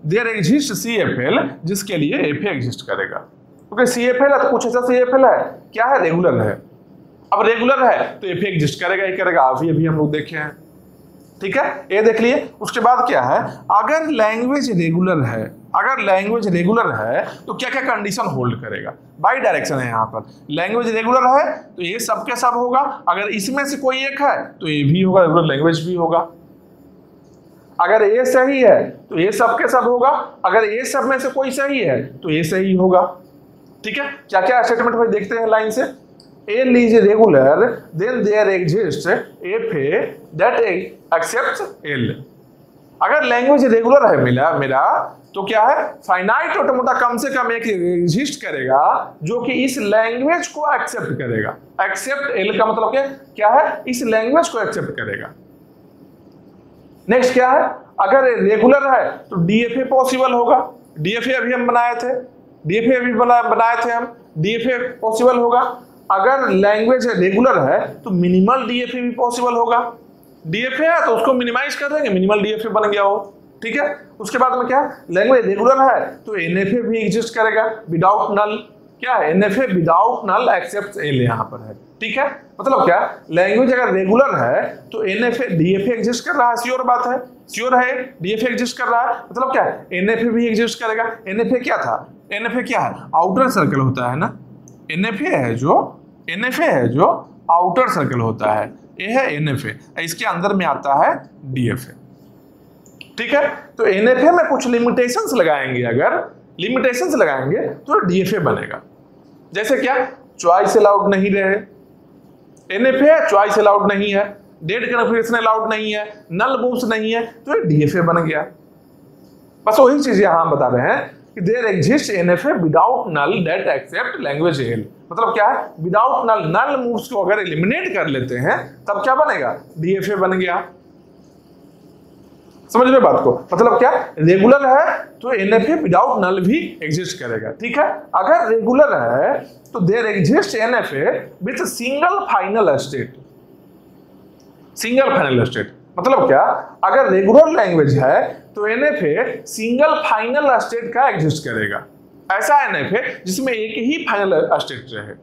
देयर एग्जिस्ट CFL जिसके लिए एफ एग्जिस्ट करेगा। क्योंकि CFL है तो कुछ ऐसा CFL है, क्या है, रेगुलर है। अब रेगुलर है तो एफ एग्जिस्ट करेगा ही करेगा, अभी हम लोग देखे हैं, ठीक है। ये देख लिए। उसके बाद क्या है, अगर लैंग्वेज रेगुलर है, अगर लैंग्वेज रेगुलर है तो क्या क्या कंडीशन होल्ड करेगा, बाई डायरेक्शन है यहाँ पर। लैंग्वेज रेगुलर है तो ये सब के सब होगा, अगर इसमें से कोई एक है तो ये भी होगा, रेगुलर लैंग्वेज भी होगा। अगर ये सही है तो ये सब के सब होगा, अगर ये सब में से कोई सही है तो ये सही होगा, ठीक है। क्या क्या स्टेटमेंट में देखते हैं लाइन से, L is regular, then there exists FA that accepts L। अगर लैंग्वेज रेगुलर है मेरा तो क्या है, फाइनाइट ऑटोमोटा कम से कम एक एग्जिस्ट करेगा जो कि इस लैंग्वेज को एक्सेप्ट करेगा। एक्सेप्ट L का मतलब क्या है, इस लैंग्वेज को एक्सेप्ट करेगा। नेक्स्ट क्या है, अगर रेगुलर है तो DFA पॉसिबल होगा, DFA अभी हम बनाए थे, DFA अभी बनाए थे हम, DFA पॉसिबल होगा। अगर लैंग्वेज रेगुलर है तो मिनिमल DFA भी पॉसिबल होगा, DFA है तो उसको मिनिमाइज कर देंगे, मिनिमल DFA बन गया हो, ठीक है। उसके बाद में क्या, लैंग्वेज रेगुलर है तो NFA भी एग्जिस्ट करेगा विदाउट नल, क्या है, NFA विदाउट नल एक्सेप्ट L यहाँ पर है, ठीक है। मतलब क्या, लैंग्वेज अगर रेगुलर है तो NFA DFA एग्जिस्ट कर रहा है, श्योर बात है, श्योर है, DFA एग्जिस्ट कर रहा है, मतलब क्या है, NFA भी एग्जिस्ट करेगा। NFA क्या था, NFA क्या है, आउटर सर्कल होता है ना, NFA है जो आउटर सर्कल होता है, ये है NFA, इसके अंदर में आता है DFA, ठीक है। तो NFA में कुछ लिमिटेशंस लगाएंगे, अगर लिमिटेशंस लगाएंगे तो DFA बनेगा। जैसे क्या, चॉइस अलाउड नहीं रहे, NFA है चॉइस अलाउड नहीं है, डेट कन्फिगरेशन अलाउड नहीं है, नल मूव्स नहीं है, तो ये DFA बन गया। बस वही चीज यहां बता रहे हैं कि there exist NFA without null that accept language L। मतलब क्या है, विदाउट नल, नल मूव्स को अगर एलिमिनेट कर लेते हैं तब क्या बनेगा, DFA बन गया। समझ रहे हो बात को? मतलब क्या, रेगुलर है तो NFA विदाउट नल भी एग्जिस्ट करेगा, ठीक है। अगर रेगुलर है तो there exist NFA with single final state. Single final state मतलब क्या, अगर रेगुलर लैंग्वेज है तो NFA सिंगल फाइनल स्टेट का एग्जिस्ट करेगा। ऐसा NFA जिसमें एक ही फाइनल स्टेट रहे।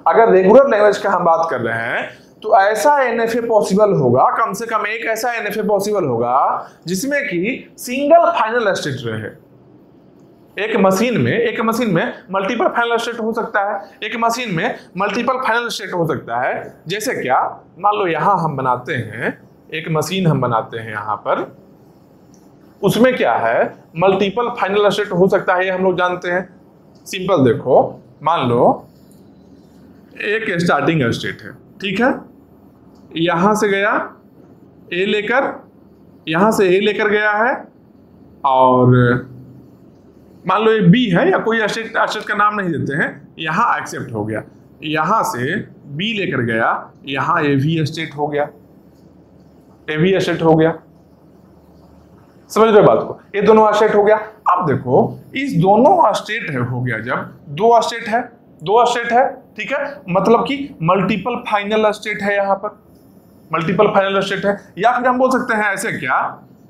अगर रेगुलर लैंग्वेज का हम बात कर रहे हैं तो ऐसा NFA पॉसिबल होगा, कम से कम एक ऐसा NFA पॉसिबल होगा जिसमें कि सिंगल फाइनल स्टेट रहे। एक मशीन में मल्टीपल फाइनल स्टेट हो सकता है, एक मशीन में मल्टीपल फाइनल स्टेट हो सकता है। जैसे क्या, मान लो यहां हम बनाते हैं एक मशीन, हम बनाते हैं यहां पर, उसमें क्या है, मल्टीपल फाइनल स्टेट हो सकता है, ये हम लोग जानते हैं। सिंपल देखो, मान लो एक स्टार्टिंग स्टेट है, ठीक है, यहां से गया ए लेकर, यहां से ए लेकर गया है, और मान लो ये बी है या कोई स्टेट का नाम नहीं देते हैं, यहां एक्सेप्ट हो गया, यहां से बी लेकर गया, यहां ए भी स्टेट हो गया, ए भी स्टेट हो गया। समझ रहे हो बात को? ये दोनों स्टेट हो गया। अब देखो इस दोनों स्टेट है हो गया, जब दो स्टेट है, ठीक है, मतलब कि मल्टीपल फाइनल स्टेट है, यहां पर मल्टीपल फाइनल स्टेट है। या फिर हम बोल सकते हैं ऐसे क्या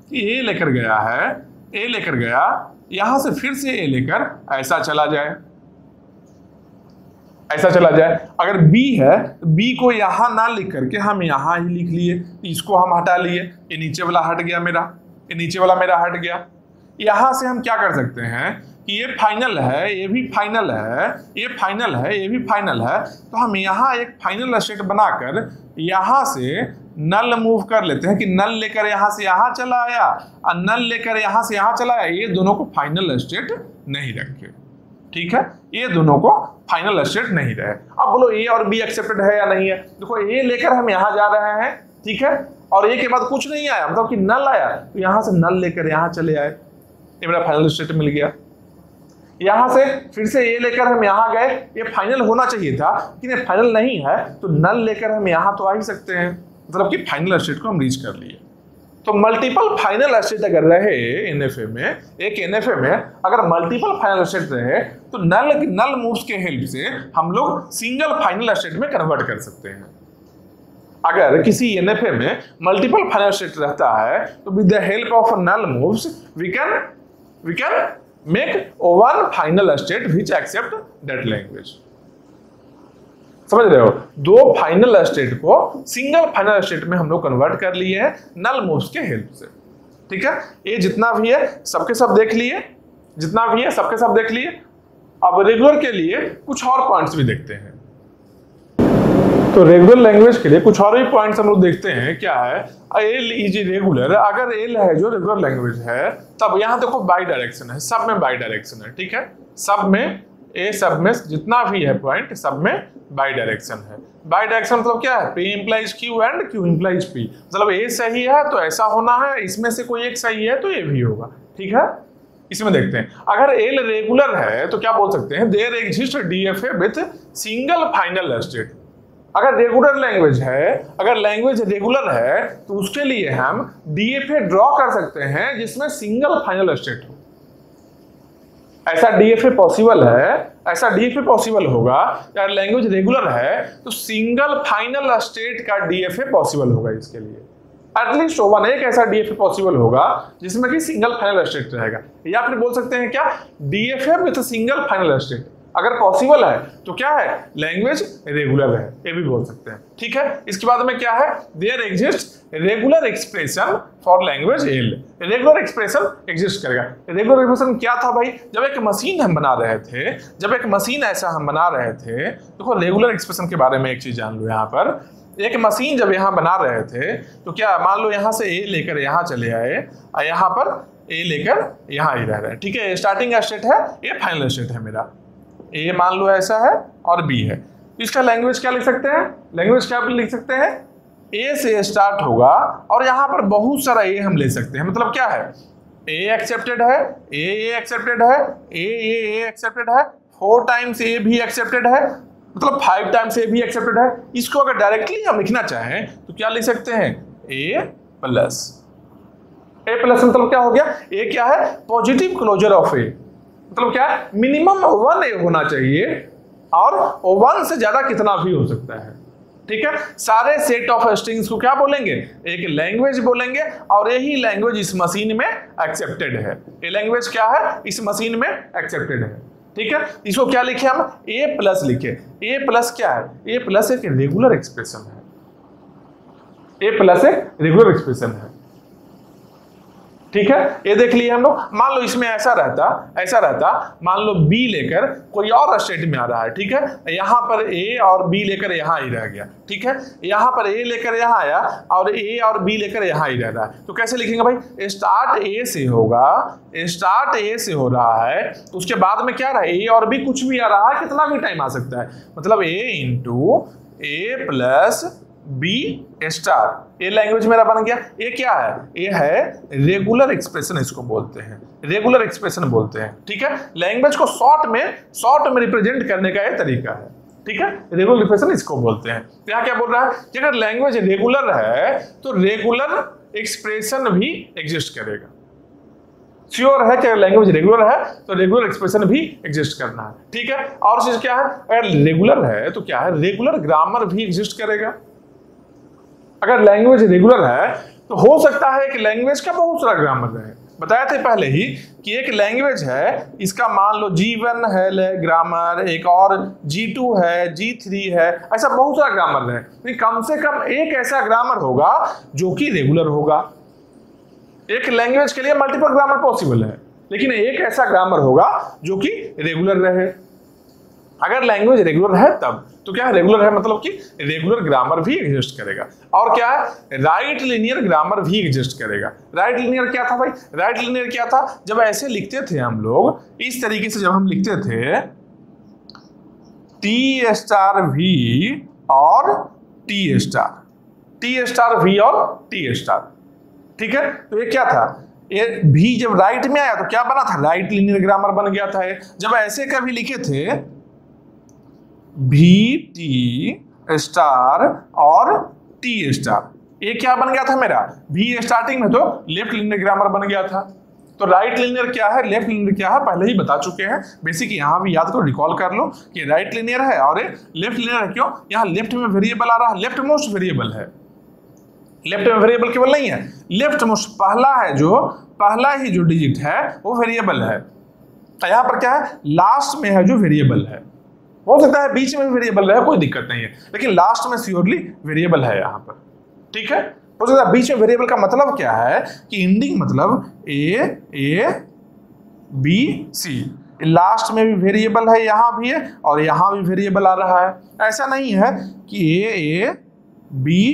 कि ए लेकर गया है, ए लेकर गया, यहां से फिर से ए लेकर ऐसा चला जाए, ऐसा चला जाए। अगर बी है तो बी को यहां ना लिख करके हम यहां ही लिख लिए, इसको हम हटा लिए, ये नीचे वाला हट गया मेरा, ये नीचे वाला मेरा हट गया। यहां से हम क्या कर सकते हैं कि ये फाइनल है, ये भी फाइनल है, ये फाइनल है, ये भी फाइनल है, तो हम यहाँ एक फाइनल स्टेट बनाकर यहाँ से नल मूव कर लेते हैं कि नल लेकर यहाँ से यहाँ चला आया और नल लेकर यहाँ से यहाँ चला आया, ये दोनों को फाइनल स्टेट नहीं रखे, ठीक है, ये दोनों को फाइनल स्टेट नहीं रहे। अब बोलो ए और बी एक्सेप्टेड है या नहीं है? देखो ए लेकर हम यहाँ जा रहे हैं, ठीक है, और ए के बाद कुछ नहीं आया, मतलब कि नल आया, तो यहाँ से नल लेकर यहाँ चले आए, ये मेरा फाइनल स्टेट मिल गया। यहां से फिर से ए लेकर हम यहां गए, ये फाइनल होना चाहिए था लेकिन ये फाइनल नहीं है, तो नल लेकर हम यहां तो आ ही सकते हैं, मतलब कि फाइनल स्टेट को हम रीच कर लिए। तो मल्टीपल फाइनल स्टेट अगर रहे NFA में, एक NFA में अगर मल्टीपल फाइनल स्टेट रहे तो नल मूव्स के हेल्प से हम लोग सिंगल फाइनल स्टेट में कन्वर्ट कर सकते हैं। अगर किसी NFA में मल्टीपल फाइनल स्टेट रहता है तो with the help of null moves we can make one final state which accept that language. समझ रहे हो? दो फाइनल स्टेट को सिंगल फाइनल स्टेट में हम लोग कन्वर्ट कर लिए हैं नल मूव्स के हेल्प से, ठीक है। ये जितना भी है सबके सब देख लिए, जितना भी है सबके सब देख लिए। अब रेगुलर के लिए कुछ और पॉइंट्स भी देखते हैं। तो रेगुलर लैंग्वेज के लिए कुछ और भी पॉइंट्स हम लोग देखते हैं। क्या है? L is regular. अगर एल है जो रेगुलर लैंग्वेज है, तब यहाँ देखो बाई डायरेक्शन है, सब में बाई डायरेक्शन है, ठीक है। सब में जितना भी है पॉइंट, सब में बाई डायरेक्शन है। बाई डायरेक्शन मतलब क्या है? P implies Q and Q implies P। मतलब ए सही है तो ऐसा होना है, इसमें से कोई एक सही है तो ये भी होगा, ठीक है। इसमें देखते हैं, अगर एल रेगुलर है तो क्या बोल सकते हैं? There exist DFA with single final state. अगर रेगुलर लैंग्वेज है, अगर लैंग्वेज रेगुलर है तो उसके लिए हम DFA ड्रॉ कर सकते हैं जिसमें सिंगल फाइनल स्टेट हो। ऐसा DFA पॉसिबल है, ऐसा DFA पॉसिबल होगा। अगर लैंग्वेज रेगुलर है तो सिंगल फाइनल स्टेट का DFA पॉसिबल होगा। इसके लिए एटलीस्ट वन एक ऐसा DFA पॉसिबल होगा जिसमें कि सिंगल फाइनल स्टेट रहेगा। या फिर बोल सकते हैं क्या? DFA with single final state अगर पॉसिबल है तो क्या है? लैंग्वेज रेगुलर है, ये भी बोल सकते हैं, ठीक है। इसके बाद में क्या है? There exist regular expression for language L. Regular expression exist करेगा। रेगुलर एक्सप्रेशन क्या था भाई? जब एक मशीन हम बना रहे थे, जब एक मशीन ऐसा हम बना रहे थे, देखो रेगुलर एक्सप्रेशन के बारे में एक चीज जान लो। यहाँ पर एक मशीन जब यहाँ बना रहे थे तो क्या, मान लो यहाँ से ए लेकर यहाँ चले आए और यहाँ पर ए लेकर यहाँ ही रह रहे हैं, ठीक है। स्टार्टिंग स्टेट है, ये फाइनल स्टेट है मेरा। ए मान लो ऐसा है और बी है, इसका लैंग्वेज क्या लिख सकते हैं? लैंग्वेज क्या लिख सकते हैं? ए से स्टार्ट होगा और यहाँ पर बहुत सारा ए हम ले सकते हैं। मतलब क्या है? ए एक्सेप्टेड है, ए एक्सेप्टेड है, ए एक्सेप्टेड है, 4 टाइम्स ए भी एक्सेप्टेड है, मतलब 5 टाइम्स ए भी एक्सेप्टेड है। इसको अगर डायरेक्टली हम लिखना चाहें तो क्या लिख सकते हैं? ए प्लस, ए प्लस मतलब क्या हो गया, ए क्या है, पॉजिटिव क्लोजर ऑफ ए, मतलब क्या है, मिनिमम 1 ए होना चाहिए और 1 से ज्यादा कितना भी हो सकता है। ठीक है, सारे सेट ऑफ स्ट्रिंग्स को क्या बोलेंगे, एक लैंग्वेज बोलेंगे, और यही लैंग्वेज इस मशीन में एक्सेप्टेड है। ये लैंग्वेज क्या है, इस मशीन में एक्सेप्टेड है। ठीक है, इसको क्या लिखे हम, ए प्लस लिखे। ए प्लस क्या है, ए प्लस एक रेगुलर एक्सप्रेशन है, ए प्लस एक रेगुलर एक्सप्रेशन है। ठीक है, ये देख लिए हम लोग। मान लो इसमें ऐसा रहता, मान लो बी लेकर कोई और स्टेट में आ रहा है। ठीक है, यहां पर ए और बी लेकर यहां ही रह गया। ठीक है, यहां पर ए लेकर यहां आया और ए और बी लेकर यहां ही रह रहा है, तो कैसे लिखेंगे भाई, स्टार्ट ए से होगा, स्टार्ट ए से हो रहा है, तो उसके बाद में क्या रहा है, ए और बी कुछ भी आ रहा है, कितना भी टाइम आ सकता है, मतलब ए इंटू ए प्लस बी स्टार। ये लैंग्वेज मेरा बन गया। ये क्या है, ये है रेगुलर एक्सप्रेशन, इसको बोलते हैं, रेगुलर एक्सप्रेशन बोलते हैं। ठीक है, लैंग्वेज को शॉर्ट में रिप्रेजेंट करने का ये तरीका है। ठीक है, रेगुलर एक्सप्रेशन इसको बोलते हैं। तो यहाँ क्या बोल रहा है कि अगर लैंग्वेज रेगुलर है तो रेगुलर एक्सप्रेशन भी एग्जिस्ट करेगा। श्योर है कि लैंग्वेज रेगुलर है तो रेगुलर एक्सप्रेशन भी एग्जिस्ट करना है। ठीक है, और चीज क्या है, अगर रेगुलर है तो क्या है, रेगुलर ग्रामर भी एग्जिस्ट करेगा। अगर लैंग्वेज रेगुलर है तो हो सकता है कि लैंग्वेज का बहुत सारा ग्रामर रहे। बताया थे पहले ही कि एक लैंग्वेज है, इसका मान लो G1 है ग्रामर, एक और G2 है, G3 है, ऐसा बहुत सारा ग्रामर है, लेकिन कम से कम एक ऐसा ग्रामर होगा जो कि रेगुलर होगा। एक लैंग्वेज के लिए मल्टीपल ग्रामर पॉसिबल है, लेकिन एक ऐसा ग्रामर होगा जो कि रेगुलर रहे। अगर लैंग्वेज रेगुलर है तब तो क्या है, रेगुलर है मतलब कि रेगुलर ग्रामर भी एग्जिस्ट करेगा। और क्या है, राइट लिनियर ग्रामर भी एग्जिस्ट करेगा। राइट लिनियर क्या था भाई, राइट लिनियर क्या था, जब ऐसे लिखते थे हम लोग, इस तरीके से जब हम लिखते थे टी स्टार वी और टी स्टार वी और टी स्टार। ठीक है, तो ये क्या था, ये भी जब राइट में आया तो क्या बना था, राइट लिनियर ग्रामर बन गया था। जब ऐसे कभी लिखे थे भी टी स्टार और टी स्टार, ये क्या बन गया था मेरा, भी स्टार्टिंग में तो लेफ्ट लिनियर ग्रामर बन गया था। तो राइट लिनियर क्या है, लेफ्ट लिनियर क्या है, पहले ही बता चुके हैं। बेसिक यहाँ भी याद करो, रिकॉल कर लो कि राइट लिनियर है और लेफ्ट लिनियर है। क्यों, यहाँ लेफ्ट में वेरिएबल आ रहा है, लेफ्ट मोस्ट वेरिएबल है, लेफ्ट में वेरिएबल केवल नहीं है, लेफ्ट मोस्ट पहला ही जो डिजिट है वो वेरिएबल है। यहाँ पर क्या है, लास्ट में है जो वेरिएबल है। हो सकता है बीच में भी वेरिएबल रहे, कोई दिक्कत नहीं है, लेकिन लास्ट में श्योरली वेरिएबल है यहाँ पर। ठीक है, हो सकता है बीच में वेरिएबल का मतलब क्या है कि इंडिंग मतलब ए बी सी, लास्ट में भी वेरिएबल है, यहाँ भी है और यहाँ भी वेरिएबल आ रहा है। ऐसा नहीं है कि ए बी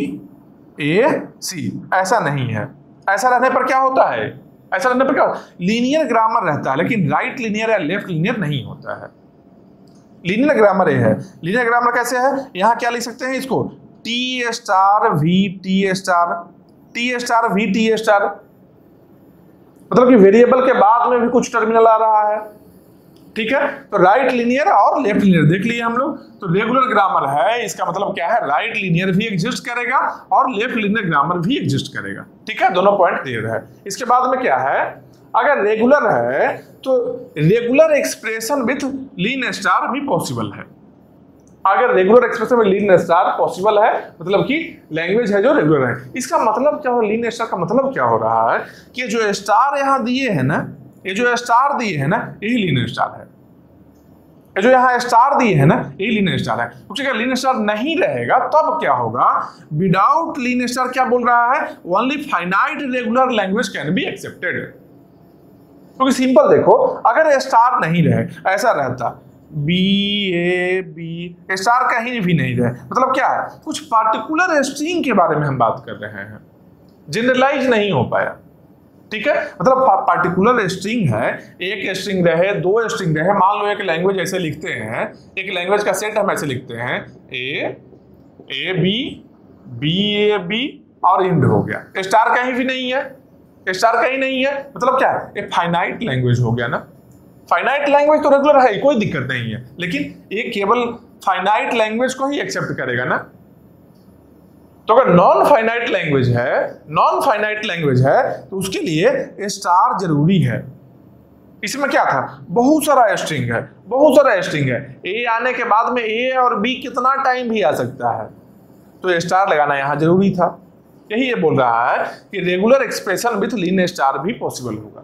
ए सी, ऐसा नहीं है। ऐसा रहने पर क्या होता है, ऐसा रहने पर क्या, लीनियर ग्रामर रहता है, लेकिन राइट लीनियर या लेफ्ट लीनियर नहीं होता है। लीनियर ग्रामर ये है। लीनियर ग्रामर कैसे है, यहाँ क्या लिख सकते हैं इसको, T star we T star, T star we T star, मतलब कि वेरिएबल के बाद में भी कुछ टर्मिनल आ रहा है। ठीक है, तो राइट लीनियर और लेफ्ट लीनियर देख लिए हम लोग। तो रेगुलर ग्रामर है, इसका मतलब क्या है, राइट लीनियर भी एग्जिस्ट करेगा और लेफ्ट लीनियर ग्रामर भी एग्जिस्ट करेगा। ठीक है, दोनों पॉइंट क्लियर है। इसके बाद में क्या है, अगर रेगुलर है तो regular expression with lean star भी पॉसिबल है। अगर रेगुलर एक्सप्रेशन में लीन स्टार पॉसिबल है, मतलब कि लैंग्वेज है जो रेगुलर है। इसका मतलब क्या हो, लीन स्टार का मतलब क्या हो रहा है कि जो स्टार यहाँ दिए हैं ना, ये जो स्टार दिए हैं ना, यही लीन स्टार है। ये जो यहाँ स्टार दिए हैं ना, यही लीन स्टार है। क्योंकि अगर लीन स्टार नहीं रहेगा तब क्या होगा, विदाउट लीन स्टार क्या बोल रहा है, only finite regular language can be accepted. क्योंकि सिंपल देखो, अगर स्टार नहीं रहे, ऐसा रहता बी ए बी, स्टार कहीं भी नहीं रहे, मतलब क्या है, कुछ पार्टिकुलर स्ट्रिंग के बारे में हम बात कर रहे हैं, जनरलाइज नहीं हो पाया। ठीक है, मतलब पार्टिकुलर स्ट्रिंग है, एक स्ट्रिंग रहे, दो स्ट्रिंग रहे। मान लो एक लैंग्वेज ऐसे लिखते हैं, एक लैंग्वेज का सेट हम ऐसे लिखते हैं, ए बी ए बी और इंड हो गया, स्टार कहीं भी नहीं है, स्टार कहीं नहीं है, मतलब क्या है, एक फाइनाइट लैंग्वेज हो गया ना। फाइनाइट लैंग्वेज तो रेगुलर है, कोई दिक्कत नहीं है, लेकिन ये केवल फाइनाइट लैंग्वेज को ही एक्सेप्ट करेगा ना। तो अगर नॉन फाइनाइट लैंग्वेज है तो उसके लिए स्टार जरूरी है। इसमें क्या था, बहुत सारा स्ट्रिंग है, ए आने के बाद में ए और बी कितना टाइम भी आ सकता है, तो स्टार लगाना यहां जरूरी था। यही ये बोल रहा है कि regular expression with lean star भी पॉसिबल होगा।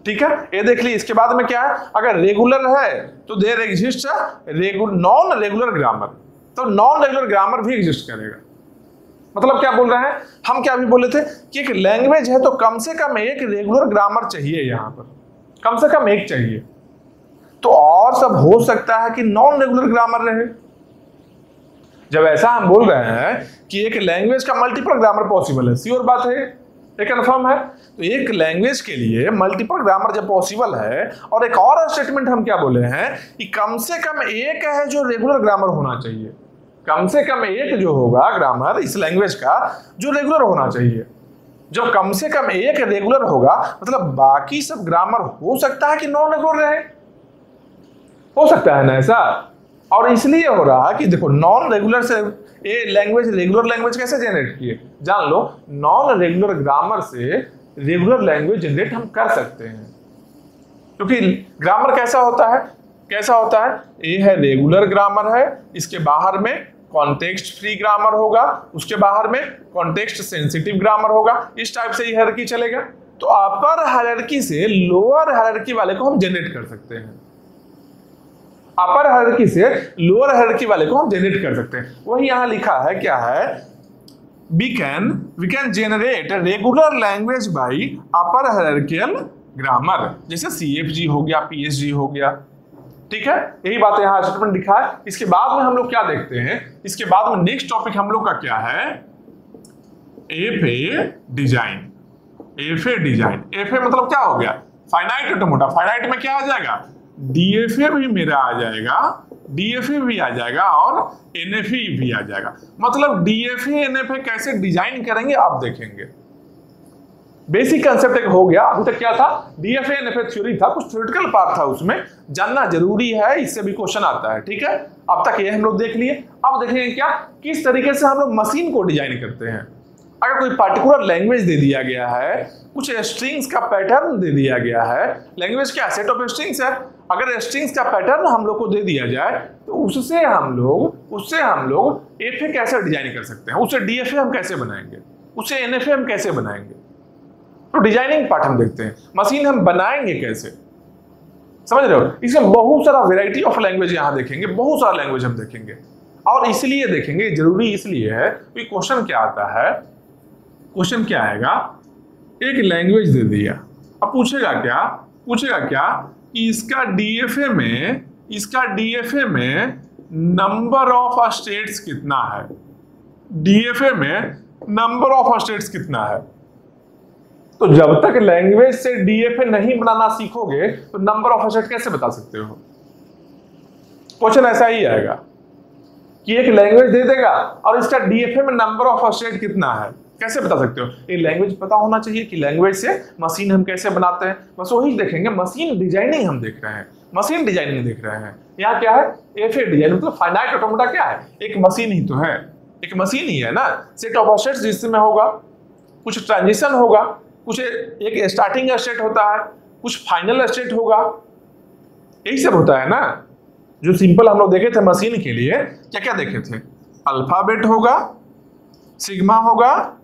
ठीक है, ये देख ली। इसके बाद में क्या है, अगर रेगुलर है तो there exist non regular grammar, तो नॉन रेगुलर ग्रामर भी एग्जिस्ट करेगा। मतलब क्या बोल रहे हैं हम, क्या भी बोले थे कि एक लैंग्वेज है तो कम से कम एक रेगुलर ग्रामर चाहिए, यहां पर कम से कम एक चाहिए, तो और सब हो सकता है कि नॉन रेगुलर ग्रामर रहे। जब ऐसा हम बोल रहे हैं कि एक लैंग्वेज का मल्टीपल ग्रामर पॉसिबल है, श्योर बात है, ये कंफर्म है। तो एक लैंग्वेज के लिए मल्टीपल ग्रामर जब पॉसिबल है, और एक और स्टेटमेंट हम क्या बोले हैं कि कम से कम एक है जो रेगुलर ग्रामर होना चाहिए, कम से कम एक जो होगा ग्रामर इस लैंग्वेज का जो रेगुलर होना चाहिए। जब कम से कम एक रेगुलर होगा मतलब बाकी सब ग्रामर हो सकता है कि नॉन रेगुलर रहे, हो सकता है ना ऐसा। और इसलिए हो रहा कि देखो नॉन रेगुलर से ये लैंग्वेज रेगुलर लैंग्वेज कैसे जनरेट किए, जान लो। नॉन रेगुलर ग्रामर से रेगुलर लैंग्वेज जनरेट हम कर सकते हैं, क्योंकि ग्रामर कैसा होता है, ये है रेगुलर ग्रामर है, इसके बाहर में कॉन्टेक्स्ट फ्री ग्रामर होगा, उसके बाहर में कॉन्टेक्स्ट सेंसिटिव ग्रामर होगा, इस टाइप से हायरार्की चलेगा। तो अपर हायरार्की से लोअर हायरार्की वाले को हम जनरेट कर सकते हैं, अपर हायरार्की से लोअर हायरार्की वाले को हम जनरेट कर सकते हैं। वही यहां लिखा है, क्या है, we can generate regular language by upper hierarchical grammar, जैसे CFG हो गया, PSG हो गया। ठीक है, यही बात यहां स्टेटमेंट लिखा है। इसके बाद में हम लोग क्या देखते हैं, इसके बाद में नेक्स्ट टॉपिक हम लोग का क्या है, FA डिजाइन। FA मतलब क्या हो गया, फाइनाइट ऑटोमेटा। फाइनाइट में क्या आ जाएगा, DFA भी मेरा आ जाएगा, DFA भी आ जाएगा और NFA भी आ जाएगा। मतलब DFA NFA कैसे डिजाइन करेंगे आप देखेंगे। बेसिक कंसेप्ट एक हो गया। अभी तक क्या था, DFA NFA थ्योरी था, कुछ थ्योरेटिकल पार्ट था, उसमें जानना जरूरी है, इससे भी क्वेश्चन आता है। ठीक है, अब तक ये हम लोग देख लिए। अब देखेंगे क्या, किस तरीके से हम लोग मशीन को डिजाइन करते हैं। अगर कोई पर्टिकुलर लैंग्वेज दे दिया गया है, कुछ स्ट्रिंग्स का पैटर्न दे दिया गया है, लैंग्वेज क्या सेट ऑफ स्ट्रिंग्स है, अगर स्ट्रिंग्स का पैटर्न हम लोग को दे दिया जाए तो उससे हम लोग FA कैसे डिजाइन कर सकते हैं, उससे DFA हम कैसे बनाएंगे, उससे NFA हम कैसे बनाएंगे। तो डिजाइनिंग पार्ट हम देखते हैं, मशीन हम बनाएंगे कैसे, समझ रहे हो। इसमें बहुत सारा वैरायटी ऑफ लैंग्वेज यहां देखेंगे, बहुत सारा लैंग्वेज हम देखेंगे। और इसलिए देखेंगे, जरूरी इसलिए है कि क्वेश्चन क्या आता है, क्वेश्चन क्या आएगा, एक लैंग्वेज दे दिया, अब पूछेगा क्या कि इसका DFA में नंबर ऑफ स्टेट्स कितना है, DFA में नंबर ऑफ स्टेट्स कितना है। तो जब तक लैंग्वेज से DFA नहीं बनाना सीखोगे तो नंबर ऑफ स्टेट कैसे बता सकते हो। क्वेश्चन ऐसा ही आएगा कि एक लैंग्वेज दे देगा और इसका DFA में नंबर ऑफ स्टेट कितना है, कैसे बता सकते हो। ये लैंग्वेज पता होना चाहिए कि लैंग्वेज से मशीन हम कैसे बनाते हैं, बस वही देखेंगे। मशीन डिजाइनिंग हम देख रहे हैं, मशीन डिजाइनिंग देख रहे हैं। यहाँ क्या है, FA डिजाइन मतलब फाइनाइट ऑटोमेटा क्या है, एक मशीन ही तो है, एक मशीन ही है ना। सेट ऑफ स्टेट्स जिसमें होगा, कुछ ट्रांजिशन होगा, कुछ एक स्टार्टिंग स्टेट होता है, कुछ फाइनल स्टेट होगा, यही सब होता है ना। जो सिंपल हम लोग देखे थे मशीन के लिए, क्या क्या देखे थे, अल्फाबेट होगा, सिग्मा होगा,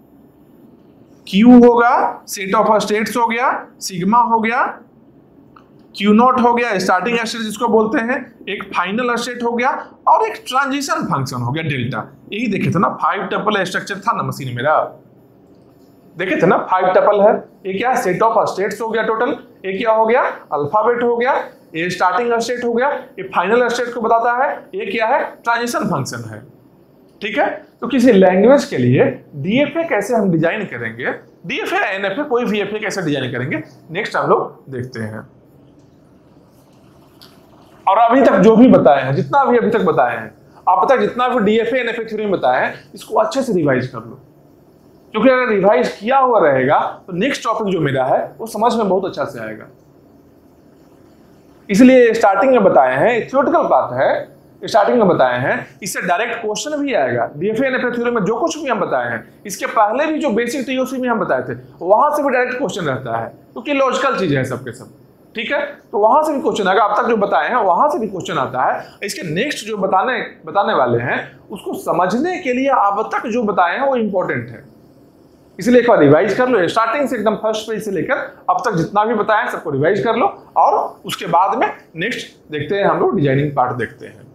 क्यू होगा, सेट ऑफ स्टेट्स हो गया, सिग्मा हो गया, क्यू नॉट हो गया, स्टार्टिंग स्टेट जिसको बोलते हैं, एक फाइनल स्टेट हो गया और एक ट्रांजिशन फंक्शन हो गया डेल्टा। यही देखे थे ना, 5 टपल स्ट्रक्चर था ना मशीन मेरा, देखे थे ना 5 टपल है। ये क्या सेट ऑफ स्टेट्स हो गया टोटल, ये क्या हो गया, अल्फाबेट हो गया, ये स्टार्टिंग स्टेट हो गया, ये फाइनल स्टेट को बताता है, ये क्या है, ट्रांजिशन फंक्शन है। ठीक है, तो किसी लैंग्वेज के लिए DFA कैसे हम डिजाइन करेंगे, DFA NFA कोई भी FA कैसे डिजाइन करेंगे, नेक्स्ट हम लोग देखते हैं। और अभी तक जो भी बताए हैं, जितना भी अभी तक बताए हैं, आप तक जितना भी DFA NFA थ्योरी में बताए हैं, इसको अच्छे से रिवाइज कर लो, क्योंकि अगर रिवाइज किया हुआ रहेगा तो नेक्स्ट टॉपिक जो मेरा है वो समझ में बहुत अच्छा से आएगा। इसलिए स्टार्टिंग में बताए हैं, थ्योरेटिकल बात है, स्टार्टिंग में बताए हैं, इससे डायरेक्ट क्वेश्चन भी आएगा। डीएफए एनएफए थ्योरी में जो कुछ भी हम बताए हैं, इसके पहले भी जो बेसिक टीओसी में हम बताए थे, वहां से भी डायरेक्ट क्वेश्चन रहता है, क्योंकि लॉजिकल चीज है सबके सब। ठीक है, तो वहां से भी क्वेश्चन आएगा। अब तक जो बताए हैं वहां से भी क्वेश्चन आता है। इसके नेक्स्ट जो बताने वाले हैं, उसको समझने के लिए अब तक जो बताए हैं वो इंपॉर्टेंट है, इसलिए एक बार रिवाइज कर लो। स्टार्टिंग से एकदम फर्स्ट पेज से लेकर अब तक जितना भी बताया है सबको रिवाइज कर लो, और उसके बाद में नेक्स्ट देखते हैं हम लोग डिजाइनिंग पार्ट देखते हैं।